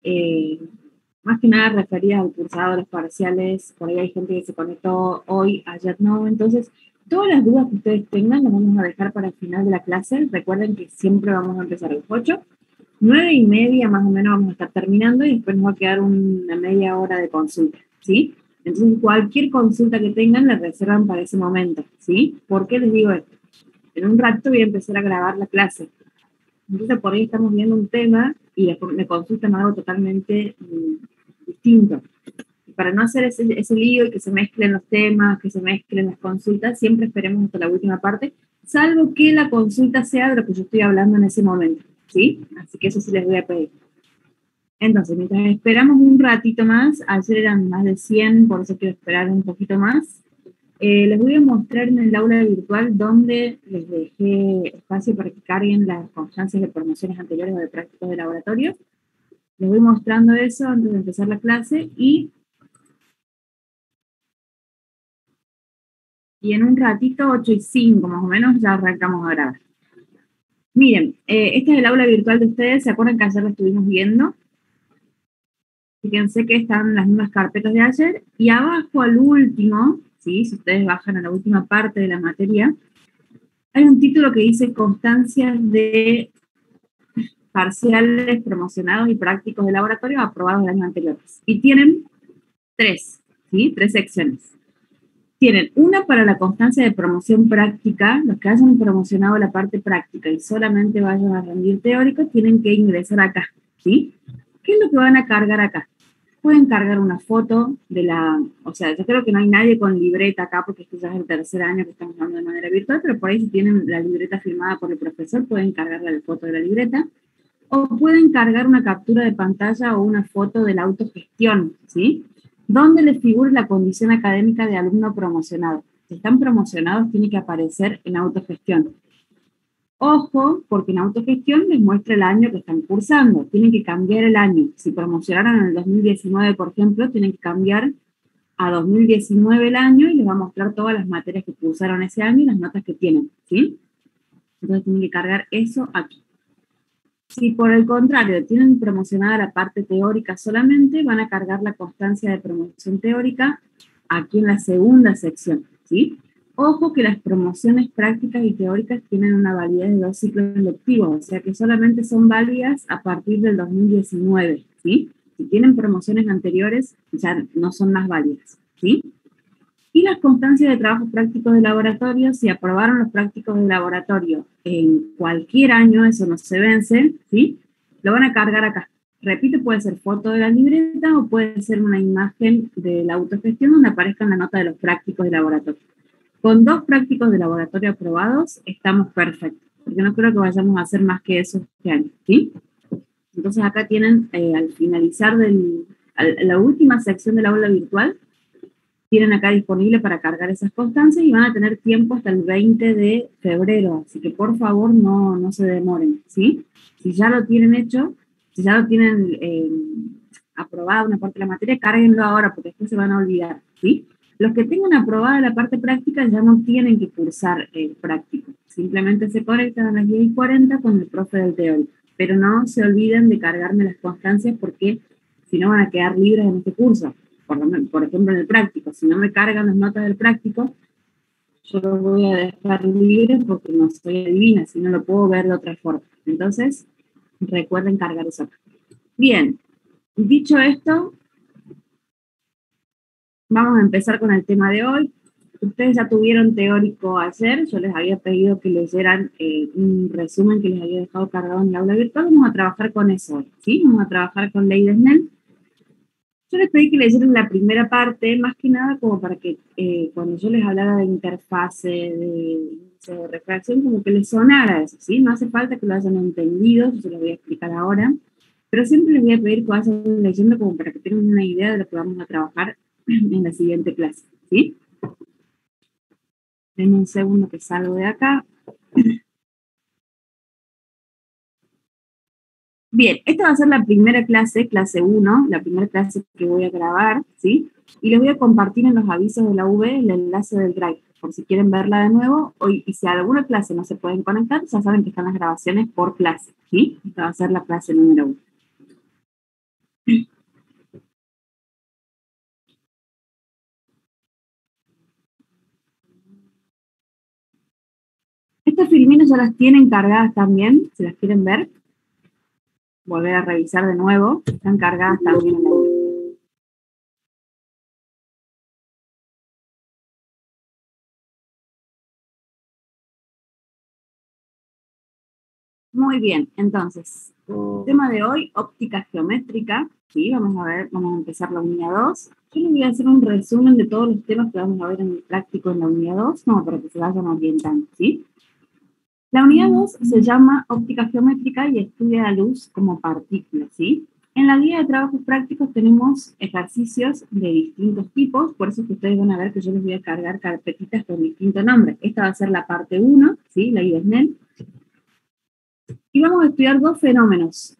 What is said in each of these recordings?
eh, más que nada referidas al cursado, a los parciales. Por ahí hay gente que se conectó hoy, ayer no. Entonces, todas las dudas que ustedes tengan las vamos a dejar para el final de la clase. Recuerden que siempre vamos a empezar a las 8. 9:30 más o menos vamos a estar terminando y después nos va a quedar una media hora de consulta, ¿sí? Entonces, cualquier consulta que tengan la reservan para ese momento, ¿sí? ¿Por qué les digo esto? En un rato voy a empezar a grabar la clase. Entonces, por ahí estamos viendo un tema y me consultan algo totalmente distinto. Para no hacer ese lío y que se mezclen los temas, que se mezclen las consultas, siempre esperemos hasta la última parte, salvo que la consulta sea de lo que yo estoy hablando en ese momento, ¿sí? Así que eso sí les voy a pedir. Entonces, mientras esperamos un ratito más, ayer eran más de 100, por eso quiero esperar un poquito más, les voy a mostrar en el aula virtual donde les dejé espacio para que carguen las constancias de promociones anteriores o de prácticos de laboratorio. Les voy mostrando eso antes de empezar la clase y en un ratito, 8:05 más o menos, ya arrancamos a grabar. Miren, este es el aula virtual de ustedes, ¿se acuerdan que ayer lo estuvimos viendo? Fíjense que están las mismas carpetas de ayer, y abajo al último, ¿sí? Si ustedes bajan a la última parte de la materia, hay un título que dice Constancias de parciales promocionados y prácticos de laboratorio aprobados el año anterior. Y tienen tres, ¿sí? Tres secciones. Tienen una para la constancia de promoción práctica. Los que hayan promocionado la parte práctica y solamente vayan a rendir teórico tienen que ingresar acá, ¿sí? ¿Qué es lo que van a cargar acá? Pueden cargar una foto de la, o sea, yo creo que no hay nadie con libreta acá porque esto ya es el tercer año que estamos dando de manera virtual, pero por ahí si tienen la libreta firmada por el profesor pueden cargar la foto de la libreta, o pueden cargar una captura de pantalla o una foto de la autogestión, ¿sí? Donde les figure la condición académica de alumno promocionado. Si están promocionados, tiene que aparecer en autogestión. Ojo, porque en autogestión les muestra el año que están cursando. Tienen que cambiar el año. Si promocionaron en el 2019, por ejemplo, tienen que cambiar a 2019 el año y les va a mostrar todas las materias que cursaron ese año y las notas que tienen, ¿sí? Entonces tienen que cargar eso aquí. Si por el contrario tienen promocionada la parte teórica solamente, van a cargar la constancia de promoción teórica aquí en la segunda sección, ¿sí? Ojo que las promociones prácticas y teóricas tienen una validez de 2 ciclos lectivos, o sea que solamente son válidas a partir del 2019, ¿sí? Si tienen promociones anteriores, ya no son más válidas, ¿sí? Y las constancias de trabajos prácticos de laboratorio, si aprobaron los prácticos de laboratorio en cualquier año, eso no se vence, ¿sí? Lo van a cargar acá. Repito, puede ser foto de la libreta o puede ser una imagen de la autogestión donde aparezca la nota de los prácticos de laboratorio. Con 2 prácticos de laboratorio aprobados, estamos perfectos, porque no creo que vayamos a hacer más que eso este año, ¿sí? Entonces acá tienen, al finalizar la última sección del aula virtual, tienen acá disponible para cargar esas constancias y van a tener tiempo hasta el 20 de febrero, así que por favor no se demoren, ¿sí? Si ya lo tienen hecho, si ya lo tienen aprobado una parte de la materia, cárguenlo ahora porque después se van a olvidar, ¿sí? Los que tengan aprobada la parte práctica ya no tienen que cursar el práctico, simplemente se conectan a las 10:40 con el profe del teórico, pero no se olviden de cargarme las constancias porque si no van a quedar libres en este curso. Por ejemplo, en el práctico, si no me cargan las notas del práctico, yo lo voy a dejar libre porque no soy adivina, si no lo puedo ver de otra forma. Entonces, recuerden cargar eso acá. Bien, dicho esto, vamos a empezar con el tema de hoy. Ustedes ya tuvieron teórico ayer, yo les había pedido que leyeran un resumen que les había dejado cargado en el aula virtual. Vamos a trabajar con eso hoy, ¿sí? Vamos a trabajar con ley de Snell. Yo les pedí que leyeran la primera parte, más que nada como para que cuando yo les hablara de interfase, de refracción, como que les sonara eso, ¿sí? No hace falta que lo hayan entendido, yo se lo voy a explicar ahora, pero siempre les voy a pedir que vayan leyendo como para que tengan una idea de lo que vamos a trabajar en la siguiente clase, ¿sí? Denme un segundo que salgo de acá. Bien, esta va a ser la primera clase, clase 1, la primera clase que voy a grabar, ¿sí? Y les voy a compartir en los avisos de la UV el enlace del Drive, por si quieren verla de nuevo, y si a alguna clase no se pueden conectar, ya saben que están las grabaciones por clase, ¿sí? Esta va a ser la clase número 1. filminas ya las tienen cargadas también, si las quieren ver. Volver a revisar de nuevo, están cargadas también en la web. Muy bien, entonces, tema de hoy, óptica geométrica, ¿sí? Vamos a empezar la unidad 2. Yo les voy a hacer un resumen de todos los temas que vamos a ver en el práctico en la unidad 2, como para que se vayan orientando, ¿sí? La unidad 2 se llama óptica geométrica y estudia la luz como partícula, ¿sí? En la guía de trabajos prácticos tenemos ejercicios de distintos tipos, por eso es que ustedes van a ver que yo les voy a cargar carpetitas con distintos nombres. Esta va a ser la parte 1, ¿sí? La guía SNEL. Y vamos a estudiar dos fenómenos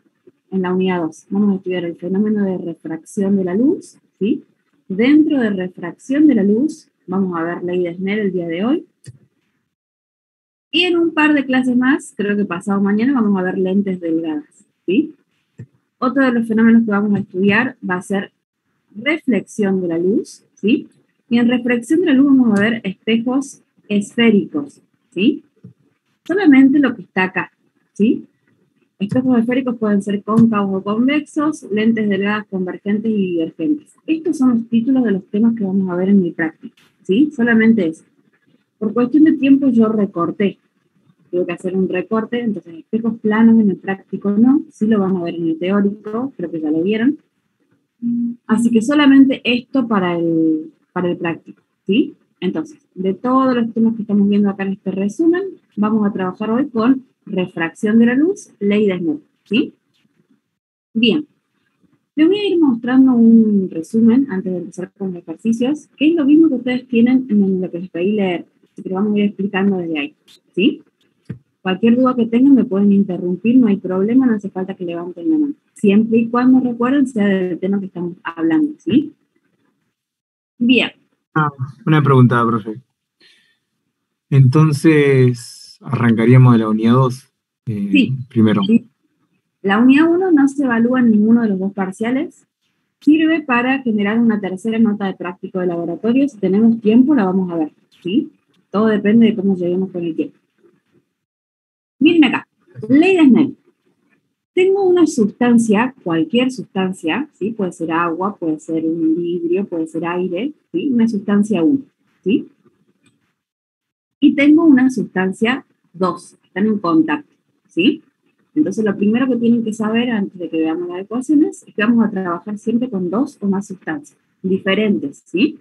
en la unidad 2. Vamos a estudiar el fenómeno de refracción de la luz, ¿sí? Dentro de refracción de la luz, vamos a ver ley de Snell el día de hoy. Y en un par de clases más, creo que pasado mañana, vamos a ver lentes delgadas, ¿sí? Otro de los fenómenos que vamos a estudiar va a ser reflexión de la luz, ¿sí? Y en refracción de la luz vamos a ver espejos esféricos, ¿sí? Solamente lo que está acá, ¿sí? Espejos esféricos pueden ser cóncavos o convexos, lentes delgadas convergentes y divergentes. Estos son los títulos de los temas que vamos a ver en mi práctica, ¿sí? Solamente eso. Por cuestión de tiempo yo recorté. Tuve que hacer un recorte, entonces espejos planos en el práctico no, sí lo van a ver en el teórico, creo que ya lo vieron. Así que solamente esto para el práctico, ¿sí? Entonces, de todos los temas que estamos viendo acá en este resumen, vamos a trabajar hoy con refracción de la luz, ley de Snell, ¿sí? Bien, les voy a ir mostrando un resumen antes de empezar con los ejercicios, que es lo mismo que ustedes tienen en lo que les pedí leer, así que vamos a ir explicando desde ahí, ¿sí? Cualquier duda que tengan me pueden interrumpir, no hay problema, no hace falta que levanten la mano. Siempre y cuando recuerden sea del tema que estamos hablando, ¿sí? Bien. Una pregunta, profe. Entonces, arrancaríamos de la unidad 2 Sí. primero. Sí. La unidad 1 no se evalúa en ninguno de los dos parciales. Sirve para generar una tercera nota de práctico de laboratorio. Si tenemos tiempo, la vamos a ver, ¿sí? Todo depende de cómo lleguemos con el tiempo. Miren acá, ley de Snell. Tengo una sustancia, cualquier sustancia, ¿sí? Puede ser agua, puede ser un vidrio, puede ser aire, ¿sí? Una sustancia 1, ¿sí? Y tengo una sustancia 2, están en contacto, ¿sí? Entonces lo primero que tienen que saber antes de que veamos las ecuaciones es que vamos a trabajar siempre con dos o más sustancias diferentes, ¿sí?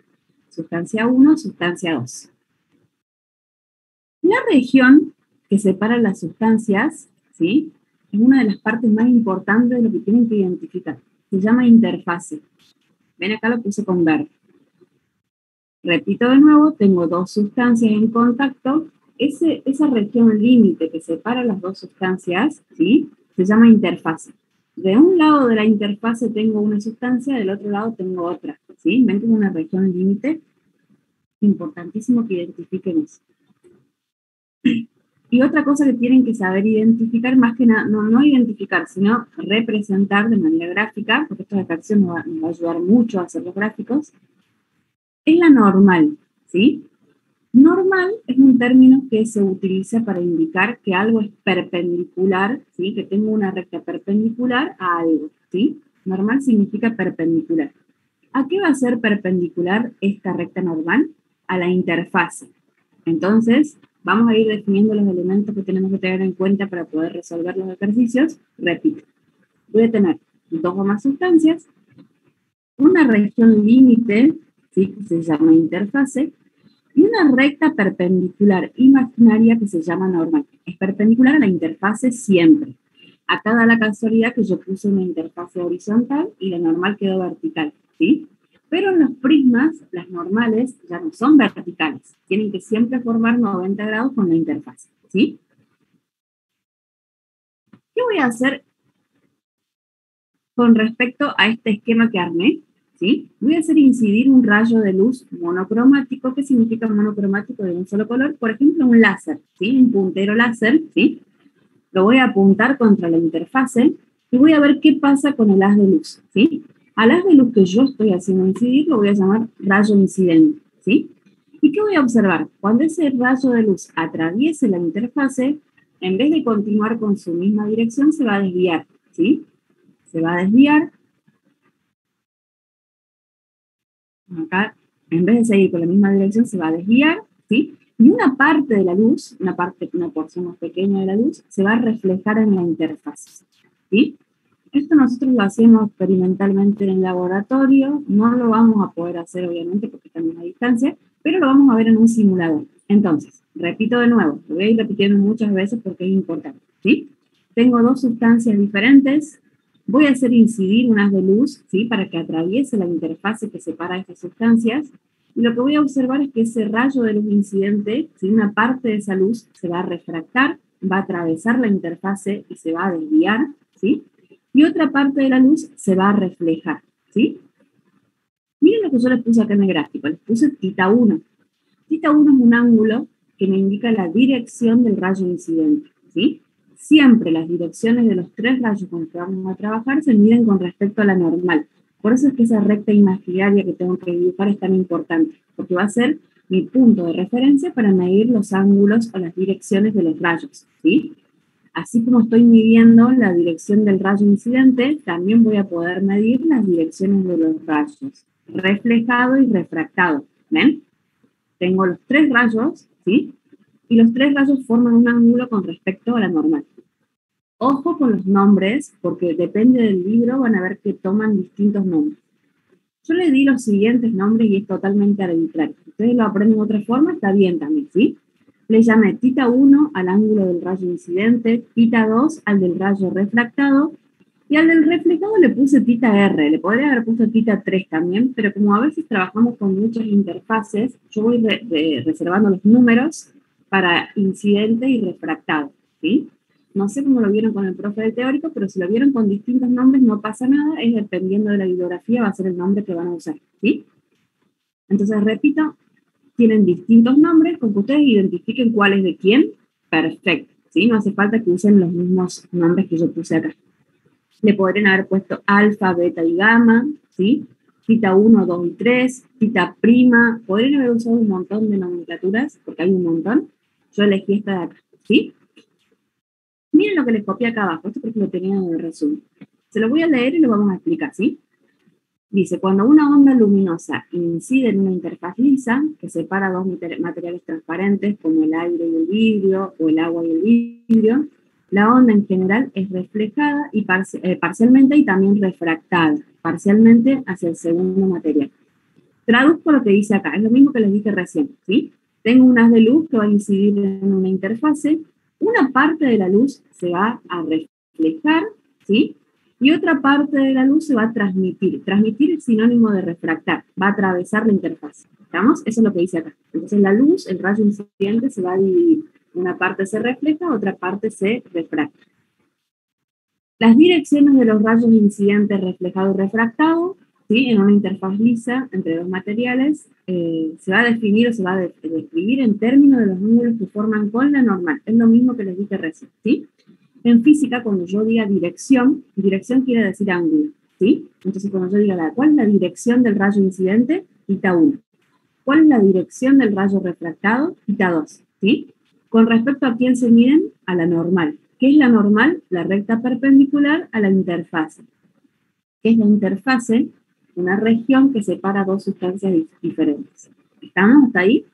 Sustancia 1, sustancia 2. La región que separa las sustancias, ¿sí? Es una de las partes más importantes de lo que tienen que identificar. Se llama interfase. Ven acá lo puse con verde. Repito de nuevo, tengo dos sustancias en contacto. Esa región límite que separa las dos sustancias, ¿sí? Se llama interfase. De un lado de la interfase tengo una sustancia, del otro lado tengo otra, ¿sí? Ven que es una región límite. Importantísimo que identifiquen eso. Y otra cosa que tienen que saber identificar, más que nada, no identificar, sino representar de manera gráfica, porque esta ejercicio nos va a ayudar mucho a hacer los gráficos, es la normal, ¿sí? Normal es un término que se utiliza para indicar que algo es perpendicular, ¿sí? Que tengo una recta perpendicular a algo, ¿sí? Normal significa perpendicular. ¿A qué va a ser perpendicular esta recta normal? A la interfase. Entonces, vamos a ir definiendo los elementos que tenemos que tener en cuenta para poder resolver los ejercicios. Repito, voy a tener dos o más sustancias, una región límite, ¿sí? Que se llama interfase, y una recta perpendicular imaginaria que se llama normal. Es perpendicular a la interfase siempre. Acá da la casualidad que yo puse una interfase horizontal y la normal quedó vertical, ¿sí? Pero en los prismas, las normales ya no son verticales. Tienen que siempre formar 90 grados con la interfase, ¿sí? ¿Qué voy a hacer con respecto a este esquema que armé? ¿Sí? Voy a hacer incidir un rayo de luz monocromático. ¿Qué significa monocromático de un solo color? Por ejemplo, un láser, ¿sí? Un puntero láser, ¿sí? Lo voy a apuntar contra la interfase y voy a ver qué pasa con el haz de luz, ¿sí? Al haz de luz que yo estoy haciendo incidir lo voy a llamar rayo incidente, ¿sí? ¿Y qué voy a observar? Cuando ese rayo de luz atraviese la interfase, en vez de continuar con su misma dirección, se va a desviar, ¿sí? Se va a desviar. Acá, en vez de seguir con la misma dirección, se va a desviar, ¿sí? Y una parte de la luz, una porción más pequeña de la luz, se va a reflejar en la interfaz, ¿sí? Esto nosotros lo hacemos experimentalmente en el laboratorio, no lo vamos a poder hacer obviamente porque estamos a distancia, pero lo vamos a ver en un simulador. Entonces, repito de nuevo, lo voy a ir repitiendo muchas veces porque es importante, ¿sí? Tengo dos sustancias diferentes, voy a hacer incidir un haz de luz, ¿sí? Para que atraviese la interfase que separa estas sustancias, y lo que voy a observar es que ese rayo de luz incidente, ¿sí? Una parte de esa luz se va a refractar, va a atravesar la interfase y se va a desviar, ¿sí? Y otra parte de la luz se va a reflejar, ¿sí? Miren lo que yo les puse acá en el gráfico, les puse tita 1. Tita 1 es un ángulo que me indica la dirección del rayo incidente, ¿sí? Siempre las direcciones de los tres rayos con los que vamos a trabajar se miden con respecto a la normal. Por eso es que esa recta imaginaria que tengo que dibujar es tan importante, porque va a ser mi punto de referencia para medir los ángulos o las direcciones de los rayos, ¿sí? Así como estoy midiendo la dirección del rayo incidente, también voy a poder medir las direcciones de los rayos, reflejado y refractado. ¿Ven? Tengo los tres rayos, ¿sí? Y los tres rayos forman un ángulo con respecto a la normal. Ojo con los nombres, porque depende del libro, van a ver que toman distintos nombres. Yo le di los siguientes nombres y es totalmente arbitrario. Si ustedes lo aprenden de otra forma, está bien también, ¿sí? Le llamé tita 1 al ángulo del rayo incidente, tita 2 al del rayo refractado, y al del reflejado le puse tita R. Le podría haber puesto tita 3 también, pero como a veces trabajamos con muchas interfaces, yo voy reservando los números para incidente y refractado, ¿sí? No sé cómo lo vieron con el profe de teórico, pero si lo vieron con distintos nombres no pasa nada, es dependiendo de la bibliografía va a ser el nombre que van a usar, ¿sí? Entonces, repito, tienen distintos nombres, con que ustedes identifiquen cuál es de quién, perfecto, ¿sí? No hace falta que usen los mismos nombres que yo puse acá. Le podrían haber puesto alfa, beta y gamma, ¿sí? Tita 1, 2 y 3, tita prima, podrían haber usado un montón de nomenclaturas, porque hay un montón. Yo elegí esta de acá, ¿sí? Miren lo que les copié acá abajo, esto porque lo tenía en el resumen. Se lo voy a leer y lo vamos a explicar, ¿sí? Dice, cuando una onda luminosa incide en una interfaz lisa, que separa dos materiales transparentes como el aire y el vidrio, o el agua y el vidrio, la onda en general es reflejada y parcialmente y también refractada, parcialmente hacia el segundo material. Traduzco lo que dice acá, es lo mismo que les dije recién, ¿sí? Tengo un haz de luz que va a incidir en una interfase, una parte de la luz se va a reflejar, ¿sí? Y otra parte de la luz se va a transmitir. Transmitir es sinónimo de refractar, va a atravesar la interfaz. ¿Estamos? Eso es lo que dice acá. Entonces la luz, el rayo incidente se va a dividir. Una parte se refleja, otra parte se refracta. Las direcciones de los rayos incidentes reflejado y refractado, ¿sí? En una interfaz lisa entre dos materiales, se va a definir o se va a describir en términos de los ángulos que forman con la normal. Es lo mismo que les dije recién, ¿sí? En física, cuando yo diga dirección, dirección quiere decir ángulo, ¿sí? Entonces, cuando yo diga ¿cuál es la dirección del rayo incidente? Tita 1. ¿Cuál es la dirección del rayo refractado? Tita 2, ¿sí? Con respecto a quién se miden, a la normal. ¿Qué es la normal? La recta perpendicular a la interfase. ¿Qué es la interfase? Una región que separa dos sustancias diferentes. ¿Estamos hasta ahí?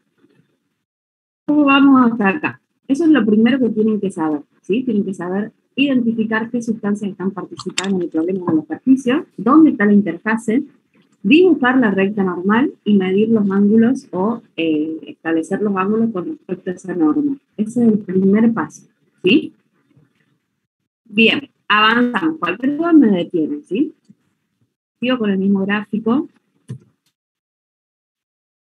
¿Cómo vamos hasta acá? Eso es lo primero que tienen que saber, ¿sí? Tienen que saber identificar qué sustancias están participando en el problema del ejercicio, dónde está la interfase, dibujar la recta normal y medir los ángulos o establecer los ángulos con respecto a esa norma. Ese es el primer paso, ¿sí? Bien, avanzamos. Cualquier duda me detienen, ¿sí? Sigo con el mismo gráfico.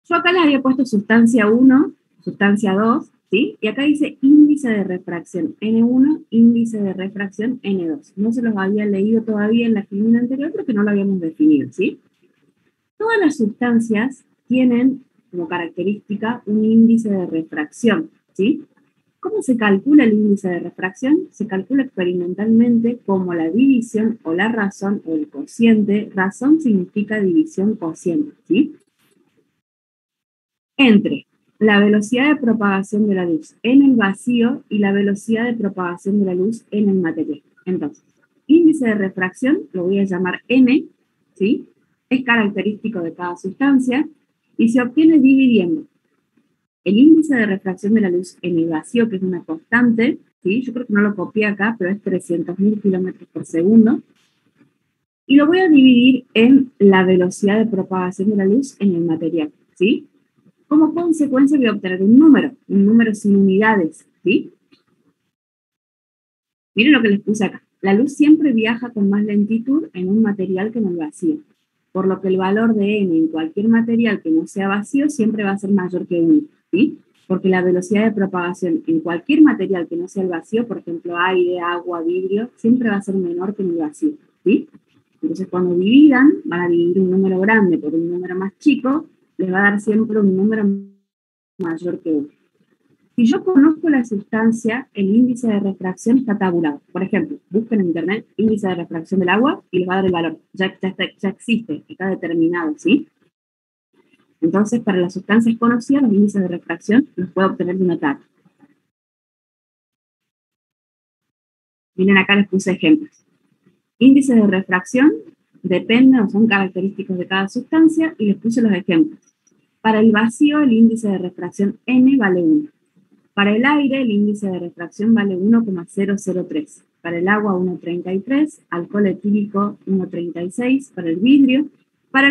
Yo acá les había puesto sustancia 1, sustancia 2, ¿sí? Y acá dice índice de refracción N1, índice de refracción N2. No se los había leído todavía en la filmina anterior porque no lo habíamos definido, ¿sí? Todas las sustancias tienen como característica un índice de refracción, ¿sí? ¿Cómo se calcula el índice de refracción? Se calcula experimentalmente como la división o la razón o el cociente. Razón significa división cociente, ¿sí? Entre la velocidad de propagación de la luz en el vacío y la velocidad de propagación de la luz en el material. Entonces, índice de refracción, lo voy a llamar N, ¿sí? Es característico de cada sustancia y se obtiene dividiendo el índice de refracción de la luz en el vacío, que es una constante, ¿sí? Yo creo que no lo copié acá, pero es 300.000 kilómetros por segundo. Y lo voy a dividir en la velocidad de propagación de la luz en el material, ¿sí? Como consecuencia voy a obtener un número sin unidades, ¿sí? Miren lo que les puse acá. La luz siempre viaja con más lentitud en un material que en el vacío, por lo que el valor de n en cualquier material que no sea vacío siempre va a ser mayor que 1, ¿sí? Porque la velocidad de propagación en cualquier material que no sea el vacío, por ejemplo, aire, agua, vidrio, siempre va a ser menor que en el vacío, ¿sí? Entonces, cuando dividan, van a dividir un número grande por un número más chico, les va a dar siempre un número mayor que 1. Si yo conozco la sustancia, el índice de refracción está tabulado. Por ejemplo, busquen en internet índice de refracción del agua y les va a dar el valor. Ya existe, está determinado, ¿sí? Entonces, para las sustancias conocidas, los índices de refracción los puedo obtener de una tabla. Miren, acá les puse ejemplos. Índices de refracción dependen o son característicos de cada sustancia y les puse los ejemplos. Para el vacío, el índice de refracción N vale 1. Para el aire, el índice de refracción vale 1,003. Para el agua, 1,33. Alcohol etílico, 1,36. Para el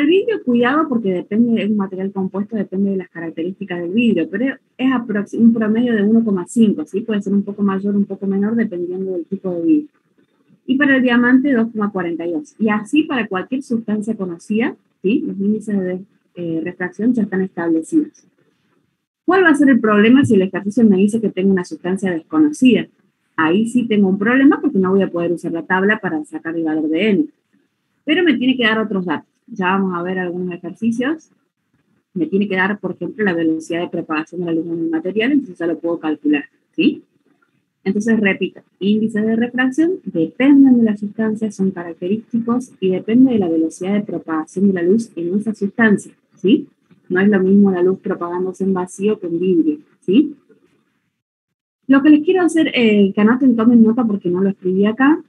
vidrio, cuidado porque depende, es un material compuesto, depende de las características del vidrio, pero es un promedio de 1,5, ¿sí? Puede ser un poco mayor, un poco menor, dependiendo del tipo de vidrio. Y para el diamante, 2,42. Y así para cualquier sustancia conocida, ¿sí? Los índices de refracción ya están establecidos. ¿Cuál va a ser el problema si el ejercicio me dice que tengo una sustancia desconocida? Ahí sí tengo un problema porque no voy a poder usar la tabla para sacar el valor de N. Pero me tiene que dar otros datos. Ya vamos a ver algunos ejercicios. Me tiene que dar, por ejemplo, la velocidad de propagación de la luz en el material, entonces ya lo puedo calcular, ¿sí? Entonces, repito, índices de refracción dependen de la sustancia, son característicos y depende de la velocidad de propagación de la luz en esa sustancia, ¿sí? No es lo mismo la luz propagándose en vacío que en vidrio, ¿sí? Lo que les quiero hacer, que anoten, tomen nota porque no lo escribí acá,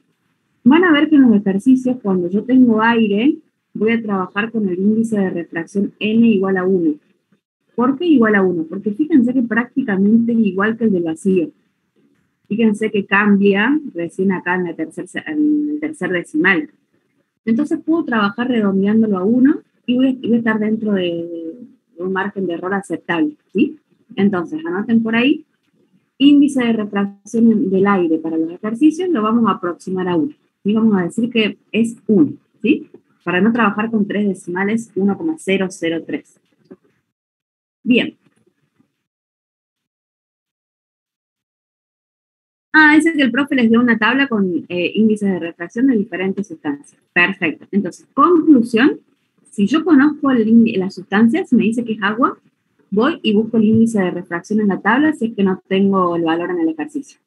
van a ver que en los ejercicios, cuando yo tengo aire, voy a trabajar con el índice de refracción N igual a 1. ¿Por qué igual a 1? Porque fíjense que prácticamente es igual que el del vacío. Fíjense que cambia recién acá en el tercer decimal. Entonces puedo trabajar redondeándolo a 1 y voy a estar dentro de un margen de error aceptable, ¿sí? Entonces, anoten por ahí, índice de refracción del aire para los ejercicios lo vamos a aproximar a 1. Y vamos a decir que es 1, ¿sí? Para no trabajar con 3 decimales, 1,003. Bien. Dice que el profe les dio una tabla con índices de refracción de diferentes sustancias. Perfecto. Entonces, conclusión, si yo conozco la sustancia, si me dice que es agua, voy y busco el índice de refracción en la tabla si es que no tengo el valor en el ejercicio.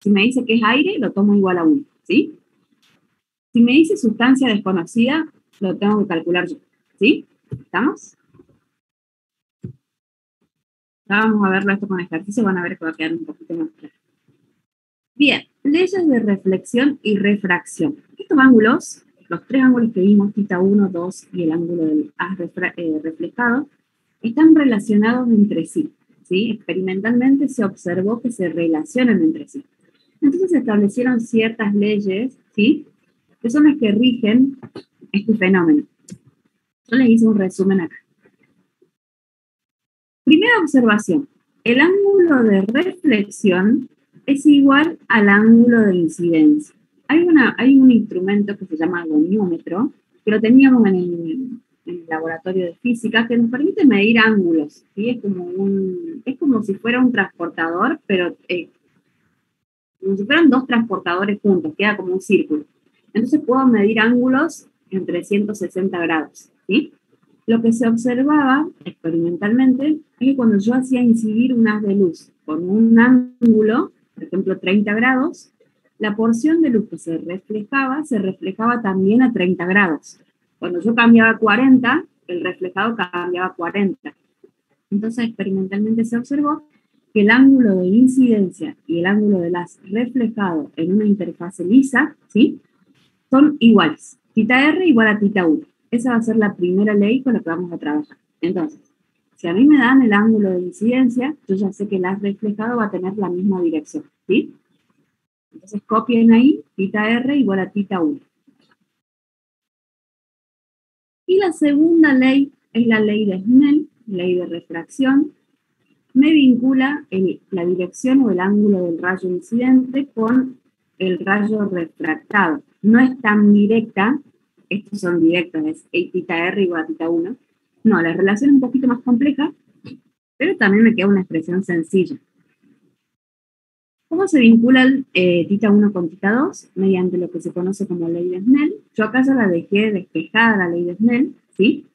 Si me dice que es aire, lo tomo igual a 1, ¿sí? Si me dice sustancia desconocida, lo tengo que calcular yo, ¿sí? ¿Estamos? Ya vamos a verlo esto con ejercicio, van a ver que va a quedar un poquito más claro. Bien, leyes de reflexión y refracción. Estos ángulos, los 3 ángulos que vimos, θ 1, 2 y el ángulo del haz reflejado, están relacionados entre sí, ¿sí? Experimentalmente se observó que se relacionan entre sí. Entonces se establecieron ciertas leyes, ¿sí? Que son las que rigen este fenómeno. Yo les hice un resumen acá. Primera observación, el ángulo de reflexión es igual al ángulo de incidencia. Hay un instrumento que se llama goniómetro, que lo teníamos en el laboratorio de física, que nos permite medir ángulos, ¿sí? Es como si fuera un transportador, pero como si fueran 2 transportadores juntos, queda como un círculo. Entonces puedo medir ángulos en 360 grados, ¿sí? Lo que se observaba experimentalmente es que cuando yo hacía incidir un haz de luz con un ángulo, por ejemplo 30 grados, la porción de luz que se reflejaba también a 30 grados. Cuando yo cambiaba 40, el reflejado cambiaba 40. Entonces, experimentalmente se observó que el ángulo de incidencia y el ángulo de las reflejado en una interfase lisa, ¿sí?, son iguales. Tita R igual a tita 1. Esa va a ser la primera ley con la que vamos a trabajar. Entonces, si a mí me dan el ángulo de incidencia, yo ya sé que el haz reflejado va a tener la misma dirección, ¿sí? Entonces copien ahí, tita R igual a tita 1. Y la segunda ley es la ley de Snell, ley de refracción. Me vincula la dirección o el ángulo del rayo incidente con el rayo refractado. No es tan directa, estos son directos, es tita R igual a tita 1. No, la relación es un poquito más compleja, pero también me queda una expresión sencilla. ¿Cómo se vincula el tita 1 con tita 2? Mediante lo que se conoce como ley de Snell. Yo acá ya la dejé despejada, la ley de Snell, ¿sí?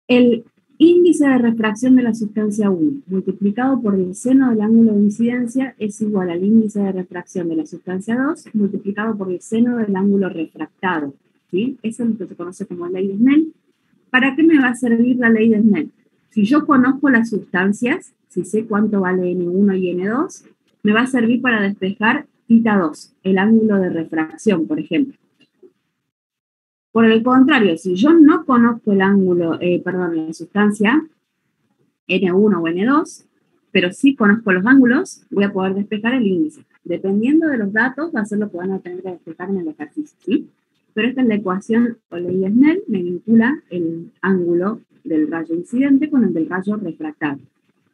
El índice de refracción de la sustancia 1 multiplicado por el seno del ángulo de incidencia es igual al índice de refracción de la sustancia 2 multiplicado por el seno del ángulo refractado, ¿sí? Eso es lo que se conoce como ley de Snell. ¿Para qué me va a servir la ley de Snell? Si yo conozco las sustancias, si sé cuánto vale N1 y N2, me va a servir para despejar tita 2, el ángulo de refracción, por ejemplo. Por el contrario, si yo no conozco el ángulo, la sustancia N1 o N2, pero sí conozco los ángulos, voy a poder despejar el índice. Dependiendo de los datos, va a ser lo que van a tener que despejar en el ejercicio, ¿sí? Pero esta es la ecuación o ley de Snell, me vincula el ángulo del rayo incidente con el del rayo refractado.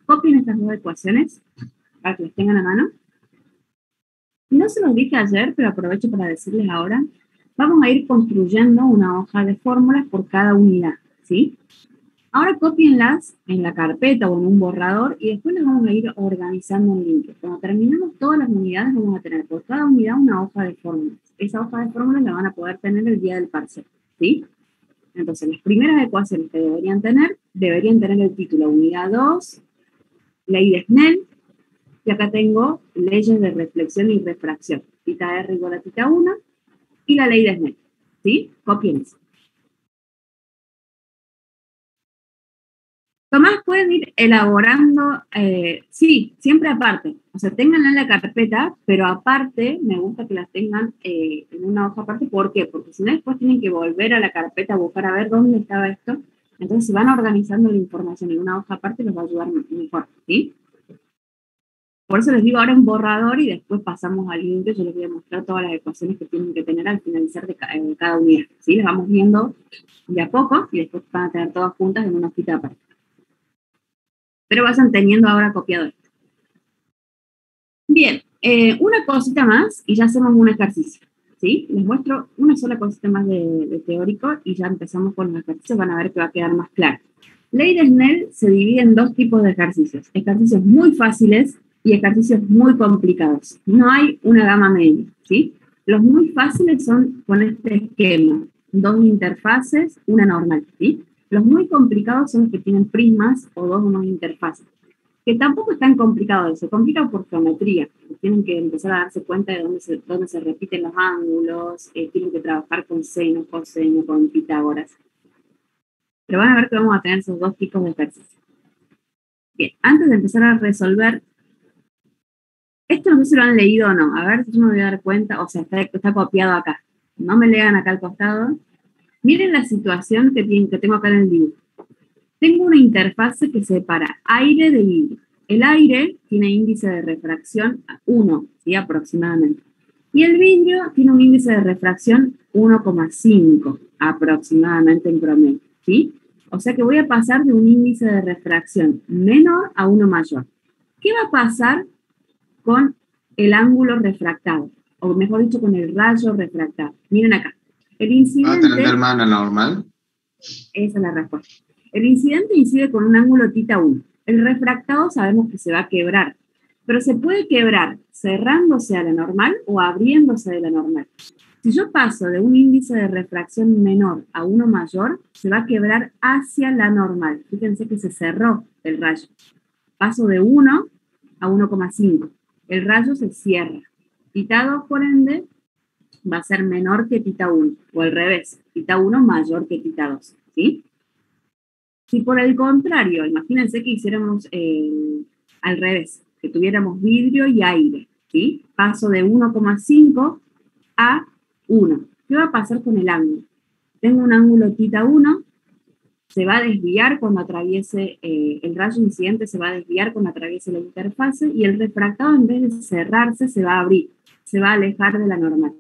Copien estas dos ecuaciones para que las tengan a mano. No se los dije ayer, pero aprovecho para decirles ahora. Vamos a ir construyendo una hoja de fórmulas por cada unidad, ¿sí? Ahora cópienlas en la carpeta o en un borrador y después las vamos a ir organizando en LinkedIn. Cuando terminemos todas las unidades, vamos a tener por cada unidad una hoja de fórmulas. Esa hoja de fórmulas la van a poder tener el día del parcial, ¿sí? Entonces, las primeras ecuaciones que deberían tener el título Unidad 2, Ley de Snell, y acá tengo leyes de reflexión y refracción. Tita R igual a tita 1, y la ley de Snell, ¿sí? Copien eso. Tomás, pueden ir elaborando, sí, siempre aparte. O sea, ténganla en la carpeta, pero aparte, me gusta que las tengan en una hoja aparte. ¿Por qué? Porque si no, después tienen que volver a la carpeta a buscar a ver dónde estaba esto. Entonces, si van organizando la información en una hoja aparte, les va a ayudar mejor, ¿sí? Por eso les digo ahora en borrador y después pasamos al link. Yo les voy a mostrar todas las ecuaciones que tienen que tener al finalizar de cada unidad, ¿sí? Las vamos viendo de a poco y después van a tener todas juntas en una hojita aparte. Pero vayan teniendo ahora copiado esto. Bien, una cosita más y ya hacemos un ejercicio, ¿sí? Les muestro una sola cosita más de teórico y ya empezamos con los ejercicios, van a ver que va a quedar más claro. Ley de Snell se divide en dos tipos de ejercicios muy fáciles y ejercicios muy complicados. No hay una gama media, ¿sí? Los muy fáciles son con este esquema, dos interfaces, una normal, ¿sí? Los muy complicados son los que tienen prismas o dos o más interfaces, que tampoco es tan complicado, se complica por geometría. Tienen que empezar a darse cuenta de dónde se repiten los ángulos, tienen que trabajar con seno, coseno, con Pitágoras. Pero van a ver que vamos a tener esos dos tipos de ejercicios. Bien, antes de empezar a resolver, esto no sé si lo han leído o no, a ver si yo me voy a dar cuenta, o sea, está copiado acá. No me lean acá al costado. Miren la situación que tengo acá en el dibujo. Tengo una interfase que separa aire de vidrio. El aire tiene índice de refracción 1, ¿sí? Aproximadamente. Y el vidrio tiene un índice de refracción 1,5 aproximadamente en promedio, ¿sí? O sea que voy a pasar de un índice de refracción menor a uno mayor. ¿Qué va a pasar con el ángulo refractado? O mejor dicho, con el rayo refractado. Miren acá. El incidente... ¿Va a tener hermana normal? Esa es la respuesta. El incidente incide con un ángulo tita 1. El refractado sabemos que se va a quebrar, pero se puede quebrar cerrándose a la normal o abriéndose de la normal. Si yo paso de un índice de refracción menor a uno mayor, se va a quebrar hacia la normal. Fíjense que se cerró el rayo. Paso de 1 a 1,5. El rayo se cierra. Tita 2, por ende, va a ser menor que tita 1, o al revés, tita 1 mayor que tita 2, ¿sí? Si por el contrario, imagínense que hiciéramos al revés, que tuviéramos vidrio y aire, ¿sí? Paso de 1,5 a 1. ¿Qué va a pasar con el ángulo? Tengo un ángulo θ1, se va a desviar cuando atraviese, el rayo incidente se va a desviar cuando atraviese la interfase, y el refractado, en vez de cerrarse, se va a abrir, se va a alejar de la normal,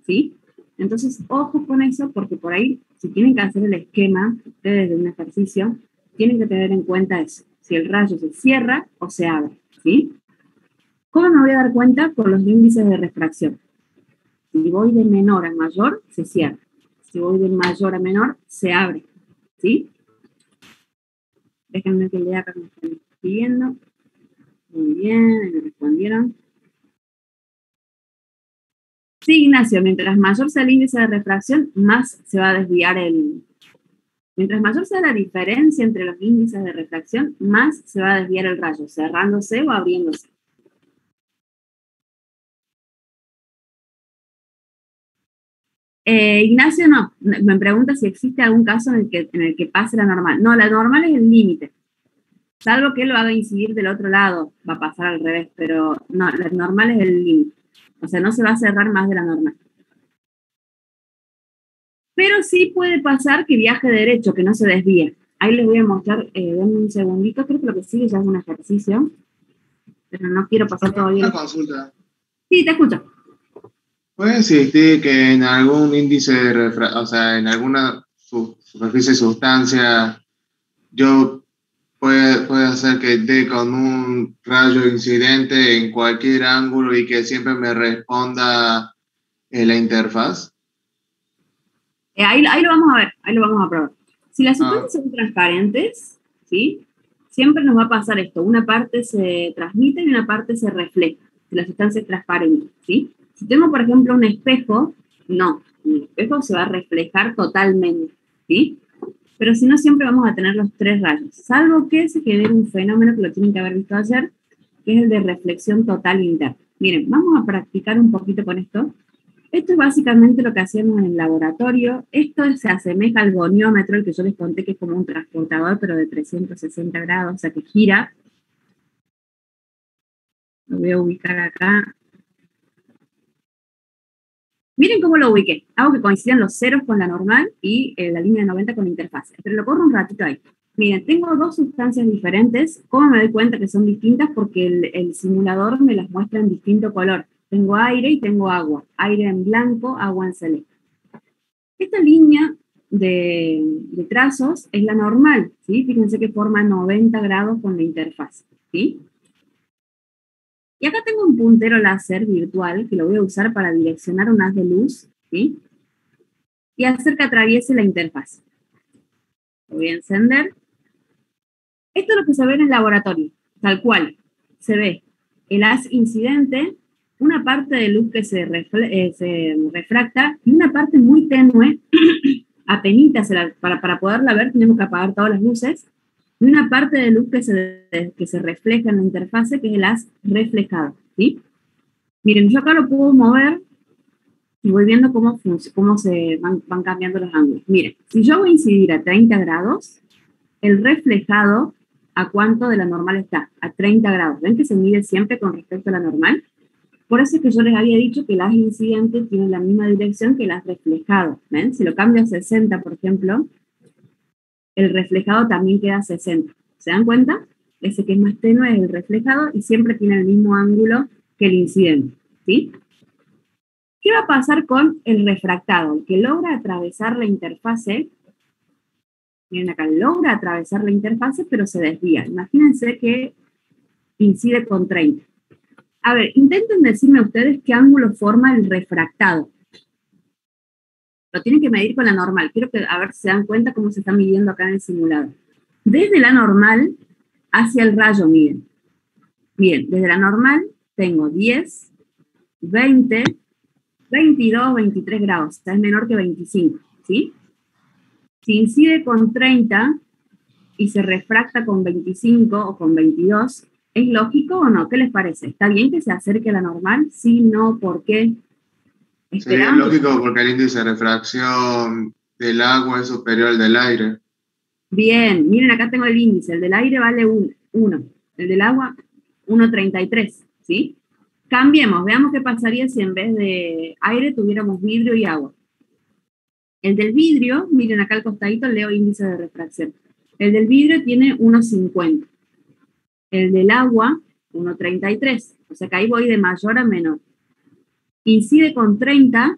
¿sí? Entonces, ojo con eso, porque por ahí, si tienen que hacer el esquema, ustedes de un ejercicio, tienen que tener en cuenta eso, si el rayo se cierra o se abre, ¿sí? ¿Cómo me voy a dar cuenta? Por los índices de refracción. Si voy de menor a mayor, se cierra. Si voy de mayor a menor, se abre, ¿sí? Déjenme que lea acá que me están escribiendo. Muy bien, me respondieron. Sí, Ignacio, mientras mayor sea el índice de refracción, más se va a desviar el... Mientras mayor sea la diferencia entre los índices de refracción, más se va a desviar el rayo, cerrándose o abriéndose. Ignacio, no. Me pregunta si existe algún caso en el que pase la normal. No, la normal es el límite. Salvo que lo haga incidir del otro lado, va a pasar al revés, pero no, la normal es el límite. O sea, no se va a cerrar más de la normal. Pero sí puede pasar que viaje derecho, que no se desvíe. Ahí les voy a mostrar, denme un segundito, creo que lo que sigue ya es un ejercicio, pero no quiero pasar todavía. Una consulta. Sí, te escucho. ¿Puede existir que en algún índice de o sea, en alguna superficie de sustancia, yo puede hacer que dé con un rayo incidente en cualquier ángulo y que siempre me responda la interfaz? Ahí lo vamos a ver, ahí lo vamos a probar. Si las Ah, sustancias son transparentes, ¿sí? Siempre nos va a pasar esto. Una parte se transmite y una parte se refleja. Si la sustancia es transparente, ¿sí? Si tengo, por ejemplo, un espejo, no. El espejo se va a reflejar totalmente, ¿sí? Pero si no, siempre vamos a tener los tres rayos. Salvo que se genere un fenómeno que lo tienen que haber visto ayer, que es el de reflexión total interna. Miren, vamos a practicar un poquito con esto. Esto es básicamente lo que hacemos en el laboratorio. Esto se asemeja al goniómetro, el que yo les conté que es como un transportador, pero de 360 grados, o sea que gira. Lo voy a ubicar acá. Miren cómo lo ubiqué. Hago que coincidan los ceros con la normal y la línea de 90 con la interfase. Pero lo corro un ratito ahí. Miren, tengo dos sustancias diferentes. ¿Cómo me doy cuenta que son distintas? Porque el simulador me las muestra en distinto color. Tengo aire y tengo agua. Aire en blanco, agua en celeste. Esta línea de trazos es la normal, ¿sí? Fíjense que forma 90 grados con la interfaz, ¿sí? Y acá tengo un puntero láser virtual que lo voy a usar para direccionar un haz de luz, ¿sí? Y hacer que atraviese la interfaz. Lo voy a encender. Esto es lo que se ve en el laboratorio, tal cual. Se ve el haz incidente, una parte de luz que se refracta y una parte muy tenue, apenitas, para poderla ver tenemos que apagar todas las luces, y una parte de luz que se refleja en la interfase, que es el haz reflejado, ¿sí? Miren, yo acá lo puedo mover y voy viendo cómo se van cambiando los ángulos. Miren, si yo voy a incidir a 30 grados, el reflejado, ¿a cuánto de la normal está? A 30 grados. ¿Ven que se mide siempre con respecto a la normal? Por eso es que yo les había dicho que el haz incidente tiene la misma dirección que el haz reflejado. ¿Ven? Si lo cambio a 60, por ejemplo, el reflejado también queda a 60. ¿Se dan cuenta? Ese que es más tenue es el reflejado y siempre tiene el mismo ángulo que el incidente, ¿sí? ¿Qué va a pasar con el refractado? El que logra atravesar la interfase, miren acá, logra atravesar la interfase, pero se desvía. Imagínense que incide con 30. A ver, intenten decirme ustedes qué ángulo forma el refractado. Lo tienen que medir con la normal. Quiero que, a ver si se dan cuenta cómo se está midiendo acá en el simulador. Desde la normal hacia el rayo, miren. Miren, desde la normal tengo 10, 20, 22, 23 grados. O sea, es menor que 25, ¿sí? Si incide con 30 y se refracta con 25 o con 22, ¿es lógico o no? ¿Qué les parece? ¿Está bien que se acerque a la normal? Sí, no, ¿por qué? sería lógico porque el índice de refracción del agua es superior al del aire. Bien, miren, acá tengo el índice. El del aire vale 1. El del agua, 1,33, ¿sí? Cambiemos, veamos qué pasaría si en vez de aire tuviéramos vidrio y agua. El del vidrio, miren acá al costadito leo índice de refracción. El del vidrio tiene 1,50. El del agua, 1,33. O sea que ahí voy de mayor a menor. Incide con 30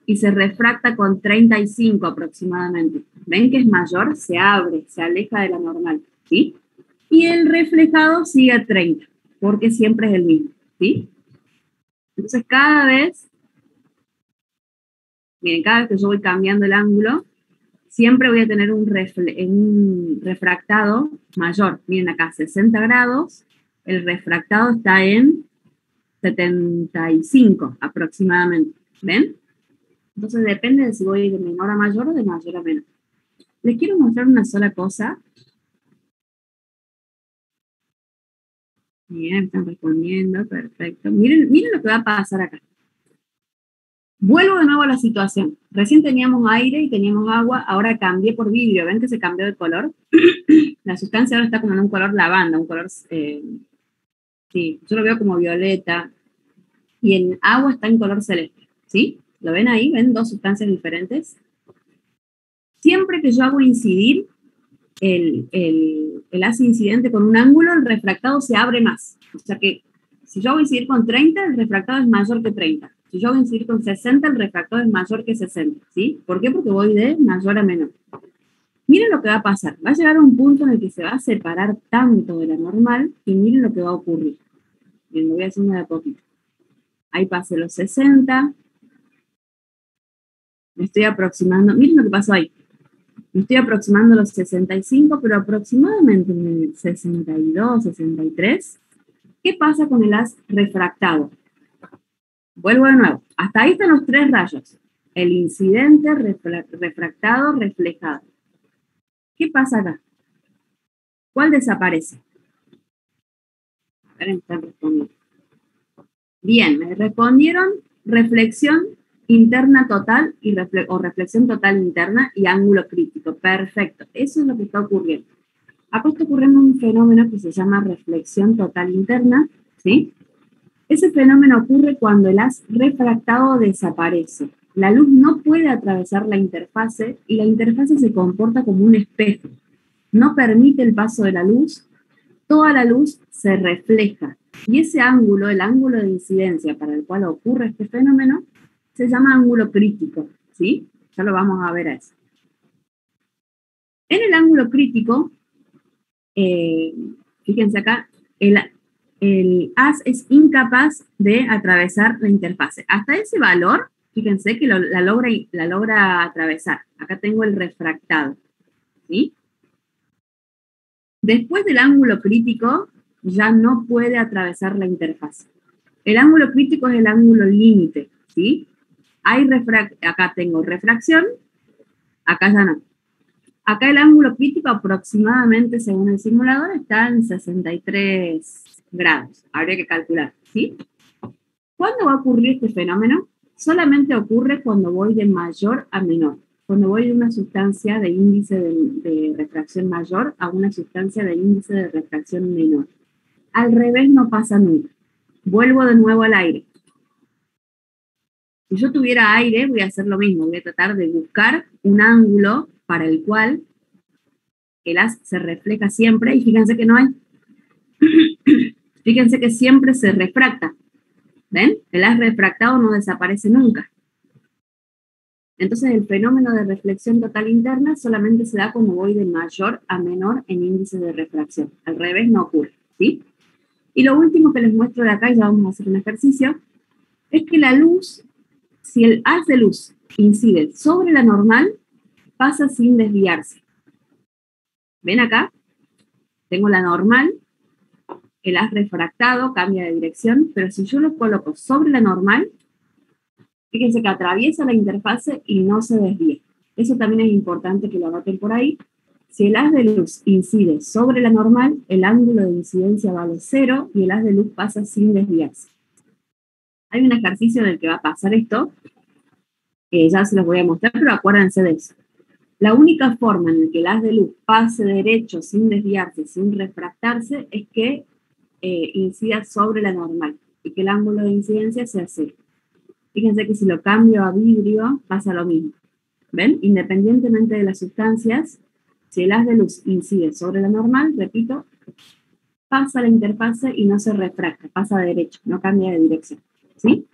y se refracta con 35 aproximadamente. ¿Ven que es mayor? Se abre, se aleja de la normal, ¿sí? Y el reflejado sigue a 30, porque siempre es el mismo, ¿sí? Entonces cada vez, miren, cada vez que yo voy cambiando el ángulo, siempre voy a tener un refractado mayor. Miren acá, 60 grados, el refractado está en 75 aproximadamente, ¿ven? Entonces depende de si voy de menor a mayor o de mayor a menor. Les quiero mostrar una sola cosa. Bien, están respondiendo, perfecto. Miren lo que va a pasar acá. Vuelvo de nuevo a la situación. Recién teníamos aire y teníamos agua, ahora cambié por vidrio. ¿Ven que se cambió de color? La sustancia ahora está como en un color lavanda, un color, sí, yo lo veo como violeta. Y el agua está en color celeste, ¿sí? ¿Lo ven ahí? ¿Ven dos sustancias diferentes? Siempre que yo hago incidir el haz incidente con un ángulo, el refractado se abre más. O sea que si yo hago incidir con 30, el refractado es mayor que 30. Si yo hago incidir con 60, el refractado es mayor que 60, ¿sí? ¿Por qué? Porque voy de mayor a menor. Miren lo que va a pasar. Va a llegar a un punto en el que se va a separar tanto de la normal y miren lo que va a ocurrir. Bien, lo voy haciendo de a poquito. Ahí pasé los 60. Me estoy aproximando. Miren lo que pasó ahí. Me estoy aproximando a los 65, pero aproximadamente en el 62, 63. ¿Qué pasa con el haz refractado? Vuelvo de nuevo. Hasta ahí están los tres rayos. El incidente, refractado, reflejado. ¿Qué pasa acá? ¿Cuál desaparece? A ver, me están respondiendo. Bien, me respondieron reflexión interna total o reflexión total interna y ángulo crítico. Perfecto, eso es lo que está ocurriendo. Acá está ocurriendo un fenómeno que se llama reflexión total interna, ¿sí? Ese fenómeno ocurre cuando el haz refractado desaparece. La luz no puede atravesar la interfase y la interfase se comporta como un espejo. No permite el paso de la luz, toda la luz se refleja. Y ese ángulo, el ángulo de incidencia para el cual ocurre este fenómeno, se llama ángulo crítico, ¿sí? Ya lo vamos a ver a eso. En el ángulo crítico, fíjense acá, el haz es incapaz de atravesar la interfase. Hasta ese valor, fíjense que la logra atravesar. Acá tengo el refractado, ¿sí? Después del ángulo crítico, ya no puede atravesar la interfase. El ángulo crítico es el ángulo límite, ¿sí? Acá tengo refracción, acá ya no. Acá el ángulo crítico aproximadamente, según el simulador, está en 63 grados. Habría que calcular, ¿sí? ¿Cuándo va a ocurrir este fenómeno? Solamente ocurre cuando voy de mayor a menor. Cuando voy de una sustancia de índice de refracción mayor a una sustancia de índice de refracción menor. Al revés no pasa nunca. Vuelvo de nuevo al aire. Si yo tuviera aire, voy a hacer lo mismo. Voy a tratar de buscar un ángulo para el cual el haz se refleja siempre. Y fíjense que no hay. Fíjense que siempre se refracta. ¿Ven? El haz refractado no desaparece nunca. Entonces el fenómeno de reflexión total interna solamente se da cuando voy de mayor a menor en índice de refracción. Al revés no ocurre, ¿sí? Y lo último que les muestro de acá, y ya vamos a hacer un ejercicio, es que la luz, si el haz de luz incide sobre la normal, pasa sin desviarse. ¿Ven acá? Tengo la normal, el haz refractado cambia de dirección, pero si yo lo coloco sobre la normal, fíjense que atraviesa la interfase y no se desvía. Eso también es importante que lo anoten por ahí. Si el haz de luz incide sobre la normal, el ángulo de incidencia vale 0 y el haz de luz pasa sin desviarse. Hay un ejercicio en el que va a pasar esto, que ya se los voy a mostrar, pero acuérdense de eso. La única forma en la que el haz de luz pase derecho sin desviarse, sin refractarse, es que incida sobre la normal y que el ángulo de incidencia sea cero. Fíjense que si lo cambio a vidrio pasa lo mismo. ¿Ven? Independientemente de las sustancias, si el haz de luz incide sobre la normal, repito, pasa la interfase y no se refracta, pasa derecho, no cambia de dirección. ¿Sí?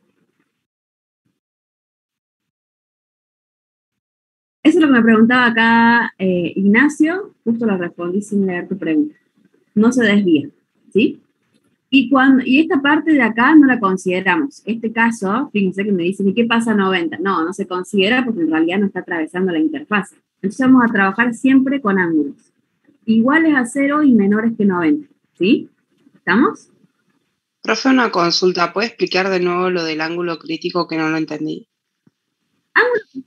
Eso es lo que me preguntaba acá Ignacio, justo lo respondí sin leer tu pregunta. No se desvía, ¿sí? Y esta parte de acá no la consideramos. Este caso, fíjense que me dicen, ¿y qué pasa a 90? No, no se considera porque en realidad no está atravesando la interfase. Entonces vamos a trabajar siempre con ángulos iguales a 0 y menores que 90, ¿sí? ¿Estamos? Profe, una consulta, ¿puede explicar de nuevo lo del ángulo crítico que no lo entendí?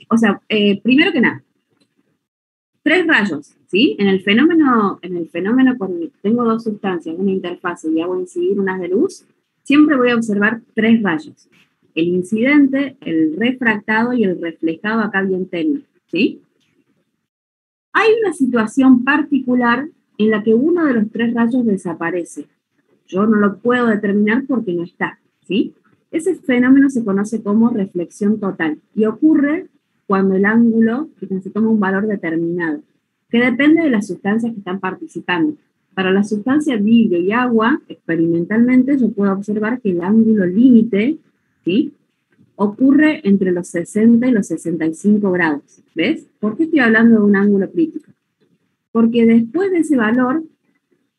O sea, primero que nada, 3 rayos, ¿sí? En el fenómeno cuando tengo 2 sustancias, una interfase y hago incidir un haz de luz, siempre voy a observar 3 rayos. El incidente, el refractado y el reflejado acá bien tenue, ¿sí? Hay una situación particular en la que uno de los 3 rayos desaparece. Yo no lo puedo determinar porque no está, ¿sí? Ese fenómeno se conoce como reflexión total y ocurre cuando el ángulo, fíjense, toma un valor determinado, que depende de las sustancias que están participando. Para la sustancia vidrio y agua, experimentalmente, yo puedo observar que el ángulo límite, ¿sí?, ocurre entre los 60 y los 65 grados. ¿Ves? ¿Por qué estoy hablando de un ángulo crítico? Porque después de ese valor,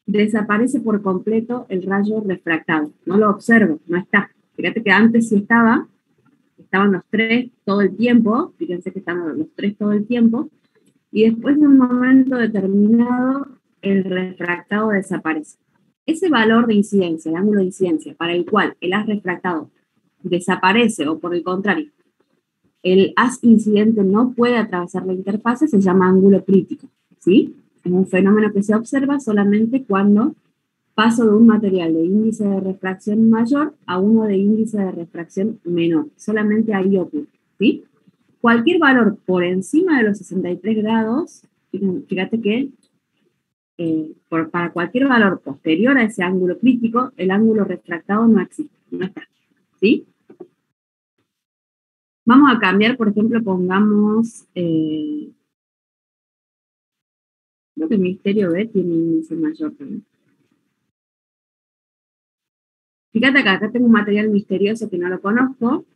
desaparece por completo el rayo refractado. No lo observo, no está. Fíjate que antes sí estaban los 3 todo el tiempo, fíjense que estaban los 3 todo el tiempo, y después de un momento determinado, el refractado desaparece. Ese valor de incidencia, el ángulo de incidencia, para el cual el haz refractado desaparece, o por el contrario, el haz incidente no puede atravesar la interfase, se llama ángulo crítico, ¿sí? Es un fenómeno que se observa solamente cuando paso de un material de índice de refracción mayor a uno de índice de refracción menor. Solamente ahí ocurre, ¿sí? Cualquier valor por encima de los 63 grados, fíjate que para cualquier valor posterior a ese ángulo crítico, el ángulo refractado no existe, no está, ¿sí? Vamos a cambiar, por ejemplo, pongamos, creo que el misterio B tiene índice mayor también. Fíjate acá tengo un material misterioso que no lo conozco,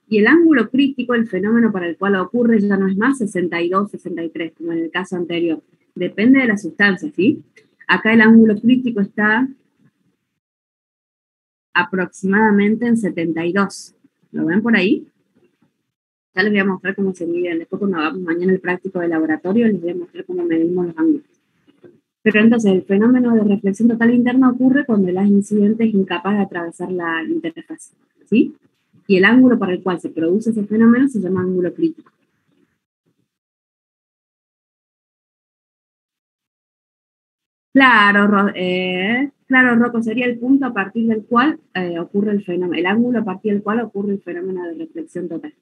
y el ángulo crítico, el fenómeno para el cual ocurre, ya no es más 62, 63, como en el caso anterior. Depende de la sustancia, ¿sí? Acá el ángulo crítico está aproximadamente en 72. ¿Lo ven por ahí? Ya les voy a mostrar cómo se miden. Después cuando hagamos mañana el práctico de laboratorio, les voy a mostrar cómo medimos los ángulos. Pero entonces el fenómeno de reflexión total interna ocurre cuando el haz incidente es incapaz de atravesar la interfaz, ¿sí? Y el ángulo para el cual se produce ese fenómeno se llama ángulo crítico. Claro, claro, Rocco, sería el punto a partir del cual ocurre el fenómeno, el ángulo a partir del cual ocurre el fenómeno de reflexión total.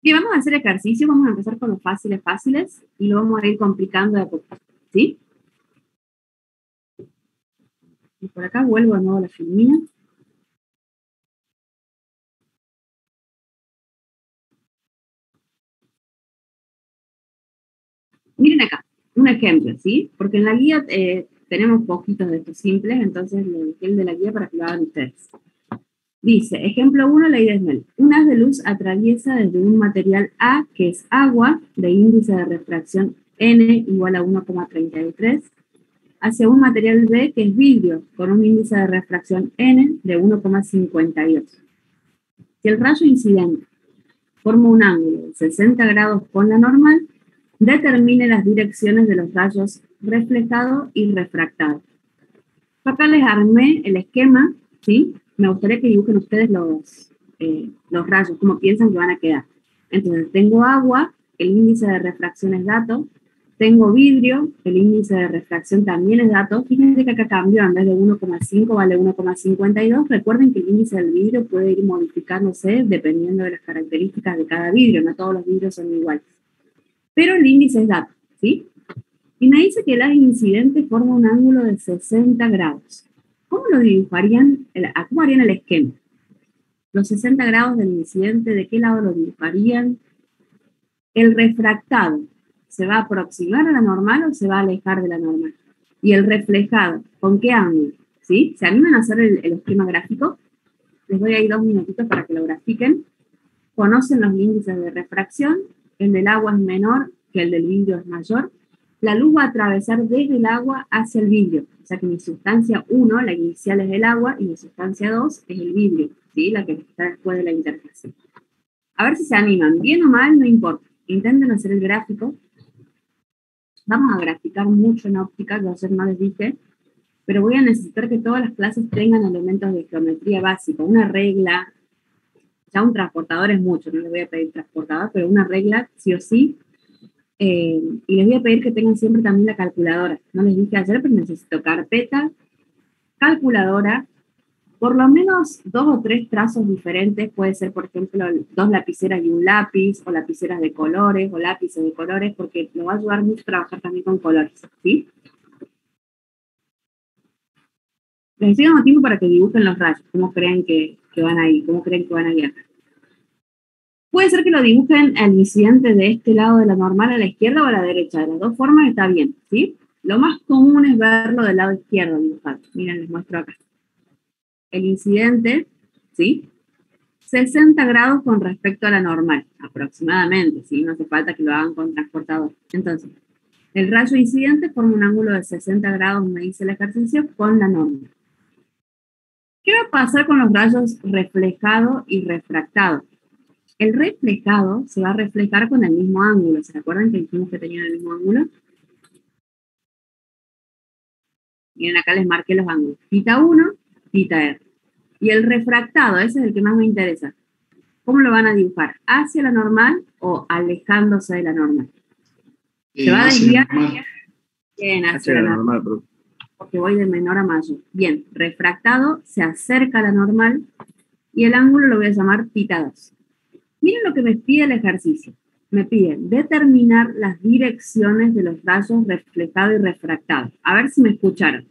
Y vamos a hacer ejercicio, vamos a empezar con los fáciles, y lo vamos a ir complicando de a poco, ¿sí? Y por acá vuelvo de nuevo a la filmina. Miren acá, un ejemplo, ¿sí? Porque en la guía tenemos poquitos de estos simples, entonces le dejé el de la guía para que lo hagan ustedes. Dice, ejemplo 1, ley de Snell. Un haz de luz atraviesa desde un material A, que es agua, de índice de refracción N igual a 1,33, hacia un material B, que es vidrio, con un índice de refracción N de 1,52. Si el rayo incidente forma un ángulo de 60 grados con la normal, determine las direcciones de los rayos reflejado y refractado. Acá les armé el esquema, ¿sí? Me gustaría que dibujen ustedes los rayos, cómo piensan que van a quedar. Entonces, tengo agua, el índice de refracción es dato, Tengo vidrio, el índice de refracción también es dato. Fíjense que acá cambió, en vez de 1,5 vale 1,52. Recuerden que el índice del vidrio puede ir modificándose dependiendo de las características de cada vidrio, no todos los vidrios son iguales. Pero el índice es dato, ¿sí? Y me dice que el haz incidente forma un ángulo de 60 grados. ¿Cómo lo dibujarían? ¿Cómo harían el esquema? Los 60 grados del incidente, ¿de qué lado lo dibujarían? El refractado, ¿se va a aproximar a la normal o se va a alejar de la normal? Y el reflejado, ¿con qué ángulo? ¿Sí? ¿Se animan a hacer el esquema gráfico? Les doy ahí 2 minutitos para que lo grafiquen. Conocen los índices de refracción, el del agua es menor que el del vidrio es mayor. La luz va a atravesar desde el agua hacia el vidrio, o sea que mi sustancia 1, la inicial es el agua, y mi sustancia 2 es el vidrio, ¿sí? La que está después de la interfase. A ver si se animan, bien o mal, no importa. Intenten hacer el gráfico. Vamos a graficar mucho en óptica, yo ayer no les dije, pero voy a necesitar que todas las clases tengan elementos de geometría básica, una regla, ya un transportador es mucho, no les voy a pedir transportador, pero una regla sí o sí, y les voy a pedir que tengan siempre también la calculadora. No les dije ayer, pero necesito carpeta, calculadora, por lo menos 2 o 3 trazos diferentes, puede ser, por ejemplo, 2 lapiceras y un lápiz, o lapiceras de colores, o lápices de colores, porque nos va a ayudar mucho a trabajar también con colores, ¿sí? Les estoy dando tiempo para que dibujen los rayos, cómo creen que van ahí, cómo creen que van a guiar. Puede ser que lo dibujen al incidente de este lado de la normal a la izquierda o a la derecha, de las dos formas está bien, ¿sí? Lo más común es verlo del lado izquierdo dibujado. Miren, les muestro acá. El incidente, ¿sí? 60 grados con respecto a la normal, aproximadamente, ¿sí? No hace falta que lo hagan con transportador. Entonces, el rayo incidente forma un ángulo de 60 grados, me dice el ejercicio, con la normal. ¿Qué va a pasar con los rayos reflejado y refractado? El reflejado se va a reflejar con el mismo ángulo. ¿Se acuerdan que dijimos que tenían el mismo ángulo? Miren, acá les marqué los ángulos. Θ 1, θ r. Y el refractado, ese es el que más me interesa. ¿Cómo lo van a dibujar? ¿Hacia la normal o alejándose de la normal? Se va a desviar. Bien, hacia la normal, porque voy de menor a mayor. Bien, refractado se acerca a la normal y el ángulo lo voy a llamar θ 2. Miren lo que me pide el ejercicio. Me piden determinar las direcciones de los rayos reflejado y refractado. A ver si me escucharon.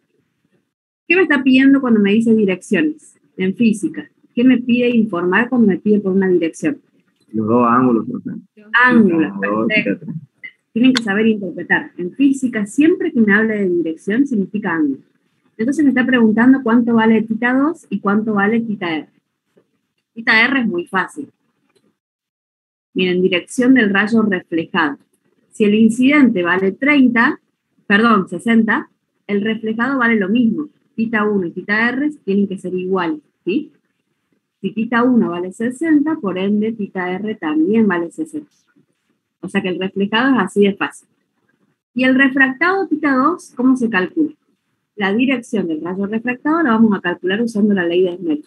¿Qué me está pidiendo cuando me dice direcciones? En física. ¿Qué me pide informar cuando me pide por una dirección? Los dos ángulos, por ejemplo. Ángulos, perfecto. Tienen que saber interpretar. En física, siempre que me hable de dirección, significa ángulo. Entonces me está preguntando cuánto vale θ 2 y cuánto vale θ r. θ r es muy fácil. Miren, dirección del rayo reflejado. Si el incidente vale 60, el reflejado vale lo mismo. θ 1 y θ r tienen que ser iguales, ¿sí? Si θ 1 vale 60, por ende θ r también vale 60. O sea que el reflejado es así de fácil. Y el refractado θ 2, ¿cómo se calcula? La dirección del rayo refractado la vamos a calcular usando la ley de Snell.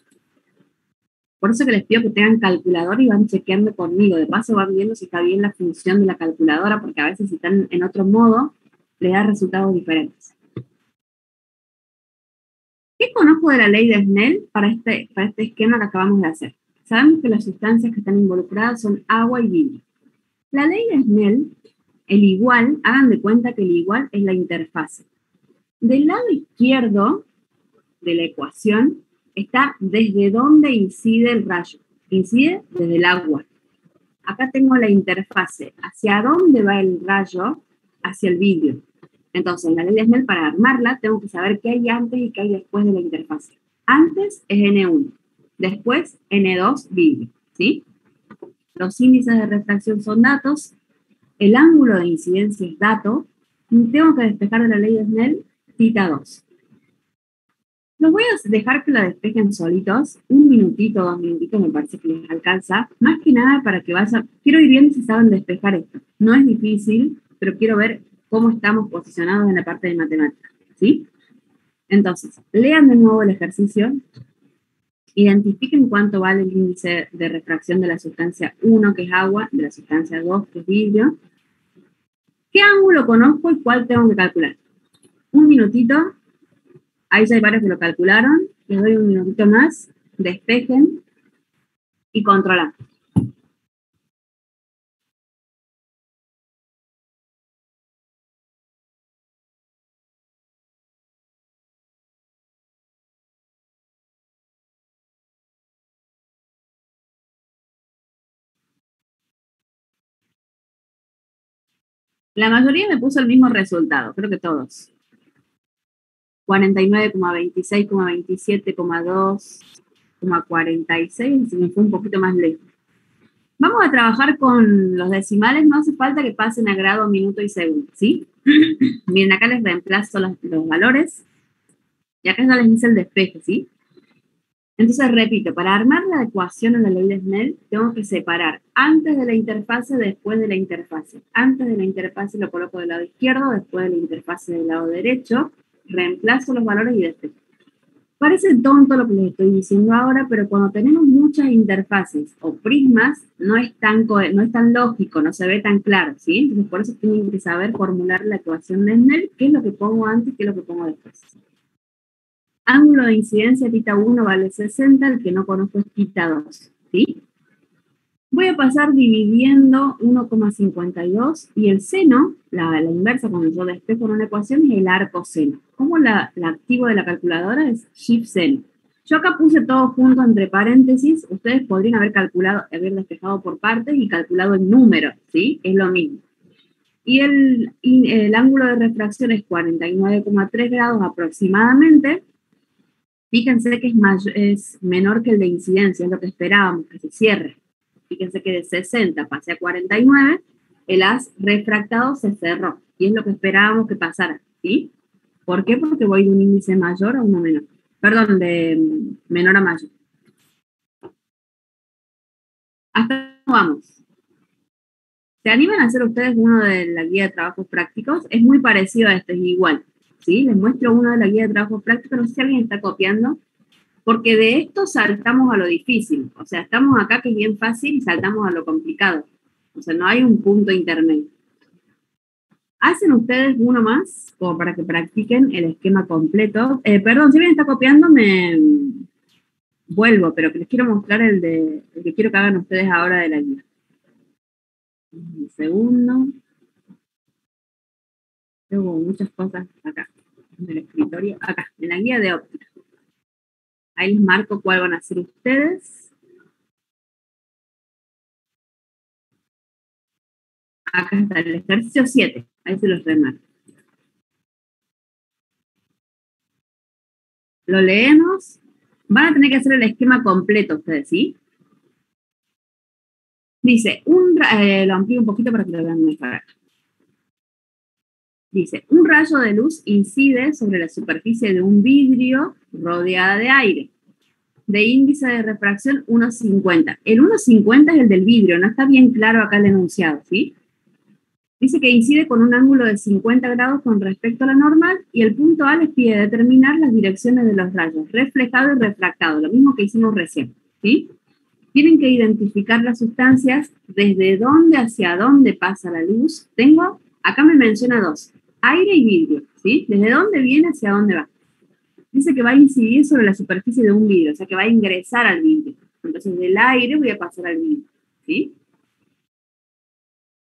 Por eso que les pido que tengan calculador y van chequeando conmigo. De paso van viendo si está bien la función de la calculadora, porque a veces si están en otro modo, les da resultados diferentes. ¿Qué conozco de la ley de Snell para este esquema que acabamos de hacer? Sabemos que las sustancias que están involucradas son agua y vidrio. La ley de Snell, el igual, hagan de cuenta que el igual es la interfase. Del lado izquierdo de la ecuación está desde dónde incide el rayo. Incide desde el agua. Acá tengo la interfase. ¿Hacia dónde va el rayo? Hacia el vidrio. Entonces, en la ley de Snell, para armarla, tengo que saber qué hay antes y qué hay después de la interfase. Antes es N1, después N2, vidrio, ¿sí? Los índices de refracción son datos, el ángulo de incidencia es dato, y tengo que despejar de la ley de Snell θ 2. Los voy a dejar que la despejen solitos, 1 minutito, 2 minutitos me parece que les alcanza, más que nada para que vayan, quiero ir viendo si saben despejar esto. No es difícil, pero quiero ver cómo estamos posicionados en la parte de matemáticas, ¿sí? Entonces, lean de nuevo el ejercicio, identifiquen cuánto vale el índice de refracción de la sustancia 1, que es agua, de la sustancia 2, que es vidrio, ¿Qué ángulo conozco y cuál tengo que calcular? Un minutito. Ahí ya hay varios que lo calcularon. Les doy un minutito más. Despejen y controlan. La mayoría me puso el mismo resultado, creo que todos. 49,26,27,2,46, si me fue un poquito más lejos. Vamos a trabajar con los decimales, no hace falta que pasen a grado, minuto y segundo, ¿sí? Miren, acá les reemplazo los valores y acá ya les hice el despeje, ¿sí? Entonces, repito, para armar la ecuación en la ley de Snell, tengo que separar antes de la interfase, después de la interfase. Antes de la interfase lo coloco del lado izquierdo, después de la interfase del lado derecho, reemplazo los valores y despejo. Parece tonto lo que les estoy diciendo ahora, pero cuando tenemos muchas interfaces o prismas, no es tan lógico, no se ve tan claro, ¿sí? Entonces, por eso tienen que saber formular la ecuación de Snell, qué es lo que pongo antes, qué es lo que pongo después. Ángulo de incidencia θ 1 vale 60, el que no conozco es θ 2, ¿sí? Voy a pasar dividiendo 1,52 y el seno, la inversa cuando yo despejo en una ecuación, es el arco seno. ¿Cómo la activo de la calculadora? Es shift seno. Yo acá puse todo junto entre paréntesis, ustedes podrían haber despejado por partes y calculado en números, ¿sí? Es lo mismo. Y el ángulo de refracción es 49,3 grados aproximadamente. Fíjense que es menor que el de incidencia, es lo que esperábamos, que se cierre. Fíjense que de 60 pasé a 49, el haz refractado se cerró, y es lo que esperábamos que pasara, ¿sí? ¿Por qué? Porque voy de un índice mayor a uno menor. Perdón, de menor a mayor. Hasta vamos. ¿Se animan a hacer ustedes uno de la guía de trabajos prácticos? Es muy parecido a este, es igual, ¿sí? Les muestro uno de la guía de trabajos prácticos, no sé si alguien está copiando. Porque de esto saltamos a lo difícil. O sea, estamos acá que es bien fácil y saltamos a lo complicado. O sea, no hay un punto intermedio. ¿Hacen ustedes uno más? Como para que practiquen el esquema completo. Perdón, si alguien está copiando, me vuelvo, pero que les quiero mostrar el que quiero que hagan ustedes ahora de la guía. Un segundo. Tengo muchas cosas acá, en el escritorio. Acá, en la guía de óptica. Ahí les marco cuál van a hacer ustedes. Acá está el ejercicio 7. Ahí se los remarco. Lo leemos. Van a tener que hacer el esquema completo ustedes, ¿sí? Dice, lo amplío un poquito para que lo vean mejor acá. Dice, un rayo de luz incide sobre la superficie de un vidrio rodeada de aire. De índice de refracción 1,50. El 1,50 es el del vidrio, no está bien claro acá el enunciado, ¿sí? Dice que incide con un ángulo de 50 grados con respecto a la normal y el punto A les pide determinar las direcciones de los rayos, reflejado y refractado, lo mismo que hicimos recién, ¿sí? Tienen que identificar las sustancias, desde dónde hacia dónde pasa la luz. Acá me menciona dos, aire y vidrio, ¿sí? Desde dónde viene hacia dónde va. Dice que va a incidir sobre la superficie de un vidrio, o sea que va a ingresar al vidrio. Entonces del aire voy a pasar al vidrio, ¿sí?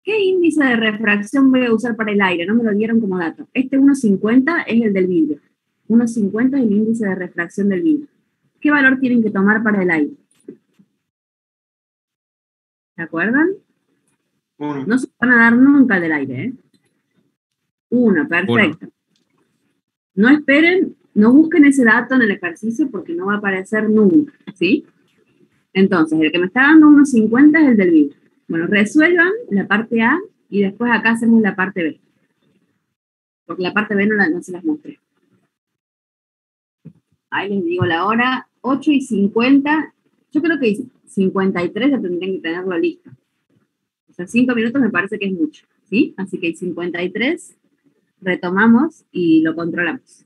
¿Qué índice de refracción voy a usar para el aire? No me lo dieron como dato. Este 1,50 es el del vidrio. 1,50 es el índice de refracción del vidrio. ¿Qué valor tienen que tomar para el aire? ¿Se acuerdan? 1. No se van a dar nunca del aire, ¿eh? 1, perfecto. No esperen, no busquen ese dato en el ejercicio porque no va a aparecer nunca, ¿sí? Entonces, el que me está dando 1,50 es el del vidrio. Bueno, resuelvan la parte A y después acá hacemos la parte B. Porque la parte B no se las mostré. Ahí les digo la hora, 8:50. Yo creo que 53 ya tendrían que tenerlo listo. O sea, 5 minutos me parece que es mucho, ¿sí? Así que 53 retomamos y lo controlamos.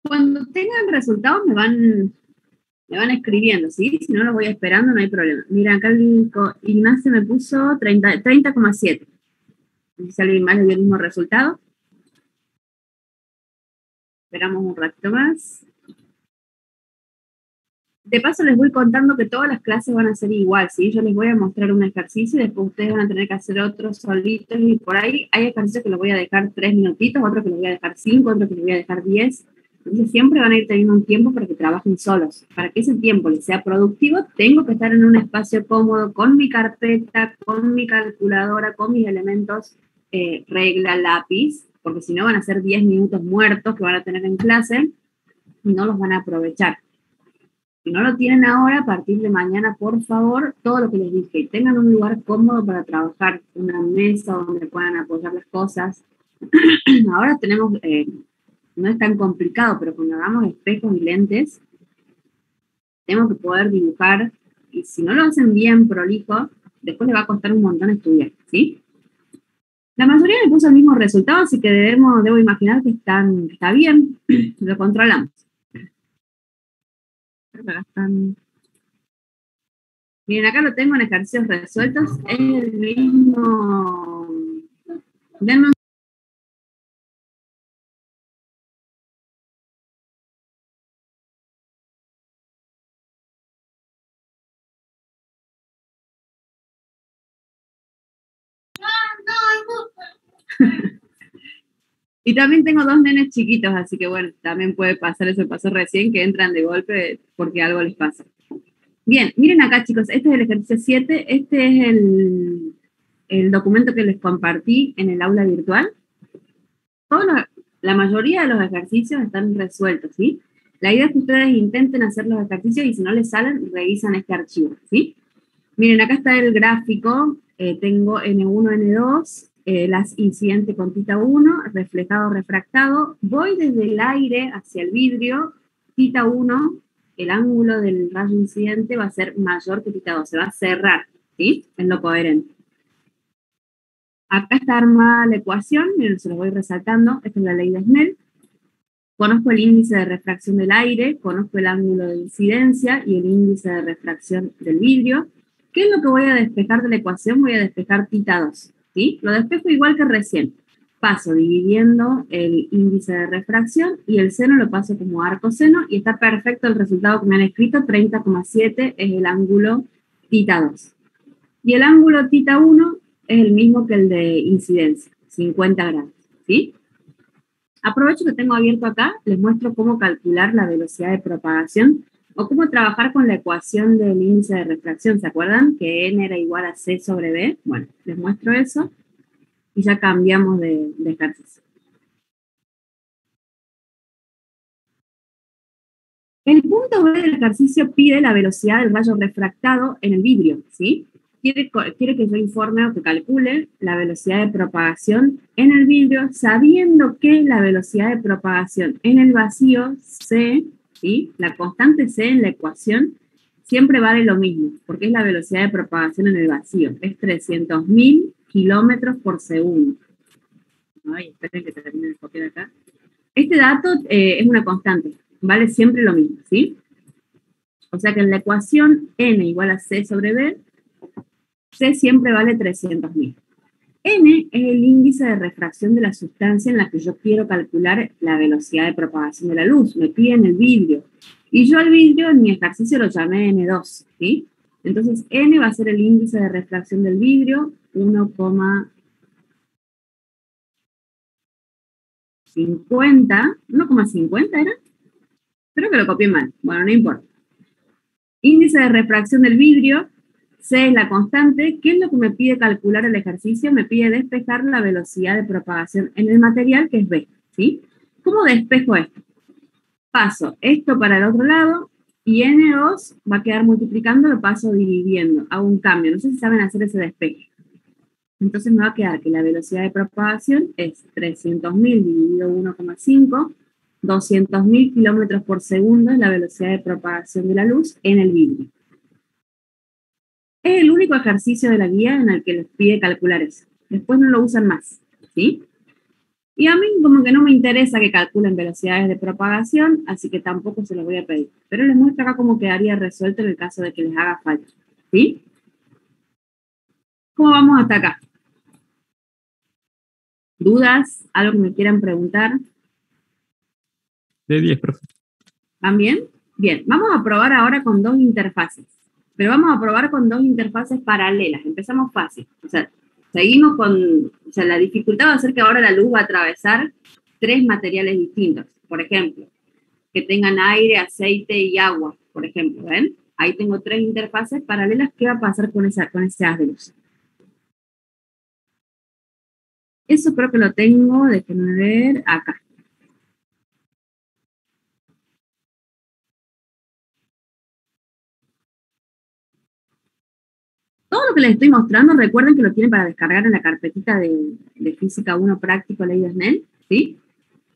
Cuando tengan resultados me van escribiendo, ¿sí? Si no los voy esperando, no hay problema. Mira, acá Ignacio me puso 30,7. Si alguien más le dio el mismo resultado. Esperamos un ratito más. De paso les voy contando que todas las clases van a ser igual, ¿sí? Yo les voy a mostrar un ejercicio y después ustedes van a tener que hacer otros solitos y por ahí hay ejercicios que los voy a dejar 3 minutitos, otros que los voy a dejar 5, otros que los voy a dejar 10. Entonces siempre van a ir teniendo un tiempo para que trabajen solos. Para que ese tiempo les sea productivo, tengo que estar en un espacio cómodo con mi carpeta, con mi calculadora, con mis elementos, regla, lápiz, porque si no van a ser 10 minutos muertos que van a tener en clase y no los van a aprovechar. Si no lo tienen ahora, a partir de mañana, por favor, todo lo que les dije, tengan un lugar cómodo para trabajar, una mesa donde puedan apoyar las cosas. Ahora tenemos, no es tan complicado, pero cuando hagamos espejos y lentes, tenemos que poder dibujar, y si no lo hacen bien prolijo, después les va a costar un montón estudiar, ¿sí? La mayoría le puso el mismo resultado, así que debo imaginar que está bien, lo controlamos. Miren, acá lo tengo en ejercicios resueltos. Es el mismo. Denme Y también tengo 2 nenes chiquitos, así que bueno, también puede pasar, eso pasó recién, que entran de golpe porque algo les pasa. Bien, miren acá chicos, este es el ejercicio 7, este es el documento que les compartí en el aula virtual. La mayoría de los ejercicios están resueltos, ¿sí? La idea es que ustedes intenten hacer los ejercicios y si no les salen, revisan este archivo, ¿sí? Miren, acá está el gráfico, tengo N1, N2, las incidente con tita 1, reflejado, refractado. Voy desde el aire hacia el vidrio, tita 1, el ángulo del rayo incidente va a ser mayor que tita 2, se va a cerrar, ¿sí? Es lo coherente. Acá está armada la ecuación, miren, se los voy resaltando, esta es la ley de Snell. Conozco el índice de refracción del aire, conozco el ángulo de incidencia y el índice de refracción del vidrio. ¿Qué es lo que voy a despejar de la ecuación? Voy a despejar tita 2, ¿sí? Lo despejo igual que recién. Paso dividiendo el índice de refracción y el seno lo paso como arcoseno y está perfecto el resultado que me han escrito, 30,7 es el ángulo tita 2. Y el ángulo tita 1 es el mismo que el de incidencia, 50 grados, ¿sí? Aprovecho que tengo abierto acá, les muestro cómo calcular la velocidad de propagación o cómo trabajar con la ecuación del índice de refracción. ¿Se acuerdan? Que n era igual a c sobre b. Bueno, les muestro eso y ya cambiamos de ejercicio. El punto B del ejercicio pide la velocidad del rayo refractado en el vidrio, ¿sí? Quiere que yo informe o que calcule la velocidad de propagación en el vidrio, sabiendo que la velocidad de propagación en el vacío, C, ¿sí? La constante C en la ecuación, siempre vale lo mismo, porque es la velocidad de propagación en el vacío, es 300.000 kilómetros por segundo. Ay, esperen que termine de copiar acá. Este dato es una constante, vale siempre lo mismo, ¿sí? O sea que en la ecuación n igual a c sobre b, C siempre vale 300.000. N es el índice de refracción de la sustancia en la que yo quiero calcular la velocidad de propagación de la luz. Me piden el vidrio. Y yo al vidrio en mi ejercicio lo llamé N2, ¿sí? Entonces N va a ser el índice de refracción del vidrio, 1,50 era. Creo que lo copié mal. Bueno, no importa. Índice de refracción del vidrio, C es la constante. ¿Qué es lo que me pide calcular el ejercicio? Me pide despejar la velocidad de propagación en el material, que es B, ¿sí? ¿Cómo despejo esto? Paso esto para el otro lado y N2 va a quedar multiplicando, lo paso dividiendo, hago un cambio. No sé si saben hacer ese despeje. Entonces me va a quedar que la velocidad de propagación es 300.000 dividido 1,5, 200.000 kilómetros por segundo es la velocidad de propagación de la luz en el vidrio. Es el único ejercicio de la guía en el que les pide calcular eso. Después no lo usan más, ¿sí? Y a mí como que no me interesa que calculen velocidades de propagación, así que tampoco se los voy a pedir. Pero les muestro acá cómo quedaría resuelto en el caso de que les haga falta. ¿Sí? ¿Cómo vamos hasta acá? ¿Dudas? ¿Algo que me quieran preguntar? De 10, profe. ¿Van bien? Bien, vamos a probar ahora con dos interfaces. Pero vamos a probar con dos interfaces paralelas. Empezamos fácil. O sea, seguimos con... O sea, la dificultad va a ser que ahora la luz va a atravesar 3 materiales distintos. Por ejemplo, que tengan aire, aceite y agua, por ejemplo, ¿ven? Ahí tengo 3 interfaces paralelas. ¿Qué va a pasar con ese haz de luz? Eso creo que lo tengo, déjenme ver, acá. Todo lo que les estoy mostrando, recuerden que lo tienen para descargar en la carpetita de Física 1 Práctico, Ley de Snell, ¿sí?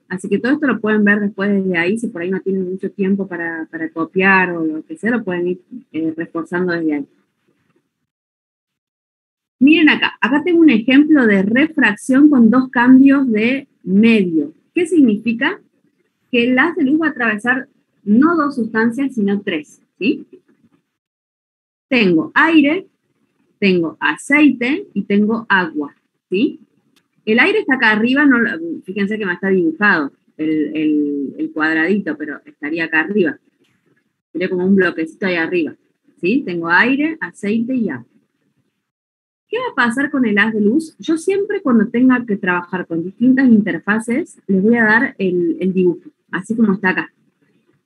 Así que todo esto lo pueden ver después desde ahí, si por ahí no tienen mucho tiempo para copiar o lo que sea, lo pueden ir reforzando desde ahí. Miren acá tengo un ejemplo de refracción con 2 cambios de medio. ¿Qué significa? Que el haz de luz va a atravesar no 2 sustancias, sino 3, ¿sí? Tengo aire, tengo aceite y tengo agua, ¿sí? El aire está acá arriba, no, fíjense que me está dibujado el cuadradito, pero estaría acá arriba. Sería como un bloquecito ahí arriba, ¿sí? Tengo aire, aceite y agua. ¿Qué va a pasar con el haz de luz? Yo siempre cuando tenga que trabajar con distintas interfaces, les voy a dar el dibujo, así como está acá.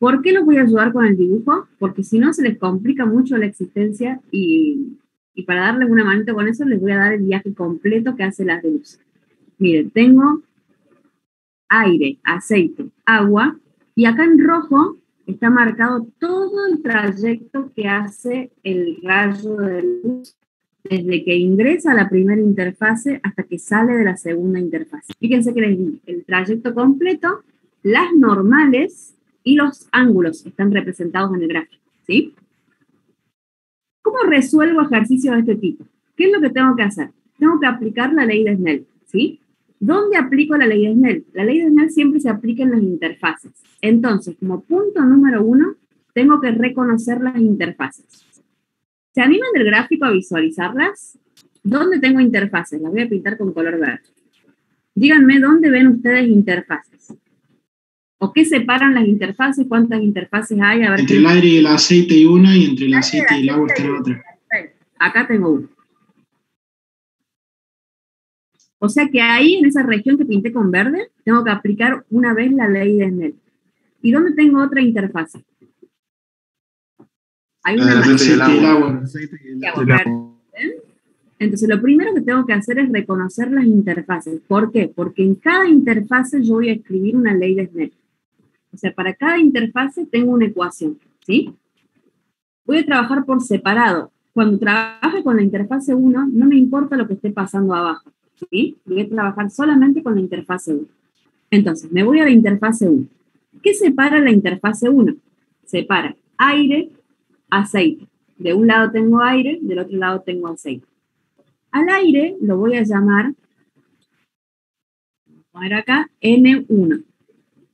¿Por qué los voy a ayudar con el dibujo? Porque si no se les complica mucho la existencia y para darles una manita con eso les voy a dar el viaje completo que hace el haz de luz. Miren, tengo aire, aceite, agua, y acá en rojo está marcado todo el trayecto que hace el rayo de luz desde que ingresa a la primera interfase hasta que sale de la segunda interfase. Fíjense que les di el trayecto completo, las normales y los ángulos están representados en el gráfico, ¿sí? ¿Cómo resuelvo ejercicios de este tipo? ¿Qué es lo que tengo que hacer? Tengo que aplicar la ley de Snell, ¿sí? ¿Dónde aplico la ley de Snell? La ley de Snell siempre se aplica en las interfaces. Entonces, como punto número 1, tengo que reconocer las interfaces. ¿Se animan del gráfico a visualizarlas? ¿Dónde tengo interfaces? Las voy a pintar con color verde. Díganme dónde ven ustedes interfaces. ¿O qué separan las interfaces? ¿Cuántas interfaces hay? A ver, entre el aire y el aceite hay una, y entre el aceite y el agua está la otra. Acá tengo una. O sea que ahí, en esa región que pinté con verde, tengo que aplicar una vez la ley de Snell. ¿Y dónde tengo otra interfase? Hay una más. Aceite y el agua. Entonces, lo primero que tengo que hacer es reconocer las interfaces. ¿Por qué? Porque en cada interfase yo voy a escribir una ley de Snell. O sea, para cada interfase tengo una ecuación, ¿sí? Voy a trabajar por separado. Cuando trabaje con la interfase 1, no me importa lo que esté pasando abajo, ¿sí? Voy a trabajar solamente con la interfase 1. Entonces, me voy a la interfase 1. ¿Qué separa la interfase 1? Separa aire, aceite. De un lado tengo aire, del otro lado tengo aceite. Al aire lo voy a llamar, voy a poner acá, N1.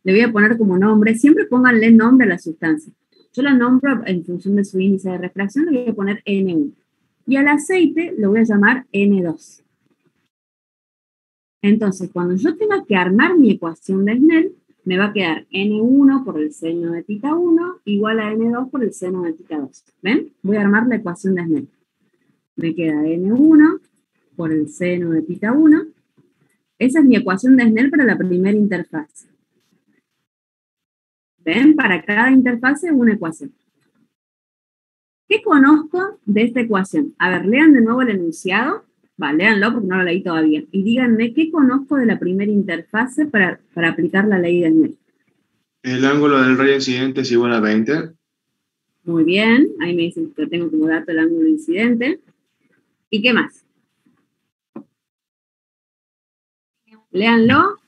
Le voy a poner como nombre, siempre pónganle nombre a la sustancia. Yo la nombro en función de su índice de refracción, le voy a poner N1. Y al aceite lo voy a llamar N2. Entonces, cuando yo tenga que armar mi ecuación de Snell, me va a quedar N1 por el seno de tita 1 igual a N2 por el seno de tita 2. ¿Ven? Voy a armar la ecuación de Snell. Me queda N1 por el seno de tita 1. Esa es mi ecuación de Snell para la primera interfaz. ¿Ven? Para cada interfase una ecuación. ¿Qué conozco de esta ecuación? A ver, lean de nuevo el enunciado. Va, léanlo porque no lo leí todavía. Y díganme, ¿qué conozco de la primera interfase para aplicar la ley de Snell? El ángulo del rayo incidente es igual a 20. Muy bien, ahí me dicen que tengo como dato el ángulo incidente. ¿Y qué más? Léanlo.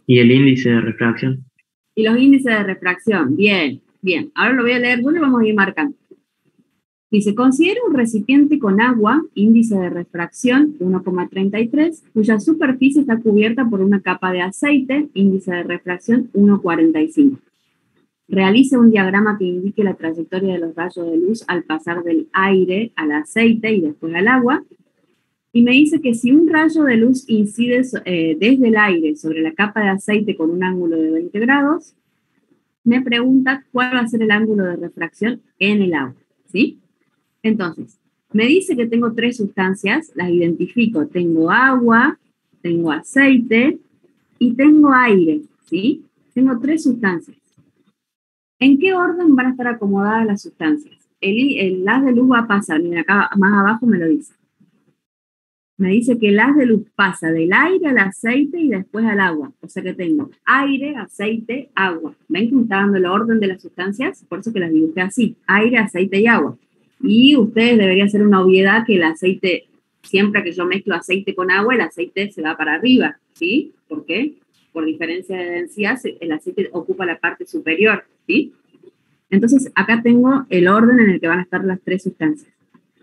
Y el índice de refracción. Y los índices de refracción. Bien, bien. Ahora lo voy a leer yo y vamos a ir marcando. Dice, considera un recipiente con agua, índice de refracción 1,33, cuya superficie está cubierta por una capa de aceite, índice de refracción 1,45. Realice un diagrama que indique la trayectoria de los rayos de luz al pasar del aire al aceite y después al agua. Y me dice que si un rayo de luz incide desde el aire sobre la capa de aceite con un ángulo de 20 grados, me pregunta cuál va a ser el ángulo de refracción en el agua, ¿sí? Entonces, me dice que tengo 3 sustancias, las identifico. Tengo agua, tengo aceite y tengo aire, ¿sí? Tengo 3 sustancias. ¿En qué orden van a estar acomodadas las sustancias? El haz de luz va a pasar, mira, acá más abajo me lo dice. Me dice que el haz de luz pasa del aire al aceite y después al agua. O sea que tengo aire, aceite, agua. ¿Ven que me está dando el orden de las sustancias? Por eso que las dibujé así, aire, aceite y agua. Y ustedes debería ser una obviedad que el aceite, siempre que yo mezclo aceite con agua, el aceite se va para arriba, ¿sí? ¿Por qué? Por diferencia de densidad, el aceite ocupa la parte superior, ¿sí? Entonces, acá tengo el orden en el que van a estar las 3 sustancias.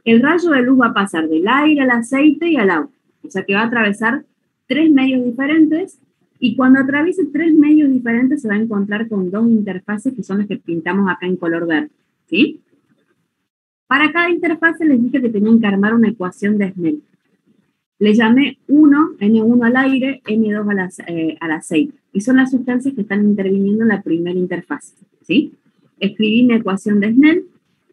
El rayo de luz va a pasar del aire al aceite y al agua. O sea que va a atravesar 3 medios diferentes, y cuando atraviese 3 medios diferentes se va a encontrar con 2 interfaces que son las que pintamos acá en color verde, ¿sí? Para cada interfase les dije que tenían que armar una ecuación de Snell. Le llamé N1 al aire, N2 al aceite. Y son las sustancias que están interviniendo en la primera interfase, ¿sí? Escribí mi ecuación de Snell.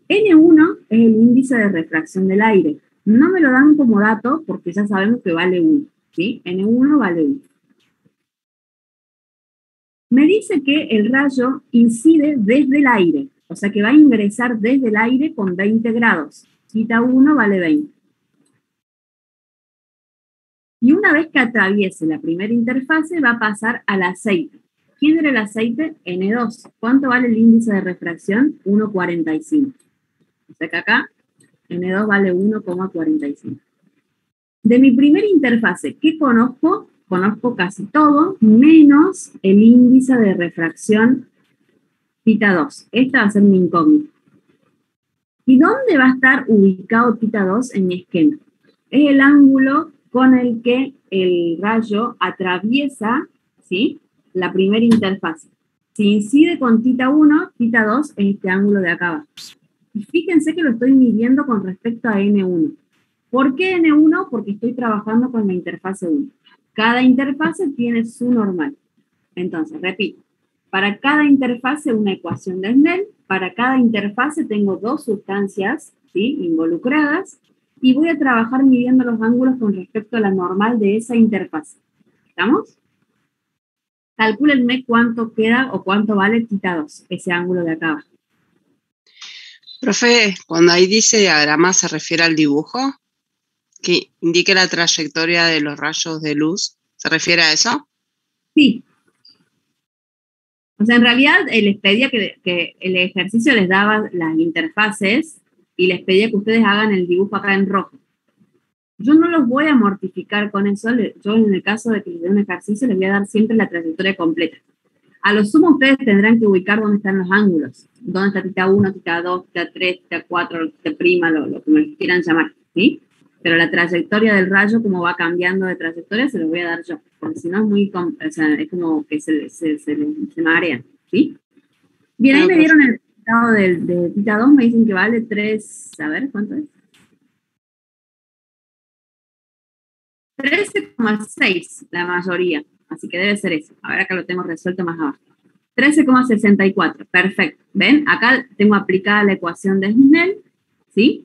N1 es el índice de refracción del aire. No me lo dan como dato porque ya sabemos que vale 1, ¿sí? N1 vale 1. Me dice que el rayo incide desde el aire, o sea que va a ingresar desde el aire con 20 grados. Θ 1 vale 20. Y una vez que atraviese la primera interfase, va a pasar al aceite. ¿Quién era el aceite? N2. ¿Cuánto vale el índice de refracción? 1,45. O sea que acá N2 vale 1,45. De mi primera interfase, ¿qué conozco? Conozco casi todo, menos el índice de refracción θ2. Esta va a ser mi incógnita. ¿Y dónde va a estar ubicado θ2 en mi esquema? Es el ángulo con el que el rayo atraviesa, ¿sí?, la primera interfase. Si incide con θ1, θ2 es este ángulo de acá abajo. Y fíjense que lo estoy midiendo con respecto a N1. ¿Por qué N1? Porque estoy trabajando con la interfase 1. Cada interfase tiene su normal. Entonces, repito, para cada interfase una ecuación de Snell, para cada interfase tengo 2 sustancias, ¿sí?, involucradas, y voy a trabajar midiendo los ángulos con respecto a la normal de esa interfase. ¿Estamos? Calcúlenme cuánto queda o cuánto vale θ2, ese ángulo de acá abajo. Profe, cuando ahí dice diagrama, ¿se refiere al dibujo que indique la trayectoria de los rayos de luz? ¿Se refiere a eso? Sí. O sea, en realidad les pedía que el ejercicio les daba las interfaces y les pedía que ustedes hagan el dibujo acá en rojo. Yo no los voy a mortificar con eso. Yo en el caso de que les dé un ejercicio les voy a dar siempre la trayectoria completa. A lo sumo ustedes tendrán que ubicar dónde están los ángulos. Dónde está θ1, θ2, θ3, θ4, θ', lo que me quieran llamar, ¿sí? Pero la trayectoria del rayo, como va cambiando de trayectoria, se los voy a dar yo. Porque si no es muy, o sea, es como que se marean, ¿sí? Bien, ahí me dieron el resultado de θ2, me dicen que vale 3, a ver, ¿cuánto es? 13,6 la mayoría, así que debe ser eso. A ver, acá lo tengo resuelto más abajo. 13,64, perfecto. ¿Ven? Acá tengo aplicada la ecuación de Snell, ¿sí?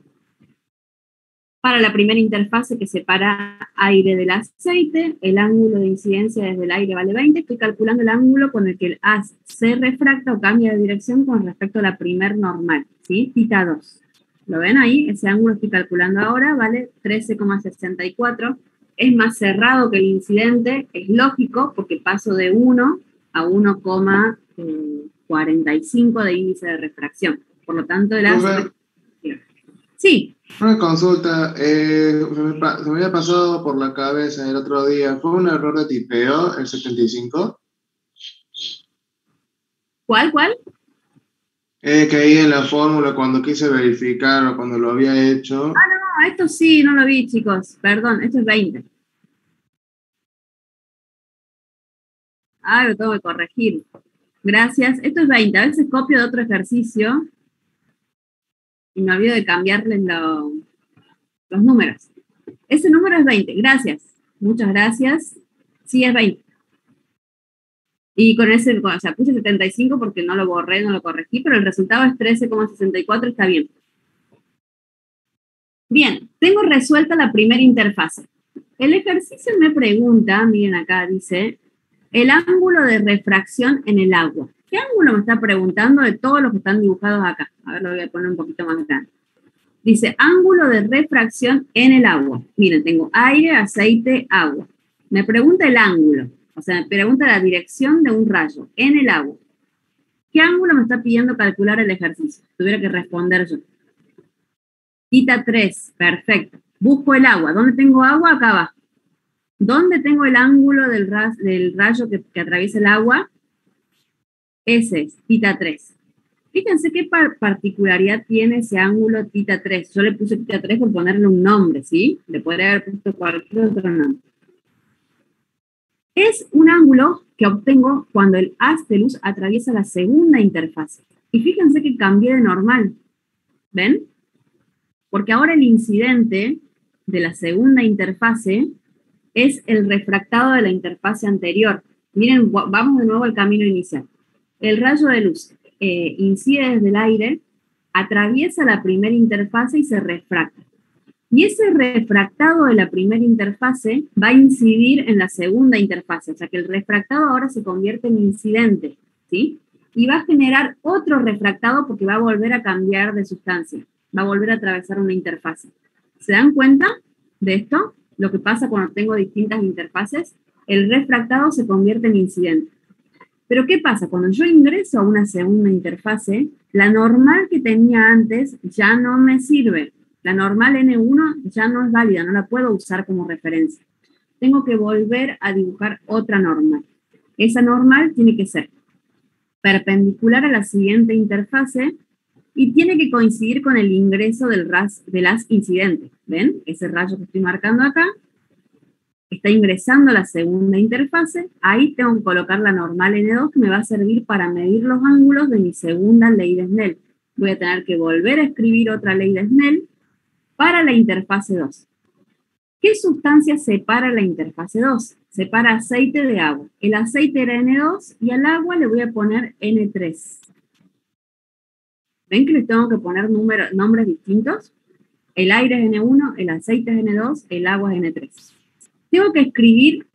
Para la primera interfase que separa aire del aceite, el ángulo de incidencia desde el aire vale 20. Estoy calculando el ángulo con el que el haz se refracta o cambia de dirección con respecto a la primer normal, ¿sí? θ2. ¿Lo ven ahí? Ese ángulo estoy calculando ahora, vale 13,64. Es más cerrado que el incidente, es lógico, porque paso de 1 a 1,45 de índice de refracción. Por lo tanto, el haz... Sí. Una consulta, se me había pasado por la cabeza el otro día, ¿fue un error de tipeo el 75? ¿Cuál? Es que ahí en la fórmula, cuando quise verificar o cuando lo había hecho, No, esto sí, no lo vi, chicos. Perdón, esto es 20. Ah, lo tengo que corregir. Gracias. Esto es 20. A veces copio de otro ejercicio y me olvido de cambiarles los números. Ese número es 20. Gracias. Muchas gracias. Sí, es 20. Y con ese, o sea, puse 75 porque no lo borré, no lo corregí, pero el resultado es 13,64, está bien. Bien, tengo resuelta la primera interfase. El ejercicio me pregunta, miren acá, dice, el ángulo de refracción en el agua. ¿Qué ángulo me está preguntando de todos los que están dibujados acá? A ver, lo voy a poner un poquito más grande. Dice, ángulo de refracción en el agua. Miren, tengo aire, aceite, agua. Me pregunta el ángulo, o sea, me pregunta la dirección de un rayo en el agua. ¿Qué ángulo me está pidiendo calcular el ejercicio? Tuviera que responder yo. Theta 3, perfecto. Busco el agua. ¿Dónde tengo agua? Acá abajo. ¿Dónde tengo el ángulo del rayo que atraviesa el agua? Ese es, Theta 3. Fíjense qué particularidad tiene ese ángulo Theta 3. Yo le puse Theta 3 por ponerle un nombre, ¿sí? Le podría haber puesto cualquier otro nombre. Es un ángulo que obtengo cuando el haz de luz atraviesa la segunda interfase. Y fíjense que cambié de normal. ¿Ven? Porque ahora el incidente de la segunda interfase es el refractado de la interfase anterior. Miren, vamos de nuevo al camino inicial. El rayo de luz incide desde el aire, atraviesa la primera interfase y se refracta. Y ese refractado de la primera interfase va a incidir en la segunda interfase, o sea que el refractado ahora se convierte en incidente, ¿sí? Y va a generar otro refractado porque va a volver a cambiar de sustancia, va a volver a atravesar una interfase. ¿Se dan cuenta de esto? Lo que pasa cuando tengo distintas interfaces, el refractado se convierte en incidente. Pero ¿qué pasa? Cuando yo ingreso a una segunda interfase, la normal que tenía antes ya no me sirve. La normal N1 ya no es válida, no la puedo usar como referencia. Tengo que volver a dibujar otra normal. Esa normal tiene que ser perpendicular a la siguiente interfase y tiene que coincidir con el ingreso del haz incidente. ¿Ven? Ese rayo que estoy marcando acá está ingresando a la segunda interfase. Ahí tengo que colocar la normal N2 que me va a servir para medir los ángulos de mi segunda ley de Snell. Voy a tener que volver a escribir otra ley de Snell para la interfase 2. ¿Qué sustancia separa la interfase 2? Separa aceite de agua. El aceite era N2 y al agua le voy a poner N3. ¿Ven que les tengo que poner nombres distintos? El aire es N1, el aceite es N2, el agua es N3. Tengo que escribir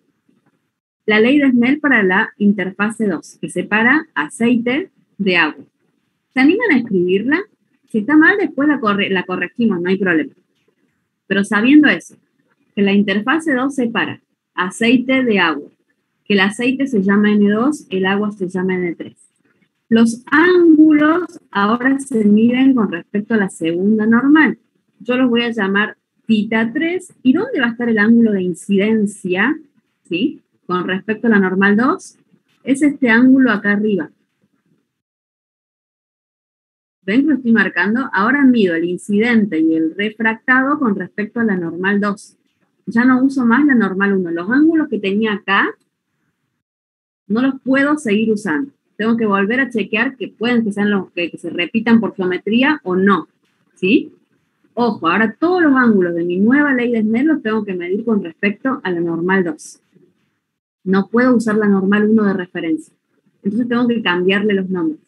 la ley de Snell para la interfase 2, que separa aceite de agua. ¿Se animan a escribirla? Si está mal, después la corregimos, no hay problema. Pero sabiendo eso, que la interfase 2 separa aceite de agua, que el aceite se llama N2, el agua se llama N3. Los ángulos ahora se miden con respecto a la segunda normal. Yo los voy a llamar Theta 3. ¿Y dónde va a estar el ángulo de incidencia? ¿Sí? Con respecto a la normal 2, es este ángulo acá arriba. ¿Ven que lo estoy marcando? Ahora mido el incidente y el refractado con respecto a la normal 2. Ya no uso más la normal 1. Los ángulos que tenía acá no los puedo seguir usando. Tengo que volver a chequear que pueden que sean los que se repitan por geometría o no. ¿Sí? Ojo, ahora todos los ángulos de mi nueva ley de Snell los tengo que medir con respecto a la normal 2. No puedo usar la normal 1 de referencia. Entonces tengo que cambiarle los nombres.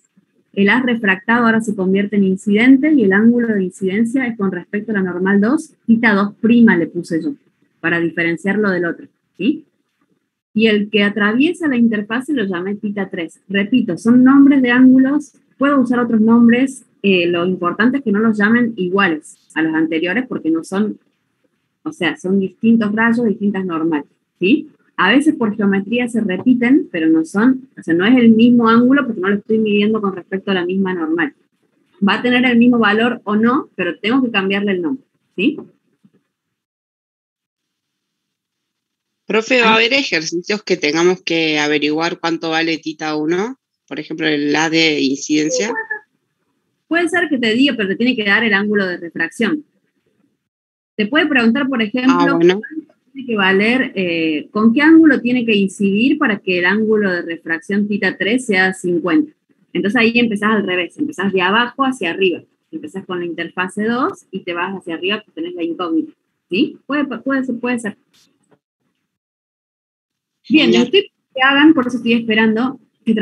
El haz refractado ahora se convierte en incidente y el ángulo de incidencia es con respecto a la normal 2, Theta 2' le puse yo, para diferenciarlo del otro, ¿sí? Y el que atraviesa la interfase lo llamé Theta 3. Repito, son nombres de ángulos, puedo usar otros nombres, lo importante es que no los llamen iguales a los anteriores porque no son, o sea, son distintos rayos, distintas normales, ¿sí? A veces por geometría se repiten, pero no son, o sea, no es el mismo ángulo porque no lo estoy midiendo con respecto a la misma normal. Va a tener el mismo valor o no, pero tengo que cambiarle el nombre, ¿sí? Profe, ¿va a haber ejercicios que tengamos que averiguar cuánto vale Theta 1? Por ejemplo, el haz de incidencia. Puede ser que te diga, pero te tiene que dar el ángulo de refracción. Te puede preguntar, por ejemplo, bueno. tiene que valer, con qué ángulo tiene que incidir para que el ángulo de refracción θ3 sea 50. Entonces ahí empezás al revés, empezás de abajo hacia arriba. Empezás con la interfase 2 y te vas hacia arriba, pues tenés la incógnita. ¿Sí? Puede ser. Bien, estoy que hagan, por eso estoy esperando que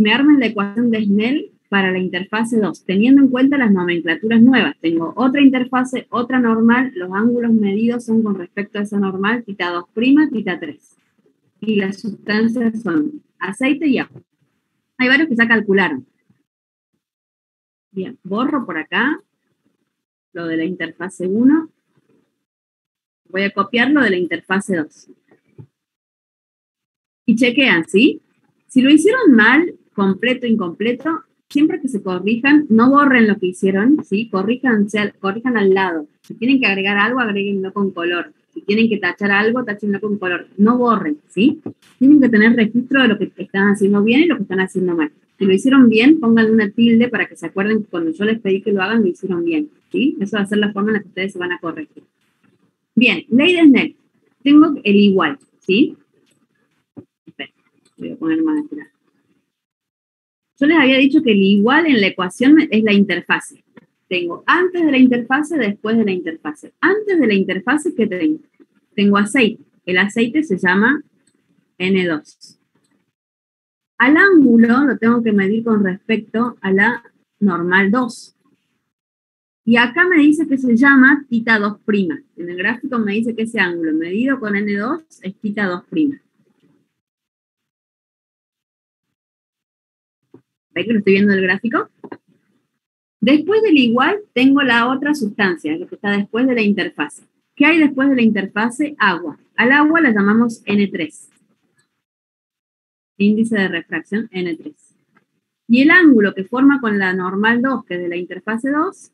me armen la ecuación de Snell para la interfase 2, teniendo en cuenta las nomenclaturas nuevas. Tengo otra interfase, otra normal, los ángulos medidos son con respecto a esa normal, θ2', θ3. Y las sustancias son aceite y agua. Hay varios que ya calcularon. Bien, borro por acá lo de la interfase 1. Voy a copiar lo de la interfase 2. Y chequean, ¿sí? Si lo hicieron mal, completo, incompleto, siempre que se corrijan, no borren lo que hicieron, ¿sí? Corrijan al lado. Si tienen que agregar algo, agréguenlo con color. Si tienen que tachar algo, táchenlo con color. No borren, ¿sí? Tienen que tener registro de lo que están haciendo bien y lo que están haciendo mal. Si lo hicieron bien, pónganle una tilde para que se acuerden que cuando yo les pedí que lo hagan, lo hicieron bien, ¿sí? Eso va a ser la forma en la que ustedes se van a corregir. Bien, ley de Snell. Tengo el igual, ¿sí? Espera, voy a poner más de lado. Yo les había dicho que el igual en la ecuación es la interfase. Tengo antes de la interfase, después de la interfase. Antes de la interfase, ¿qué tengo? Tengo aceite. El aceite se llama N2. Al ángulo lo tengo que medir con respecto a la normal 2. Y acá me dice que se llama θ2'. En el gráfico me dice que ese ángulo medido con N2 es θ2'. ¿Ven que lo estoy viendo en el gráfico? Después del igual, tengo la otra sustancia, lo que está después de la interfase. ¿Qué hay después de la interfase? Agua. Al agua la llamamos N3. Índice de refracción N3. Y el ángulo que forma con la normal 2, que es de la interfase 2,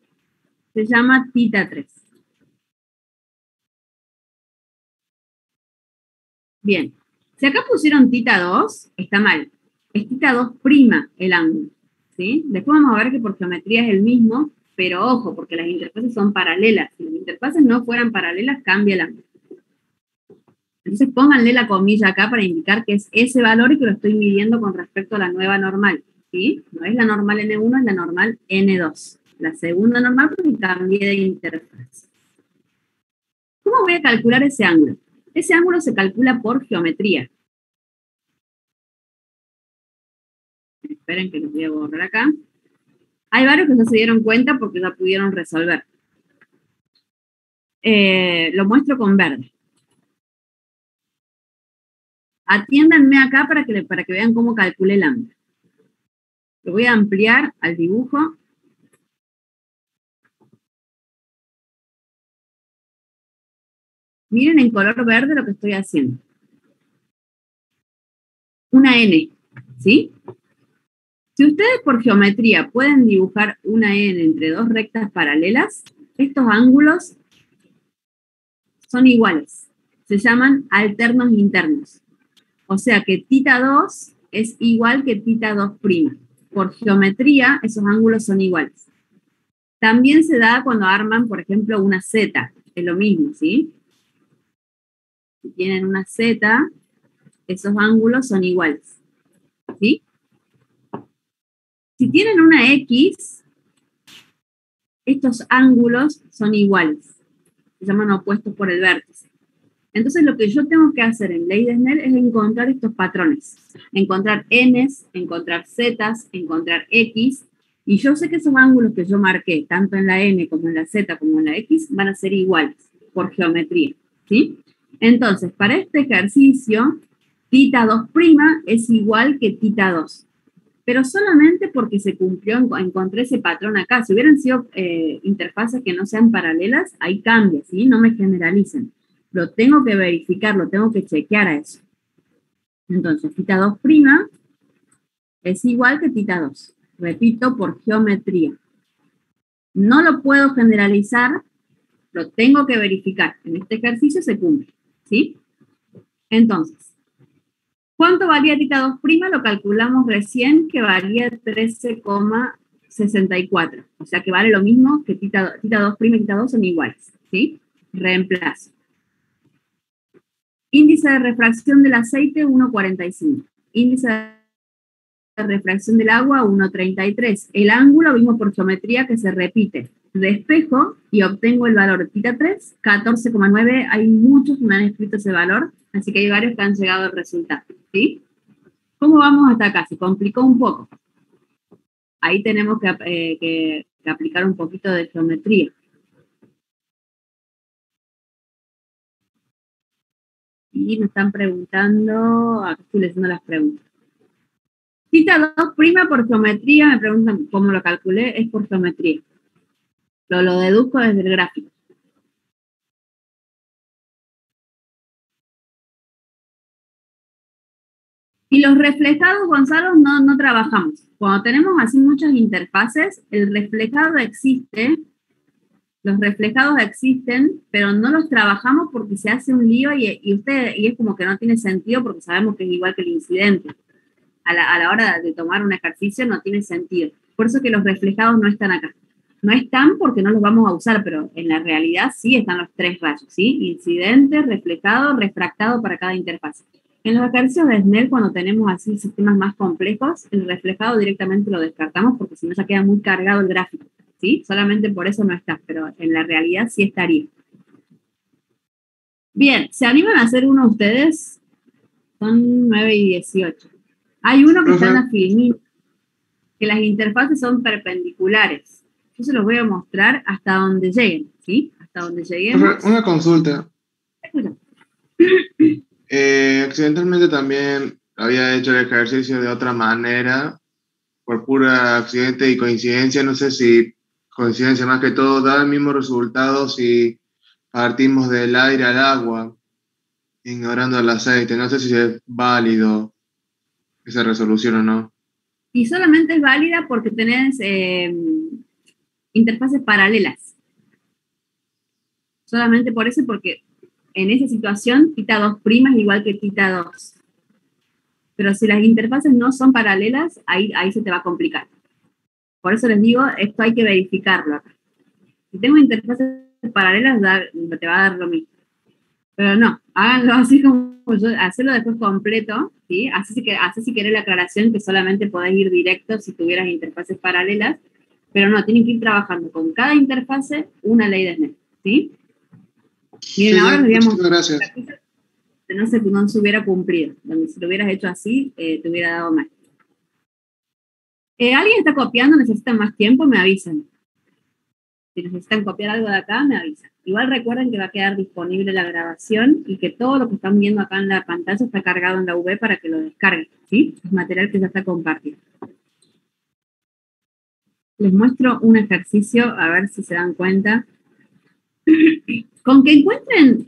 se llama θ3. Bien. Si acá pusieron θ2, está mal. Es θ2' el ángulo, ¿sí? Después vamos a ver que por geometría es el mismo, pero ojo, porque las interfaces son paralelas. Si las interfaces no fueran paralelas, cambia el ángulo. Entonces pónganle la comilla acá para indicar que es ese valor y que lo estoy midiendo con respecto a la nueva normal, ¿sí? No es la normal N1, es la normal N2. La segunda normal porque cambié de interfaz. ¿Cómo voy a calcular ese ángulo? Ese ángulo se calcula por geometría. Esperen que los voy a borrar acá. Hay varios que ya se dieron cuenta porque ya pudieron resolver. Lo muestro con verde. Atiéndanme acá para que vean cómo calculé el ángulo. Lo voy a ampliar al dibujo. Miren en color verde lo que estoy haciendo. Una N, ¿sí? Si ustedes por geometría pueden dibujar una N entre dos rectas paralelas, estos ángulos son iguales. Se llaman alternos internos. O sea que θ2 es igual que θ2'. Por geometría, esos ángulos son iguales. También se da cuando arman, por ejemplo, una Z. Es lo mismo, ¿sí? Si tienen una Z, esos ángulos son iguales. ¿Sí? Si tienen una X, estos ángulos son iguales. Se llaman opuestos por el vértice. Entonces lo que yo tengo que hacer en ley de Snell es encontrar estos patrones. Encontrar N's, encontrar Z's, encontrar X. Y yo sé que esos ángulos que yo marqué, tanto en la N como en la Z como en la X, van a ser iguales por geometría. ¿Sí? Entonces, para este ejercicio, θ2' es igual que θ2. Pero solamente porque se cumplió, encontré ese patrón acá. Si hubieran sido interfaces que no sean paralelas, ahí cambia, ¿sí? No me generalicen. Lo tengo que verificar, lo tengo que chequear a eso. Entonces, θ2' es igual que θ2. Repito, por geometría. No lo puedo generalizar, lo tengo que verificar. En este ejercicio se cumple, ¿sí? Entonces, ¿cuánto valía θ2'? Lo calculamos recién, que valía 13,5. 64. O sea que vale lo mismo que tita 2' y tita 2 son iguales. ¿Sí? Reemplazo. Índice de refracción del aceite, 1,45. Índice de refracción del agua, 1,33. El ángulo, mismo por geometría, que se repite. Despejo y obtengo el valor de tita 3, 14,9. Hay muchos que me han escrito ese valor, así que hay varios que han llegado al resultado. ¿Sí? ¿Cómo vamos hasta acá? Se complicó un poco. Ahí tenemos que aplicar un poquito de geometría. Y me están preguntando, aquí estoy leyendo las preguntas. Tita 2' por geometría, me preguntan cómo lo calculé, es por geometría. Lo deduzco desde el gráfico. Y los reflejados, Gonzalo, no trabajamos. Cuando tenemos así muchas interfaces, el reflejado existe, los reflejados existen, pero no los trabajamos porque se hace un lío y es como que no tiene sentido porque sabemos que es igual que el incidente. A la hora de tomar un ejercicio no tiene sentido. Por eso que los reflejados no están acá. No están porque no los vamos a usar, pero en la realidad sí están los 3 rayos, ¿sí? Incidente, reflejado, refractado para cada interfaz. En los ejercicios de Snell, cuando tenemos así sistemas más complejos, el reflejado directamente lo descartamos porque si no ya queda muy cargado el gráfico, ¿sí? Solamente por eso no está, pero en la realidad sí estaría. Bien, ¿se animan a hacer uno ustedes? Son 9 y 18. Hay uno que está en la filmina, que las interfaces son perpendiculares. Yo se los voy a mostrar hasta donde lleguen, ¿sí? Hasta donde lleguemos. Una consulta. Escucha. Accidentalmente también había hecho el ejercicio de otra manera, por pura accidente y coincidencia. No sé si coincidencia más que todo, da el mismo resultado si partimos del aire al agua, ignorando el aceite. No sé si es válido esa resolución o no. Y solamente es válida porque tenés interfaces paralelas. Solamente por eso, porque en esa situación tita 2' es igual que tita 2. Pero si las interfaces no son paralelas, ahí se te va a complicar. Por eso les digo, esto hay que verificarlo acá. Si tengo interfaces paralelas, te va a dar lo mismo. Pero no, háganlo así como yo, hacerlo después completo, ¿sí? Así si querés la aclaración que solamente podés ir directo si tuvieras interfaces paralelas, pero no, tienen que ir trabajando con cada interfase una ley de Snell, ¿sí? Miren, ahora les digamos, gracias. No se hubiera cumplido, donde si lo hubieras hecho así, te hubiera dado mal. ¿Alguien está copiando? ¿Necesitan más tiempo? Me avisan. Si necesitan copiar algo de acá, me avisan. Igual recuerden que va a quedar disponible la grabación y que todo lo que están viendo acá en la pantalla está cargado en la web para que lo descarguen, ¿sí? Es material que ya está compartido. Les muestro un ejercicio, a ver si se dan cuenta. Con que encuentren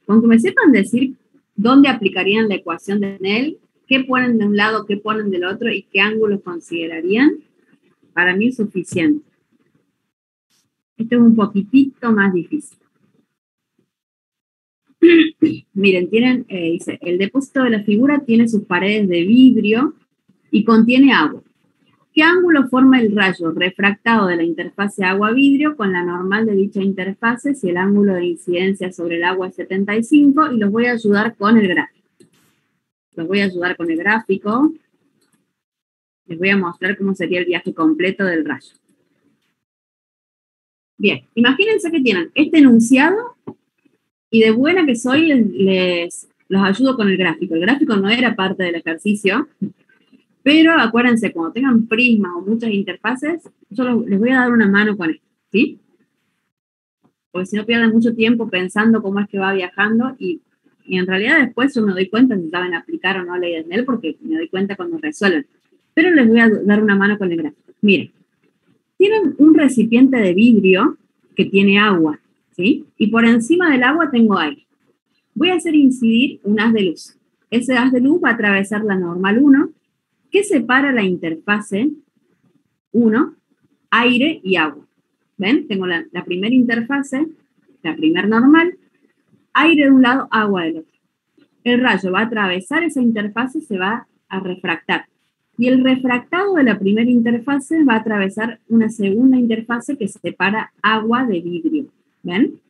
con que me sepan decir dónde aplicarían la ecuación de Snell, qué ponen de un lado, qué ponen del otro y qué ángulos considerarían, para mí es suficiente. Esto es un poquitito más difícil. Miren, dice, el depósito de la figura tiene sus paredes de vidrio y contiene agua. ¿Qué ángulo forma el rayo refractado de la interfase agua-vidrio con la normal de dicha interfase si el ángulo de incidencia sobre el agua es 75? Y los voy a ayudar con el gráfico. Les voy a mostrar cómo sería el viaje completo del rayo. Bien, imagínense que tienen este enunciado y de buena que soy los ayudo con el gráfico. El gráfico no era parte del ejercicio, pero acuérdense, cuando tengan prismas o muchas interfaces, yo les voy a dar una mano con esto, ¿sí? Porque si no pierden mucho tiempo pensando cómo es que va viajando y en realidad después yo me doy cuenta si saben aplicar o no la ley de Snell porque me doy cuenta cuando resuelven. Pero les voy a dar una mano con el gráfico. Miren, tienen un recipiente de vidrio que tiene agua, ¿sí? Y por encima del agua tengo aire. Voy a hacer incidir un haz de luz. Ese haz de luz va a atravesar la normal 1, que separa la interfase 1, aire y agua. ¿Ven? Tengo la primera interfase, la primera normal, aire de un lado, agua del otro. El rayo va a atravesar esa interfase, se va a refractar. Y el refractado de la primera interfase va a atravesar una segunda interfase que separa agua de vidrio. ¿Ven?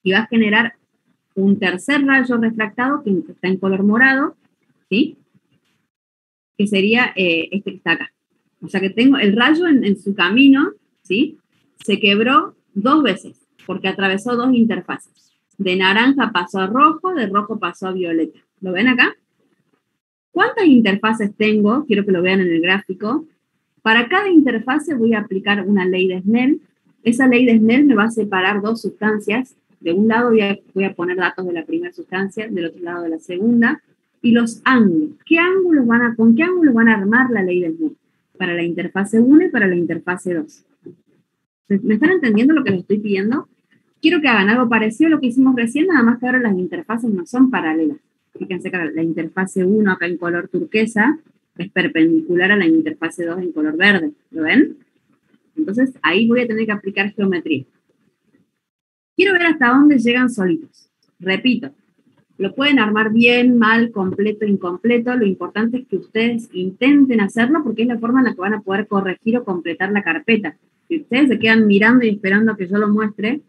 Y va a generar un tercer rayo refractado que está en color morado, ¿sí? Que sería este que está acá. O sea que tengo el rayo en su camino, ¿sí? Se quebró 2 veces, porque atravesó 2 interfaces. De naranja pasó a rojo, de rojo pasó a violeta. ¿Lo ven acá? ¿Cuántas interfaces tengo? Quiero que lo vean en el gráfico. Para cada interfase voy a aplicar una ley de Snell. Esa ley de Snell me va a separar 2 sustancias. De un lado voy a poner datos de la primera sustancia, del otro lado de la segunda. Y los ángulos. ¿Con qué ángulos van a armar la ley de Snell? Para la interfase 1 y para la interfase 2. ¿Me están entendiendo lo que les estoy pidiendo? Quiero que hagan algo parecido a lo que hicimos recién, nada más que ahora las interfaces no son paralelas. Fíjense que la interfase 1 acá en color turquesa es perpendicular a la interfase 2 en color verde. ¿Lo ven? Entonces ahí voy a tener que aplicar geometría. Quiero ver hasta dónde llegan solitos. Repito, lo pueden armar bien, mal, completo, incompleto. Lo importante es que ustedes intenten hacerlo porque es la forma en la que van a poder corregir o completar la carpeta. Si ustedes se quedan mirando y esperando a que yo lo muestre,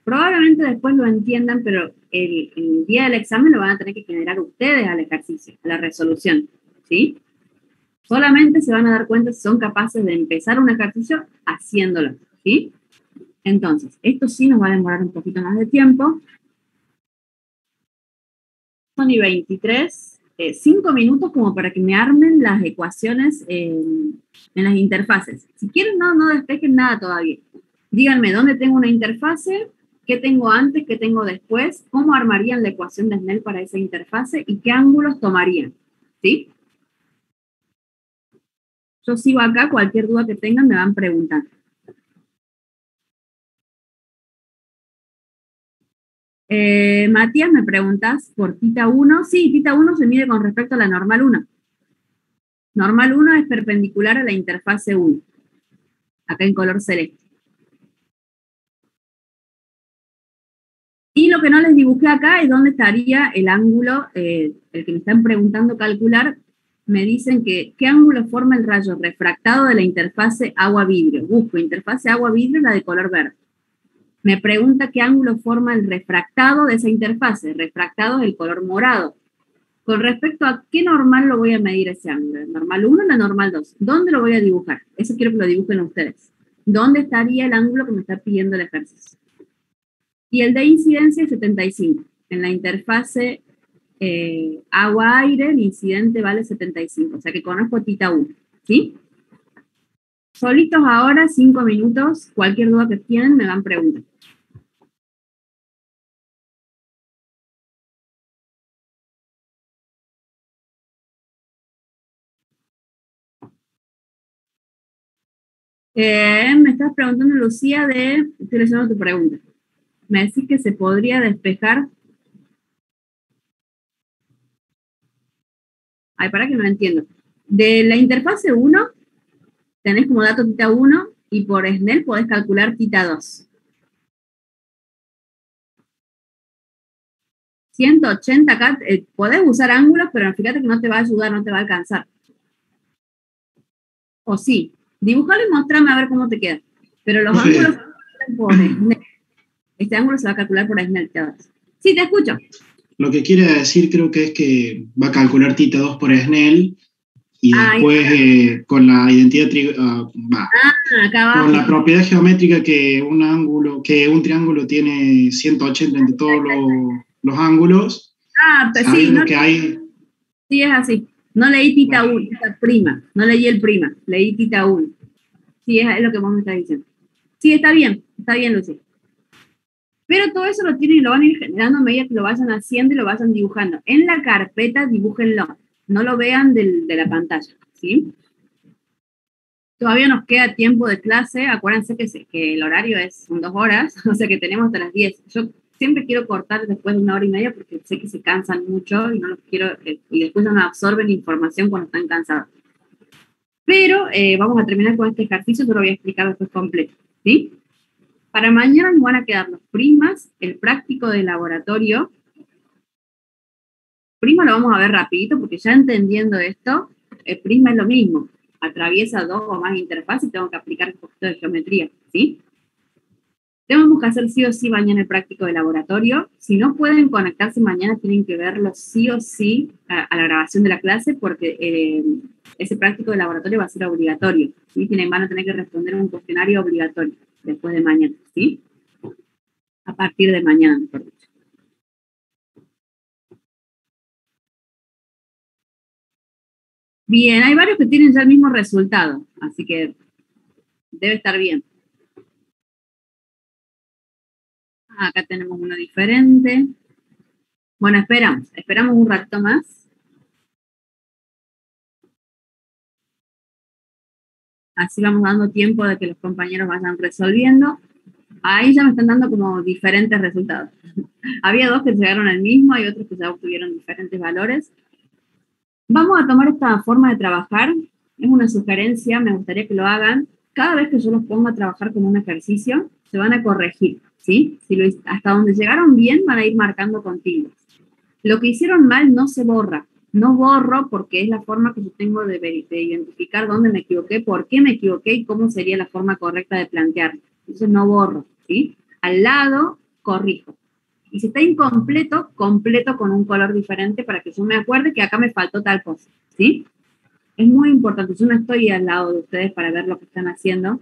probablemente después lo entiendan, pero el día del examen lo van a tener que generar ustedes al ejercicio, a la resolución, ¿sí? Solamente se van a dar cuenta si son capaces de empezar un ejercicio haciéndolo, ¿sí? Entonces, esto sí nos va a demorar un poquito más de tiempo. Son y 23, 5 minutos como para que me armen las ecuaciones en las interfaces. Si quieren, no despejen nada todavía. Díganme dónde tengo una interfase, qué tengo antes, qué tengo después, cómo armarían la ecuación de Snell para esa interfase y qué ángulos tomarían, ¿sí? Yo sigo acá, cualquier duda que tengan me van preguntando. Matías, me preguntas por tita 1. Sí, tita 1 se mide con respecto a la normal 1. Normal 1 es perpendicular a la interfase 1. Acá en color celeste. Y lo que no les dibujé acá es dónde estaría el ángulo, el que me están preguntando calcular. Me dicen que qué ángulo forma el rayo refractado de la interfase agua-vidrio. Busco interfase agua-vidrio, la de color verde. Me pregunta qué ángulo forma el refractado de esa interfase. Refractado es el color morado. Con respecto a qué normal lo voy a medir ese ángulo. ¿La normal 1 o la normal 2? ¿Dónde lo voy a dibujar? Eso quiero que lo dibujen ustedes. ¿Dónde estaría el ángulo que me está pidiendo el ejercicio? Y el de incidencia es 75. En la interfase agua-aire, el incidente vale 75. O sea que conozco tita 1. ¿Sí? Solitos ahora, 5 minutos. Cualquier duda que tienen me van preguntando. Me estás preguntando, Lucía, estoy leyendo tu pregunta. Me decís que se podría despejar. Ay, para que no entiendo. De la interfase 1, tenés como dato tita 1 y por Snell podés calcular tita 2. 180 acá, podés usar ángulos, pero fíjate que no te va a ayudar, no te va a alcanzar. O sí, dibujalo y mostrame a ver cómo te queda. Pero los ángulos se calculan por Snell. Este ángulo se va a calcular por Snell. Sí, te escucho. Lo que quiere decir creo que es que va a calcular tita 2 por Snell y después con la identidad con la propiedad geométrica que un triángulo tiene 180 entre todos los ángulos. Pues sí, no, que hay. Sí, es así. No leí tita 1, tita prima. No leí el prima, leí tita 1. Sí, es lo que vos me estás diciendo. Sí, está bien, Lucía. Pero todo eso lo tienen y lo van a ir generando a medida que lo vayan haciendo y lo vayan dibujando. En la carpeta, dibújenlo. No lo vean de la pantalla, ¿sí? Todavía nos queda tiempo de clase. Acuérdense que el horario son 2 horas, o sea que tenemos hasta las 10. Yo siempre quiero cortar después de 1 hora y media porque sé que se cansan mucho y no los quiero, y después no absorben información cuando están cansados. Pero vamos a terminar con este ejercicio, yo lo voy a explicar después completo, ¿sí? Para mañana nos van a quedar los primas, el práctico de laboratorio. Prima lo vamos a ver rapidito porque ya entendiendo esto, el prisma es lo mismo, atraviesa 2 o más interfaces y tengo que aplicar un poquito de geometría, ¿sí? Tenemos que hacer sí o sí mañana el práctico de laboratorio. Si no pueden conectarse mañana, tienen que verlo sí o sí a la grabación de la clase, porque ese práctico de laboratorio va a ser obligatorio, ¿sí? Van a tener que responder un cuestionario obligatorio después de mañana, ¿sí? A partir de mañana, mejor dicho. Bien, hay varios que tienen ya el mismo resultado, así que debe estar bien. Acá tenemos uno diferente. Bueno, esperamos un rato más. Así vamos dando tiempo de que los compañeros vayan resolviendo. Ahí ya me están dando como diferentes resultados. Había 2 que llegaron al mismo, hay otros que ya obtuvieron diferentes valores. Vamos a tomar esta forma de trabajar. Es una sugerencia, me gustaría que lo hagan. Cada vez que yo los ponga a trabajar con un ejercicio, se van a corregir, ¿sí? Hasta donde llegaron bien, van a ir marcando con tildes. Lo que hicieron mal no se borra. No borro porque es la forma que yo tengo de identificar dónde me equivoqué, por qué me equivoqué y cómo sería la forma correcta de plantearlo. Entonces no borro, ¿sí? Al lado, corrijo. Y si está incompleto, completo con un color diferente para que yo me acuerde que acá me faltó tal cosa, ¿sí? Es muy importante. Yo no estoy al lado de ustedes para ver lo que están haciendo.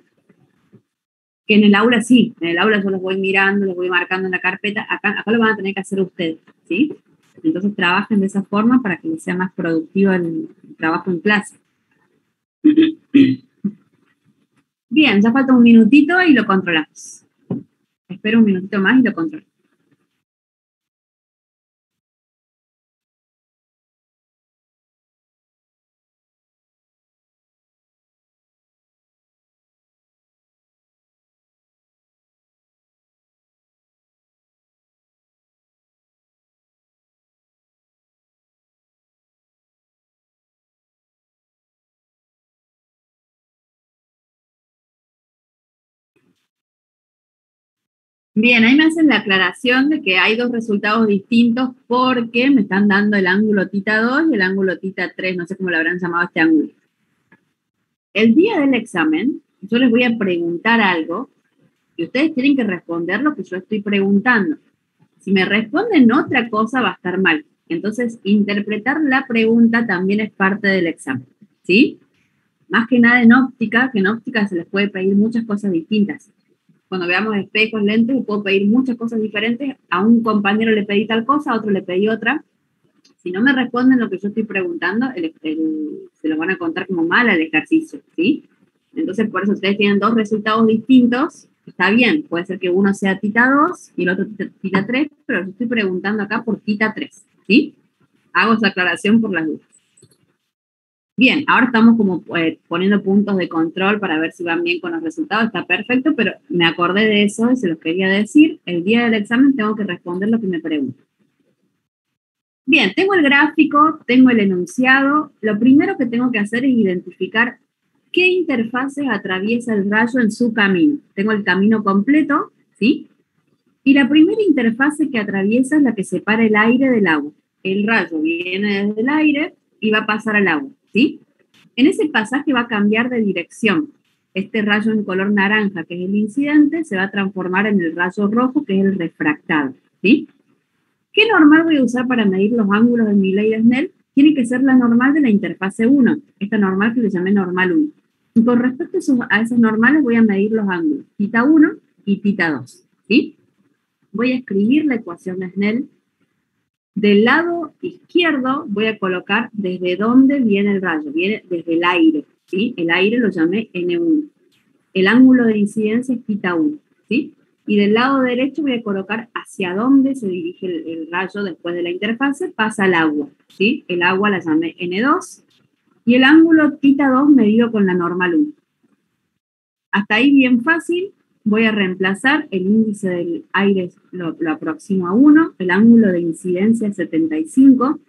Que en el aula sí, en el aula yo los voy mirando, los voy marcando en la carpeta. Acá lo van a tener que hacer ustedes, ¿sí? Entonces trabajen de esa forma para que les sea más productivo el trabajo en clase. Bien, ya falta un minutito y lo controlamos. Espero un minutito más y lo controlo. Bien, ahí me hacen la aclaración de que hay 2 resultados distintos porque me están dando el ángulo θ 2 y el ángulo θ 3, no sé cómo lo habrán llamado este ángulo. El día del examen, yo les voy a preguntar algo y ustedes tienen que responder lo que yo estoy preguntando. Si me responden otra cosa, va a estar mal. Entonces, interpretar la pregunta también es parte del examen, ¿sí? Más que nada en óptica, que en óptica se les puede pedir muchas cosas distintas. Cuando veamos espejos, lentes, le puedo pedir muchas cosas diferentes. A un compañero le pedí tal cosa, a otro le pedí otra. Si no me responden lo que yo estoy preguntando, se lo van a contar como mal al ejercicio, ¿sí? Entonces, por eso ustedes tienen 2 resultados distintos. Está bien, puede ser que uno sea θ 2 y el otro θ 3, pero yo estoy preguntando acá por θ 3, ¿sí? Hago esa aclaración por las dudas. Bien, ahora estamos como poniendo puntos de control para ver si van bien con los resultados. Está perfecto, pero me acordé de eso y se los quería decir. El día del examen tengo que responder lo que me preguntan. Bien, tengo el gráfico, tengo el enunciado. Lo primero que tengo que hacer es identificar qué interfaces atraviesa el rayo en su camino. Tengo el camino completo, ¿sí? Y la primera interfase que atraviesa es la que separa el aire del agua. El rayo viene desde el aire y va a pasar al agua, ¿sí? En ese pasaje va a cambiar de dirección. Este rayo en color naranja, que es el incidente, se va a transformar en el rayo rojo, que es el refractado, ¿sí? ¿Qué normal voy a usar para medir los ángulos de mi ley de Snell? Tiene que ser la normal de la interfase 1, esta normal que le llamé normal 1. Y con respecto a esas normales voy a medir los ángulos θ 1 y θ 2, ¿sí? Voy a escribir la ecuación de Snell. Del lado izquierdo voy a colocar desde dónde viene el rayo. Viene desde el aire, ¿sí? El aire lo llamé N1. El ángulo de incidencia es θ 1, ¿sí? Y del lado derecho voy a colocar hacia dónde se dirige el rayo después de la interfase, pasa al agua, ¿sí? El agua la llamé N2 y el ángulo θ 2 medido con la normal 1. Hasta ahí bien fácil. Voy a reemplazar el índice del aire, lo aproximo a 1, el ángulo de incidencia es 75,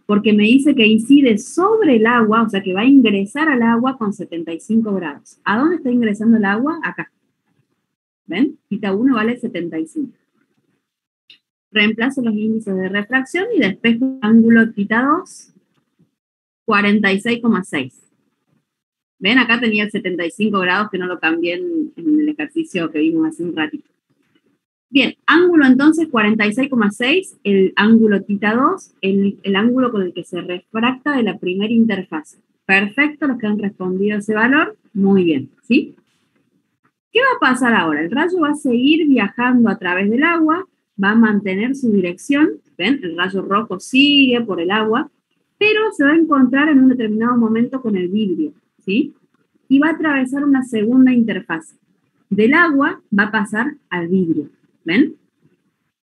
porque me dice que incide sobre el agua, o sea que va a ingresar al agua con 75 grados. ¿A dónde está ingresando el agua? Acá. ¿Ven? θ 1 vale 75. Reemplazo los índices de refracción y despejo el ángulo θ 2 46,6. ¿Ven? Acá tenía el 75 grados que no lo cambié en el ejercicio que vimos hace un ratito. Bien, ángulo entonces 46,6, el ángulo θ2, el ángulo con el que se refracta de la primera interfase. Perfecto, los que han respondido ese valor, muy bien, ¿sí? ¿Qué va a pasar ahora? El rayo va a seguir viajando a través del agua, va a mantener su dirección, ¿ven? El rayo rojo sigue por el agua, pero se va a encontrar en un determinado momento con el vidrio, ¿sí? Y va a atravesar una segunda interfase. Del agua va a pasar al vidrio, ¿ven?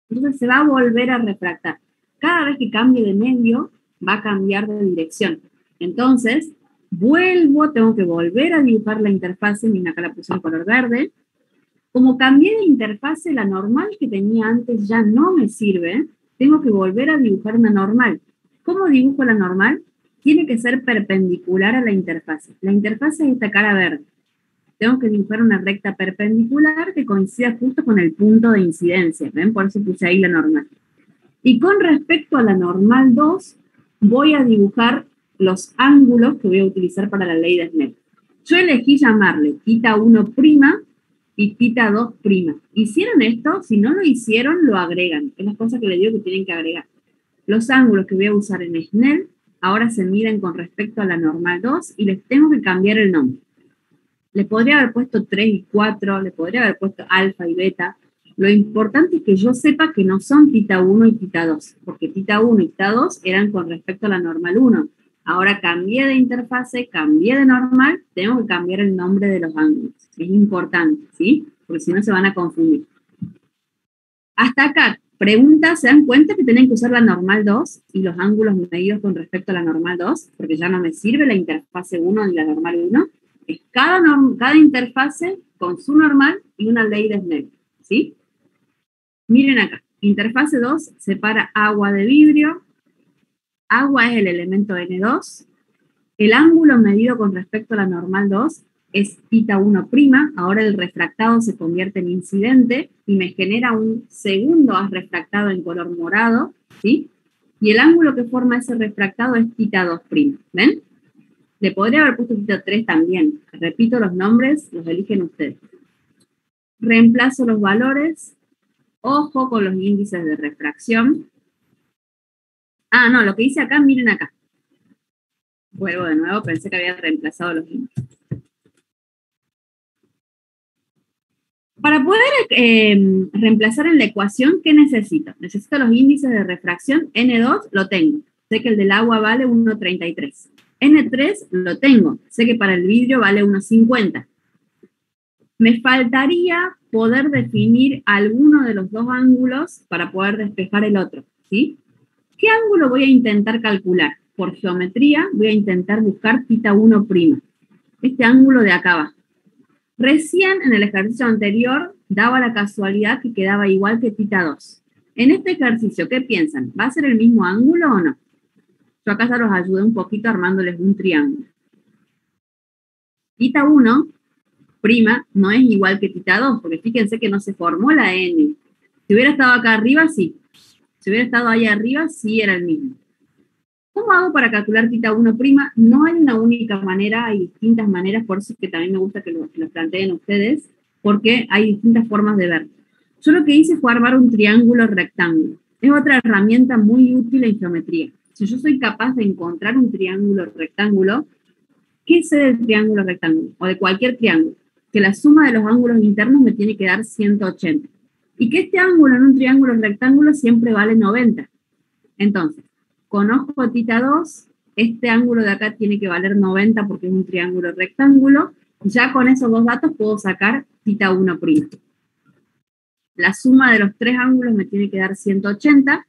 Entonces se va a volver a refractar. Cada vez que cambie de medio, va a cambiar de dirección. Entonces, tengo que volver a dibujar la interfase, miren acá la puse en color verde. Como cambié de interfase, la normal que tenía antes ya no me sirve, tengo que volver a dibujar una normal. ¿Cómo dibujo la normal? Tiene que ser perpendicular a la interfase. La interfase es esta cara verde. Tengo que dibujar una recta perpendicular que coincida justo con el punto de incidencia, ¿ven? Por eso puse ahí la normal. Y con respecto a la normal 2, voy a dibujar los ángulos que voy a utilizar para la ley de Snell. Yo elegí llamarle θ1' y θ2'. ¿Hicieron esto? Si no lo hicieron, lo agregan. Es las cosas que les digo que tienen que agregar. Los ángulos que voy a usar en Snell ahora se miden con respecto a la normal 2 y les tengo que cambiar el nombre. Le podría haber puesto 3 y 4, le podría haber puesto alfa y beta. Lo importante es que yo sepa que no son θ1 y θ2, porque θ1 y θ2 eran con respecto a la normal 1. Ahora cambié de interfase, cambié de normal, tengo que cambiar el nombre de los ángulos. Es importante, ¿sí? Porque si no se van a confundir. Hasta acá, pregunta, ¿se dan cuenta que tienen que usar la normal 2 y los ángulos medidos con respecto a la normal 2? Porque ya no me sirve la interfase 1 ni la normal 1. Es cada interfase con su normal y una ley de Snell, ¿sí? Miren acá, interfase 2 separa agua de vidrio, agua es el elemento N2, el ángulo medido con respecto a la normal 2 es θ1', ahora el refractado se convierte en incidente y me genera un segundo haz refractado en color morado, ¿sí? Y el ángulo que forma ese refractado es θ2', ¿ven? Le podría haber puesto θ3 también. Repito los nombres, los eligen ustedes. Reemplazo los valores. Ojo con los índices de refracción. Ah, no, lo que hice acá, miren acá. Vuelvo de nuevo, pensé que había reemplazado los índices. Para poder reemplazar en la ecuación, ¿qué necesito? Necesito los índices de refracción. N2 lo tengo. Sé que el del agua vale 1,33. N3 lo tengo. Sé que para el vidrio vale 1,50. Me faltaría poder definir alguno de los dos ángulos para poder despejar el otro, ¿sí? ¿Qué ángulo voy a intentar calcular? Por geometría voy a intentar buscar θ1'. Este ángulo de acá abajo. Recién en el ejercicio anterior daba la casualidad que quedaba igual que θ2. En este ejercicio, ¿qué piensan? ¿Va a ser el mismo ángulo o no? Yo acá ya los ayudé un poquito armándoles un triángulo. θ1' no es igual que θ2, porque fíjense que no se formó la n. Si hubiera estado acá arriba, sí. Si hubiera estado ahí arriba, sí era el mismo. ¿Cómo hago para calcular θ1'? No hay una única manera, hay distintas maneras, por eso es que también me gusta que lo planteen ustedes, porque hay distintas formas de ver. Yo lo que hice fue armar un triángulo rectángulo. Es otra herramienta muy útil en geometría. Si yo soy capaz de encontrar un triángulo rectángulo, ¿qué sé del triángulo rectángulo? O de cualquier triángulo. Que la suma de los ángulos internos me tiene que dar 180. Y que este ángulo en un triángulo rectángulo siempre vale 90. Entonces, conozco θ2, este ángulo de acá tiene que valer 90 porque es un triángulo rectángulo. Ya con esos dos datos puedo sacar θ1'. La suma de los tres ángulos me tiene que dar 180.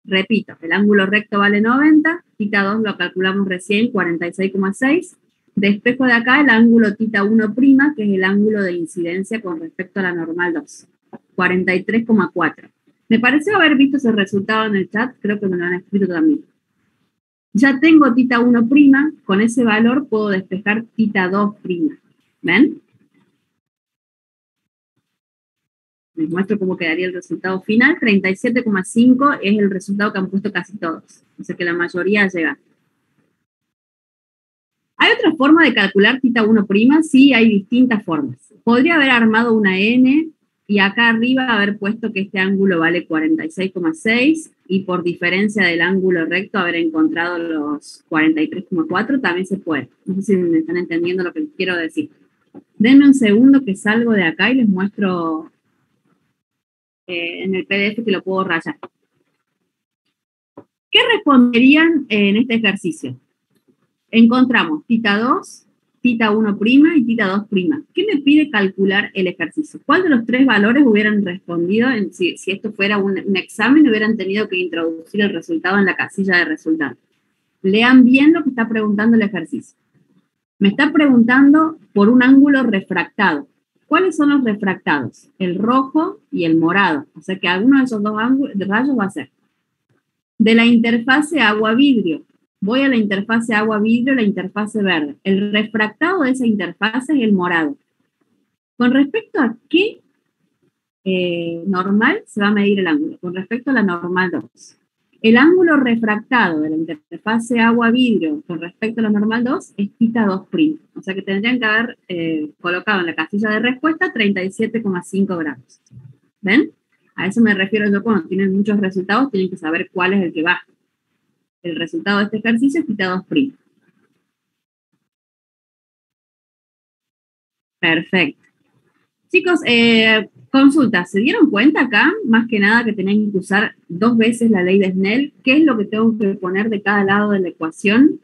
Repito, el ángulo recto vale 90, θ2 lo calculamos recién, 46,6. Despejo de acá el ángulo θ1', que es el ángulo de incidencia con respecto a la normal 2, 43,4. Me pareció haber visto ese resultado en el chat, creo que me lo han escrito también. Ya tengo θ1', con ese valor puedo despejar θ2'. ¿Ven? Les muestro cómo quedaría el resultado final. 37,5 es el resultado que han puesto casi todos. O sea que la mayoría llega. ¿Hay otra forma de calcular θ1'? Sí, hay distintas formas. Podría haber armado una n y acá arriba haber puesto que este ángulo vale 46,6 y por diferencia del ángulo recto haber encontrado los 43,4, también se puede. No sé si me están entendiendo lo que les quiero decir. Denme un segundo que salgo de acá y les muestro en el PDF que lo puedo rayar. ¿Qué responderían en este ejercicio? Encontramos θ2, θ1' y θ2'. ¿Qué me pide calcular el ejercicio? ¿Cuál de los tres valores hubieran respondido? Si esto fuera un examen, hubieran tenido que introducir el resultado en la casilla de resultados. Lean bien lo que está preguntando el ejercicio. Me está preguntando por un ángulo refractado. ¿Cuáles son los refractados? El rojo y el morado. O sea que alguno de esos dos rayos va a ser. De la interfase agua-vidrio. Voy a la interfase agua-vidrio, la interfase verde. El refractado de esa interfase es el morado. ¿Con respecto a qué normal se va a medir el ángulo? Con respecto a la normal 2. El ángulo refractado de la interfase agua-vidrio con respecto a la normal 2 es θ2'. O sea que tendrían que haber colocado en la casilla de respuesta 37,5 grados. ¿Ven? A eso me refiero yo cuando tienen muchos resultados, tienen que saber cuál es el que va. El resultado de este ejercicio es θ2'. Perfecto. Chicos, consulta, ¿se dieron cuenta acá? Más que nada que tenían que usar 2 veces la ley de Snell. ¿Qué es lo que tengo que poner de cada lado de la ecuación?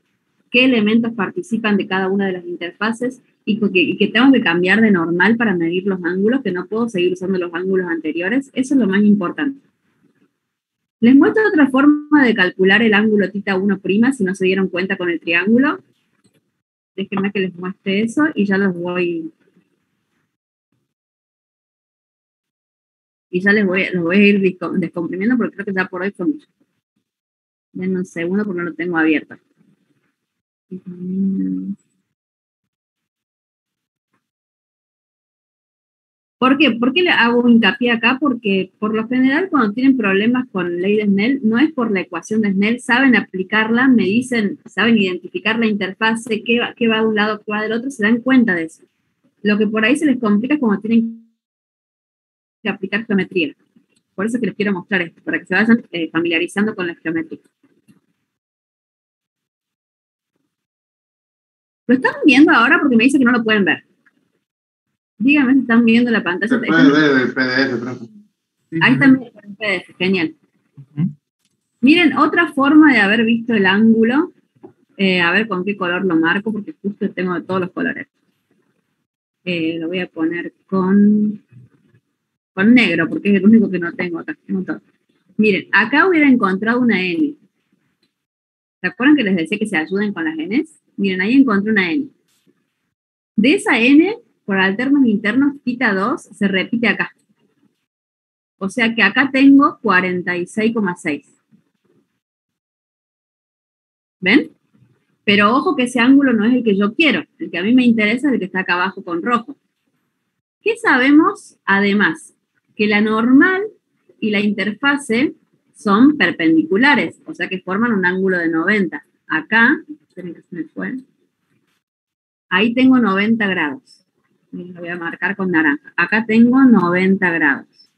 ¿Qué elementos participan de cada una de las interfaces? Y que tengo que cambiar de normal para medir los ángulos, que no puedo seguir usando los ángulos anteriores. Eso es lo más importante. Les muestro otra forma de calcular el ángulo θ1', si no se dieron cuenta con el triángulo. Déjenme que les muestre eso y ya los voy... Y ya los voy a ir descomprimiendo porque creo que ya por hoy fue mucho. Denme un segundo porque no lo tengo abierto. ¿Por qué? ¿Por qué le hago hincapié acá? Porque por lo general cuando tienen problemas con ley de Snell, no es por la ecuación de Snell, saben aplicarla, me dicen, saben identificar la interfase, qué va de un lado, qué va del otro, se dan cuenta de eso. Lo que por ahí se les complica es cuando tienen que aplicar geometría. Por eso que les quiero mostrar esto, para que se vayan familiarizando con la geometría. ¿Lo están viendo ahora? Porque me dice que no lo pueden ver. Díganme si están viendo la pantalla. Se puede ver el PDF, profe. Ahí están viendo el PDF, genial. Miren, otra forma de haber visto el ángulo, a ver con qué color lo marco, porque justo tengo de todos los colores. Lo voy a poner con negro, porque es el único que no tengo acá. Tengo todo. Miren, acá hubiera encontrado una N. ¿Se acuerdan que les decía que se ayuden con las Ns? Miren, ahí encontré una N. De esa N, por alternos internos, θ2 se repite acá. O sea que acá tengo 46,6. ¿Ven? Pero ojo que ese ángulo no es el que yo quiero. El que a mí me interesa es el que está acá abajo con rojo. ¿Qué sabemos? Además, que la normal y la interfase son perpendiculares, o sea que forman un ángulo de 90. Acá, esperen que se me fue. Ahí tengo 90 grados. Lo voy a marcar con naranja. Acá tengo 90 grados.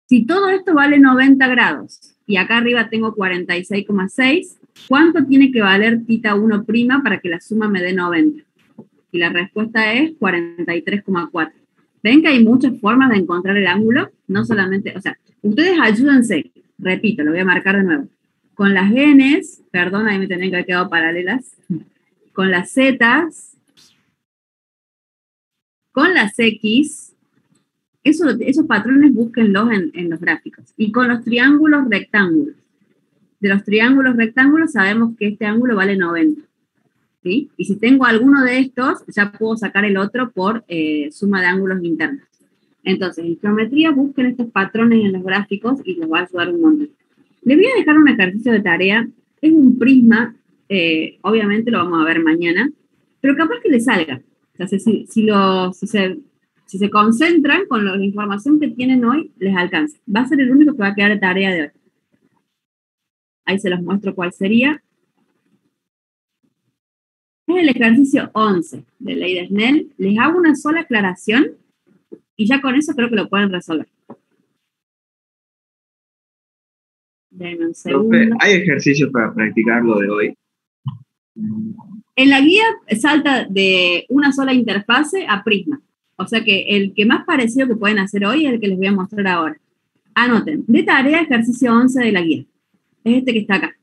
Si todo esto vale 90 grados y acá arriba tengo 46,6, ¿cuánto tiene que valer θ1' para que la suma me dé 90? Y la respuesta es 43,4. ¿Ven que hay muchas formas de encontrar el ángulo? No solamente, o sea, ustedes ayúdense, repito, lo voy a marcar de nuevo. Con las Ns, perdón, ahí me tenían que haber quedado paralelas, con las Zs, con las X, esos patrones búsquenlos en los gráficos. Y con los triángulos rectángulos. De los triángulos rectángulos sabemos que este ángulo vale 90. ¿Sí? Y si tengo alguno de estos, ya puedo sacar el otro por suma de ángulos internos. Entonces, en geometría busquen estos patrones en los gráficos y les va a ayudar un montón. Les voy a dejar un ejercicio de tarea. Es un prisma, obviamente lo vamos a ver mañana, pero capaz que les salga. O sea, si se concentran con la información que tienen hoy, les alcanza. Va a ser el único que va a quedar de tarea de hoy. Ahí se los muestro cuál sería. Es el ejercicio 11 de ley de Snell. Les hago una sola aclaración y ya con eso creo que lo pueden resolver. Denme un segundo. Profe, ¿hay ejercicios para practicar lo de hoy? En la guía salta de una sola interfase a prisma. O sea que el que más parecido que pueden hacer hoy es el que les voy a mostrar ahora. Anoten, de tarea ejercicio 11 de la guía. Es este que está acá.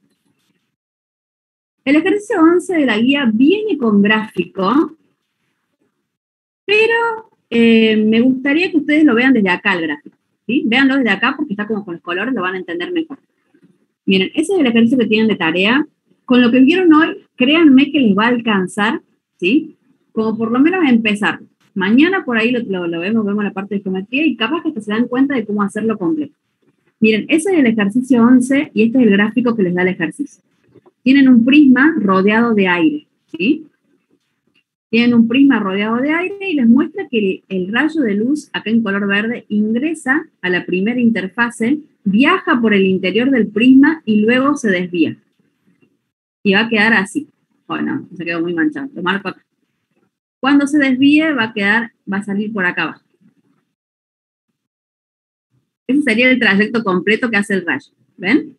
El ejercicio 11 de la guía viene con gráfico, pero me gustaría que ustedes lo vean desde acá el gráfico. ¿Sí? Véanlo desde acá porque está como con los colores, lo van a entender mejor. Miren, ese es el ejercicio que tienen de tarea. Con lo que vieron hoy, créanme que les va a alcanzar, ¿sí? Como por lo menos empezar. Mañana por ahí lo vemos la parte de geometría y capaz que hasta se dan cuenta de cómo hacerlo completo. Miren, ese es el ejercicio 11 y este es el gráfico que les da el ejercicio. Tienen un prisma rodeado de aire, ¿sí? Tienen un prisma rodeado de aire y les muestra que el rayo de luz, acá en color verde, ingresa a la primera interfase, viaja por el interior del prisma y luego se desvía. Y va a quedar así. Bueno, se quedó muy manchado. Lo marco acá. Cuando se desvíe va a salir por acá abajo. Ese sería el trayecto completo que hace el rayo. ¿Ven?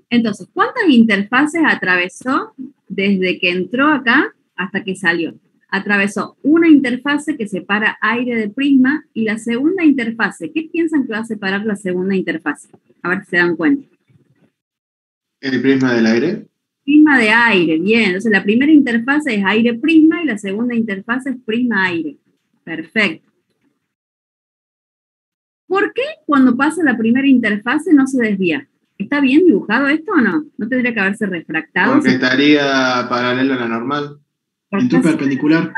Entonces, ¿cuántas interfaces atravesó desde que entró acá hasta que salió? Atravesó una interfase que separa aire de prisma y la segunda interfase. ¿Qué piensan que va a separar la segunda interfase? A ver si se dan cuenta. ¿El prisma del aire? Prisma de aire, bien. Entonces la primera interfase es aire-prisma y la segunda interfase es prisma-aire. Perfecto. ¿Por qué cuando pasa la primera interfase no se desvía? ¿Está bien dibujado esto o no? ¿No tendría que haberse refractado? Porque estaría paralelo a la normal. En tu perpendicular.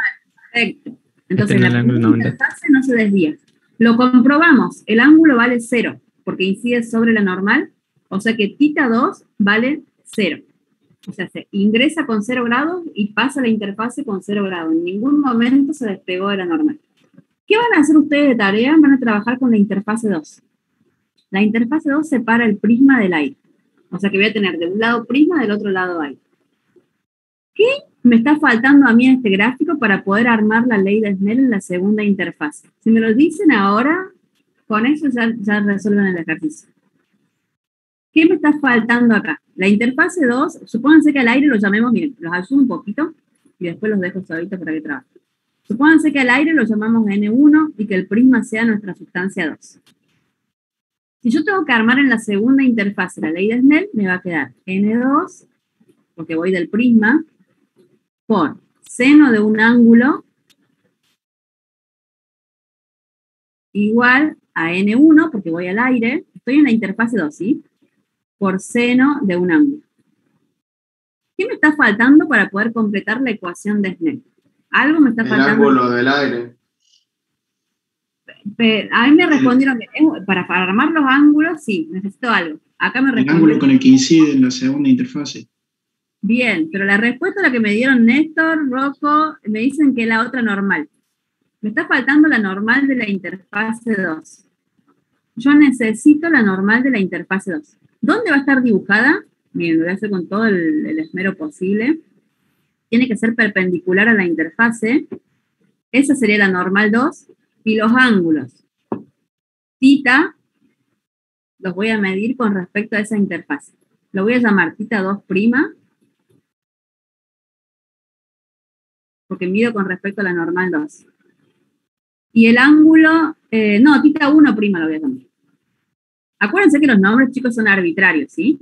Perfecto. Entonces Este la es el ángulo primera 90. interfase no se desvía. Lo comprobamos. El ángulo vale 0 porque incide sobre la normal. O sea que θ2 vale 0. O sea, se ingresa con 0 grados y pasa la interfase con 0 grados. En ningún momento se despegó de la normal. ¿Qué van a hacer ustedes de tarea? Van a trabajar con la interfase 2. La interfase 2 separa el prisma del aire. O sea que voy a tener de un lado prisma, del otro lado aire. ¿Qué me está faltando a mí en este gráfico para poder armar la ley de Snell en la segunda interfase? Si me lo dicen ahora, con eso ya resuelven el ejercicio. ¿Qué me está faltando acá? La interfase 2, supónganse que al aire lo llamemos, miren, los ayudo un poquito y después los dejo solitos para que trabajen. Supónganse que al aire lo llamamos N1 y que el prisma sea nuestra sustancia 2. Si yo tengo que armar en la segunda interfase la ley de Snell, me va a quedar N2, porque voy del prisma, por seno de un ángulo igual a N1, porque voy al aire, estoy en la interfase 2, ¿sí? Por seno de un ángulo. ¿Qué me está faltando para poder completar la ecuación de Snell? Algo me está faltando. El ángulo del aire. A mí me respondieron que para armar los ángulos, sí, necesito algo. Acá me El respondieron. ángulo con el que incide en la segunda interfase. Bien, pero la respuesta a la que me dieron Néstor, Rocco, me dicen que es la otra normal. Me está faltando la normal de la interfase 2. Yo necesito la normal de la interfase 2. ¿Dónde va a estar dibujada? Miren, lo voy a hacer con todo el esmero posible. Tiene que ser perpendicular a la interfase. Esa sería la normal 2. Y los ángulos. Θ los voy a medir con respecto a esa interfase. Lo voy a llamar θ2', porque mido con respecto a la normal 2. Y el ángulo, no, θ1' lo voy a llamar. Acuérdense que los nombres, chicos, son arbitrarios, ¿sí?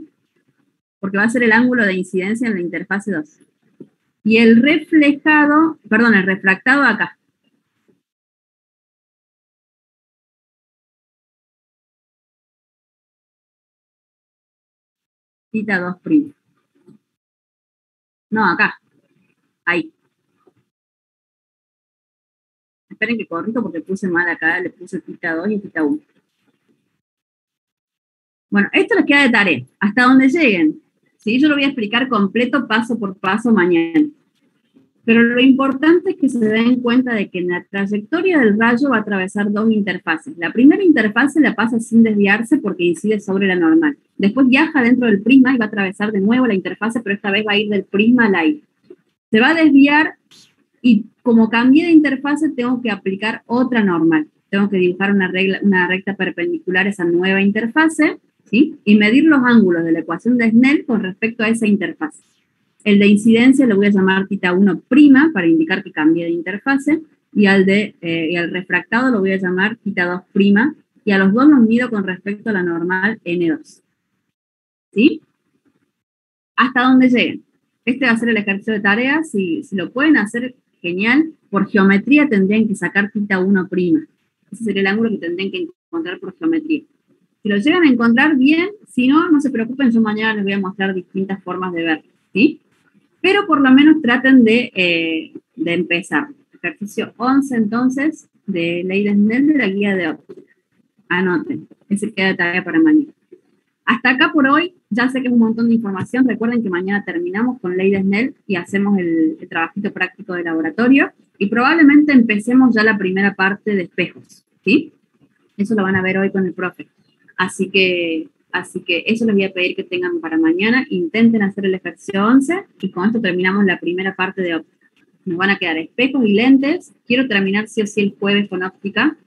Porque va a ser el ángulo de incidencia en la interfase 2. Y el reflejado, perdón, el refractado acá. θ2'. No, acá. Ahí. Esperen que corrito porque puse mal acá, le puse θ2 y θ1. Bueno, esto les queda de tarea, hasta donde lleguen. ¿Sí? Yo lo voy a explicar completo, paso por paso, mañana. Pero lo importante es que se den cuenta de que en la trayectoria del rayo va a atravesar dos interfaces. La primera interfase la pasa sin desviarse porque incide sobre la normal. Después viaja dentro del prisma y va a atravesar de nuevo la interfase, pero esta vez va a ir del prisma al aire. Se va a desviar y como cambié de interfase tengo que aplicar otra normal. Tengo que dibujar una recta perpendicular a esa nueva interfase, ¿sí? Y medir los ángulos de la ecuación de Snell con respecto a esa interfase. El de incidencia lo voy a llamar θ1' para indicar que cambié de interfase, y al refractado lo voy a llamar θ2', y a los dos los mido con respecto a la normal N2. ¿Sí? Hasta donde lleguen. Este va a ser el ejercicio de tareas. Si lo pueden hacer, genial. Por geometría tendrían que sacar θ1'. Ese sería el ángulo que tendrían que encontrar por geometría. Si lo llegan a encontrar, bien. Si no, no se preocupen, yo mañana les voy a mostrar distintas formas de ver. ¿Sí? Pero por lo menos traten de empezar. Ejercicio 11, entonces, de ley de Snell de la guía de óptica. Anoten. Ese queda de tarea para mañana. Hasta acá por hoy, ya sé que es un montón de información. Recuerden que mañana terminamos con ley de Snell y hacemos el trabajito práctico de laboratorio. Y probablemente empecemos ya la primera parte de espejos, ¿sí? Eso lo van a ver hoy con el profe. Así que eso les voy a pedir que tengan para mañana. Intenten hacer el ejercicio 11 y con esto terminamos la primera parte de óptica. Nos van a quedar espejos y lentes. Quiero terminar sí o sí el jueves con óptica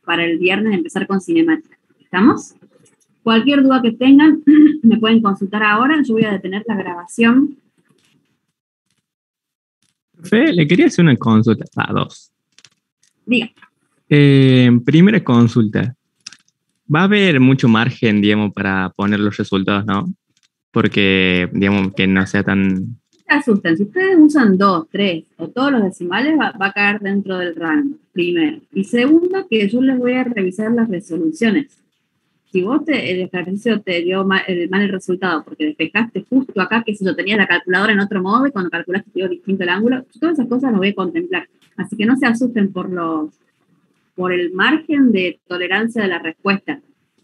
para el viernes empezar con cinemática. ¿Estamos? Cualquier duda que tengan, me pueden consultar ahora. Yo voy a detener la grabación. Profe, le quería hacer una consulta. Dos. Diga. Primera consulta. Va a haber mucho margen, digamos, para poner los resultados, ¿no? Porque, digamos, que no sea tan... No se asusten. Si ustedes usan 2, 3 o todos los decimales, va a caer dentro del rango, primero. Y segundo, que yo les voy a revisar las resoluciones. Si vos el ejercicio te dio mal el resultado porque despejaste justo acá, que si yo tenía la calculadora en otro modo y cuando calculaste te dio distinto el ángulo, todas esas cosas las voy a contemplar. Así que no se asusten por el margen de tolerancia de la respuesta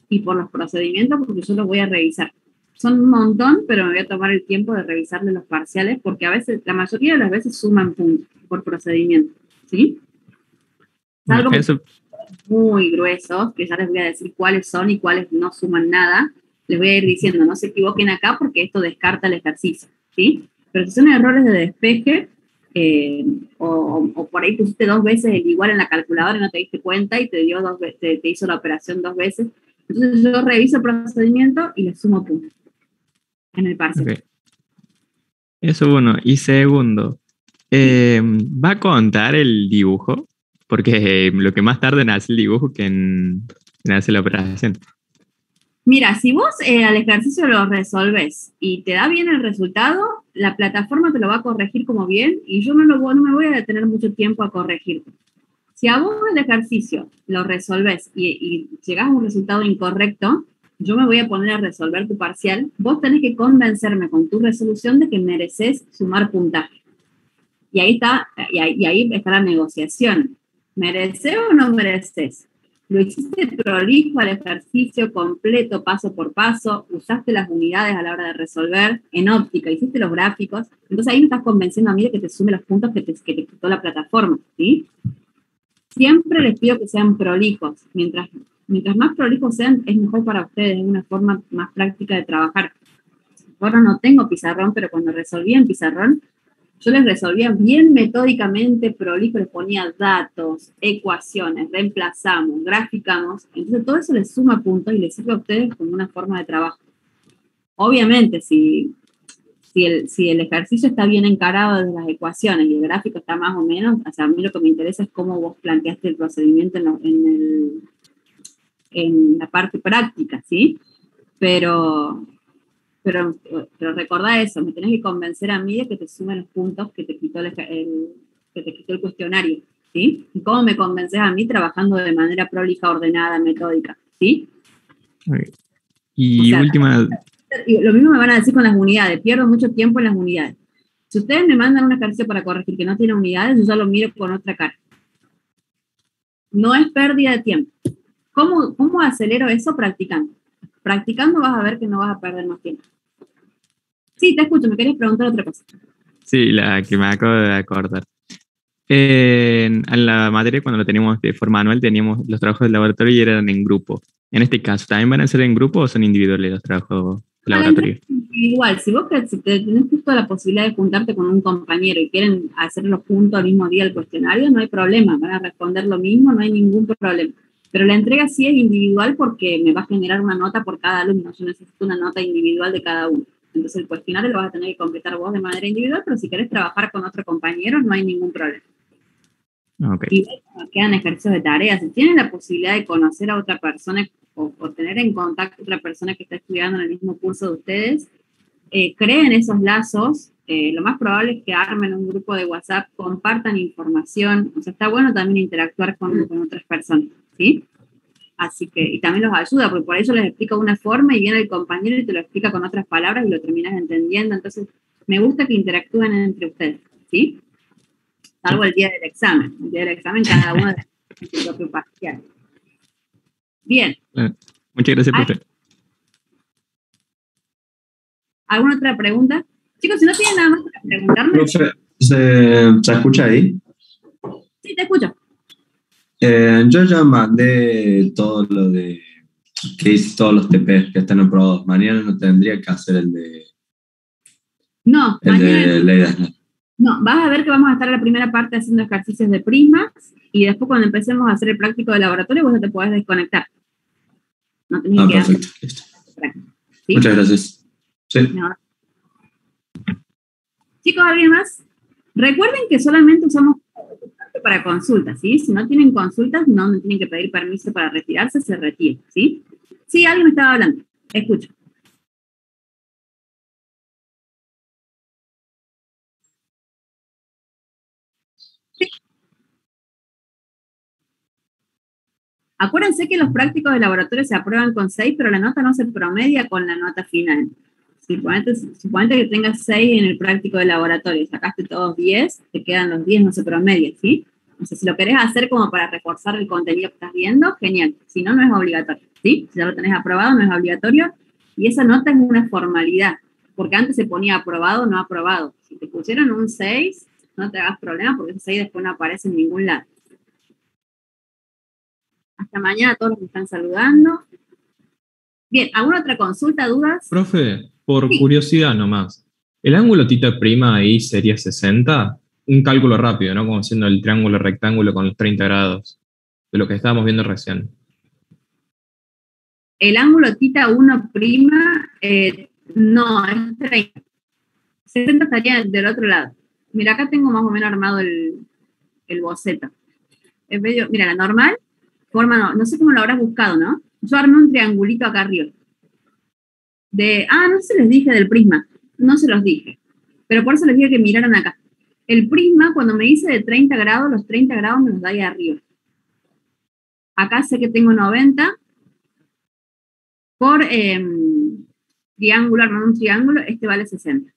y por los procedimientos, porque yo los voy a revisar. Son un montón, pero me voy a tomar el tiempo de revisarle los parciales, porque a veces, la mayoría de las veces suman puntos por procedimiento, ¿sí? Salvo muy gruesos, que ya les voy a decir cuáles son y cuáles no suman nada. Les voy a ir diciendo, no se equivoquen acá porque esto descarta el ejercicio, ¿sí? Pero si son errores de despeje, o por ahí pusiste 2 veces el igual en la calculadora y no te diste cuenta y te hizo la operación 2 veces, entonces yo reviso el procedimiento y le sumo puntos en el parcial. Okay. Eso uno. Y segundo, ¿va a contar el dibujo? Porque lo que más tarda en hacer el dibujo que en hacer la operación. Mira, si vos al ejercicio lo resolves y te da bien el resultado, la plataforma te lo va a corregir como bien y yo no me voy a detener mucho tiempo a corregirte. Si a vos el ejercicio lo resolves y llegás a un resultado incorrecto, yo me voy a poner a resolver tu parcial. Vos tenés que convencerme con tu resolución de que mereces sumar puntaje. Y ahí está la negociación. ¿Mereces o no mereces? Lo hiciste prolijo al ejercicio completo, paso por paso, usaste las unidades a la hora de resolver, en óptica, hiciste los gráficos, entonces ahí me estás convenciendo a mí de que te sume los puntos que te quitó la plataforma, ¿sí? Siempre les pido que sean prolijos. Mientras más prolijos sean, es mejor para ustedes, es una forma más práctica de trabajar. Ahora no tengo pizarrón, pero cuando resolvía en pizarrón, yo les resolvía bien metódicamente, prolijo, les ponía datos, ecuaciones, reemplazamos, graficamos. Entonces todo eso les suma puntos y les sirve a ustedes como una forma de trabajo. Obviamente, si el ejercicio está bien encarado desde las ecuaciones y el gráfico está más o menos, o sea, a mí lo que me interesa es cómo vos planteaste el procedimiento en la parte práctica, ¿sí? Pero recordá eso, me tenés que convencer a mí de que te sumen los puntos que te quitó el cuestionario, ¿sí? ¿Y cómo me convences a mí? Trabajando de manera prolija, ordenada, metódica, ¿sí? Okay. Y última... Lo mismo me van a decir con las unidades, pierdo mucho tiempo en las unidades. Si ustedes me mandan un ejercicio para corregir que no tiene unidades, yo ya lo miro con otra cara. No es pérdida de tiempo. ¿Cómo acelero eso? Practicando. Practicando vas a ver que no vas a perder más tiempo. Sí, te escucho, me querías preguntar otra cosa. Sí, la que me acabo de acordar. En la materia, cuando lo teníamos de forma anual, teníamos los trabajos del laboratorio y eran en grupo. En este caso, ¿también van a ser en grupo o son individuales los trabajos laboratorio. Individual, si te tenés justo la posibilidad de juntarte con un compañero y quieren hacerlo juntos al mismo día el cuestionario, no hay problema, van a responder lo mismo, no hay ningún problema. Pero la entrega sí es individual porque me va a generar una nota por cada alumno, yo necesito una nota individual de cada uno. Entonces el cuestionario lo vas a tener que completar vos de manera individual, pero si querés trabajar con otro compañero no hay ningún problema. Okay. Y quedan ejercicios de tareas. Si tienen la posibilidad de conocer a otra persona o tener en contacto a otra persona que está estudiando en el mismo curso de ustedes, creen esos lazos. Lo más probable es que armen un grupo de WhatsApp, compartan información. O sea, está bueno también interactuar con otras personas, ¿sí? Así que, y también los ayuda, porque por eso les explica una forma y viene el compañero y te lo explica con otras palabras y lo terminas entendiendo. Entonces, me gusta que interactúen entre ustedes, ¿sí? Salvo el día del examen. El día del examen cada uno de su propio parcial. Bien. Muchas gracias, profe. ¿Alguna otra pregunta? Chicos, si no tienen nada más para preguntarme. Profe, ¿se escucha ahí? Sí, te escucho. Yo ya mandé todo lo de que hice todos los TP que están aprobados. Mañana no tendría que hacer el de ley de Snell. No, vas a ver que vamos a estar en la primera parte haciendo ejercicios de prismas y después cuando empecemos a hacer el práctico de laboratorio vos ya te podés desconectar. No tenés que perfecto, listo. ¿Sí? Muchas gracias. Sí. No. Chicos, ¿alguien más? Recuerden que solamente usamos para consultas, ¿sí? Si no tienen consultas, no me tienen que pedir permiso para retirarse, se retiran, ¿sí? Sí, alguien me estaba hablando. Escucho. Sí. Acuérdense que los prácticos de laboratorio se aprueban con 6, pero la nota no se promedia con la nota final. Suponete que tengas 6 en el práctico de laboratorio, sacaste todos 10, te quedan los 10, no se promedia, ¿sí? O sea, si lo querés hacer como para reforzar el contenido que estás viendo, genial. Si no, no es obligatorio, ¿sí? Si ya lo tenés aprobado, no es obligatorio. Y esa nota es una formalidad, porque antes se ponía aprobado o no aprobado. Si te pusieron un 6, no te hagas problema, porque ese 6 después no aparece en ningún lado. Hasta mañana a todos los que están saludando. Bien, ¿alguna otra consulta, dudas? Profe, por curiosidad nomás, ¿el ángulo θ' ahí sería 60? Un cálculo rápido, ¿no? Como siendo el triángulo rectángulo con los 30 grados, de lo que estábamos viendo recién. El ángulo θ1', no, es 30. 60 estaría del otro lado. Mira, acá tengo más o menos armado el boceto. Es medio, mira, la normal, forma, no sé cómo lo habrás buscado, ¿no? Yo armé un triangulito acá arriba. No se les dije del prisma, no se los dije. Pero por eso les dije que miraran acá. El prisma, cuando me dice de 30 grados, los 30 grados me los da ahí arriba. Acá sé que tengo 90. Por triángulo, armando un triángulo, este vale 60.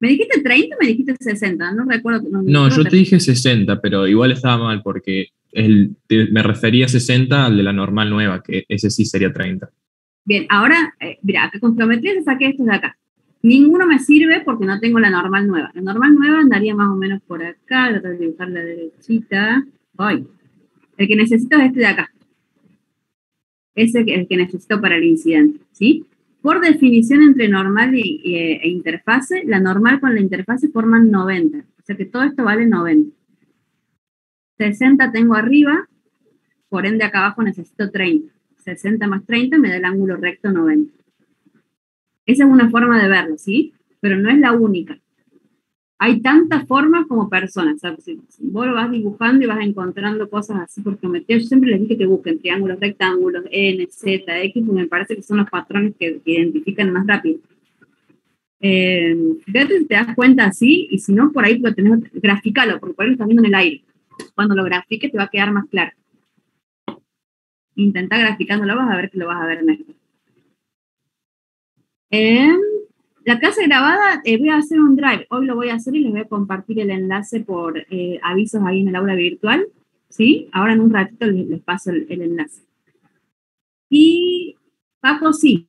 ¿Me dijiste 30 o me dijiste 60? No recuerdo. No, yo te dije 60, pero igual estaba mal porque me refería a 60 al de la normal nueva, que ese sí sería 30. Bien, ahora, mira, acá con geometría se saqué estos de acá. Ninguno me sirve porque no tengo la normal nueva. La normal nueva andaría más o menos por acá. Voy a tratar de dibujar la derechita. ¡Ay! El que necesito es este de acá. Ese es el que necesito para el incidente, ¿sí? Por definición entre normal e interfase, la normal con la interfase forman 90. O sea que todo esto vale 90. 60 tengo arriba, por ende acá abajo necesito 30. 60 más 30 me da el ángulo recto 90. Esa es una forma de verlo, ¿sí? Pero no es la única. Hay tantas formas como personas. O sea, si vos lo vas dibujando y vas encontrando cosas así por geometría, yo siempre les dije que busquen triángulos, rectángulos, N, Z, X, porque me parece que son los patrones que identifican más rápido. Fíjate si te das cuenta así, y si no, por ahí lo tenés, graficalo, porque por ahí lo estás viendo en el aire. Cuando lo grafiques te va a quedar más claro. Intenta graficándolo, vas a ver que lo vas a ver mejor. La clase grabada, voy a hacer un drive. Hoy lo voy a hacer y les voy a compartir el enlace por avisos ahí en el aula virtual. ¿Sí? Ahora en un ratito les paso el enlace. Y Paco, sí.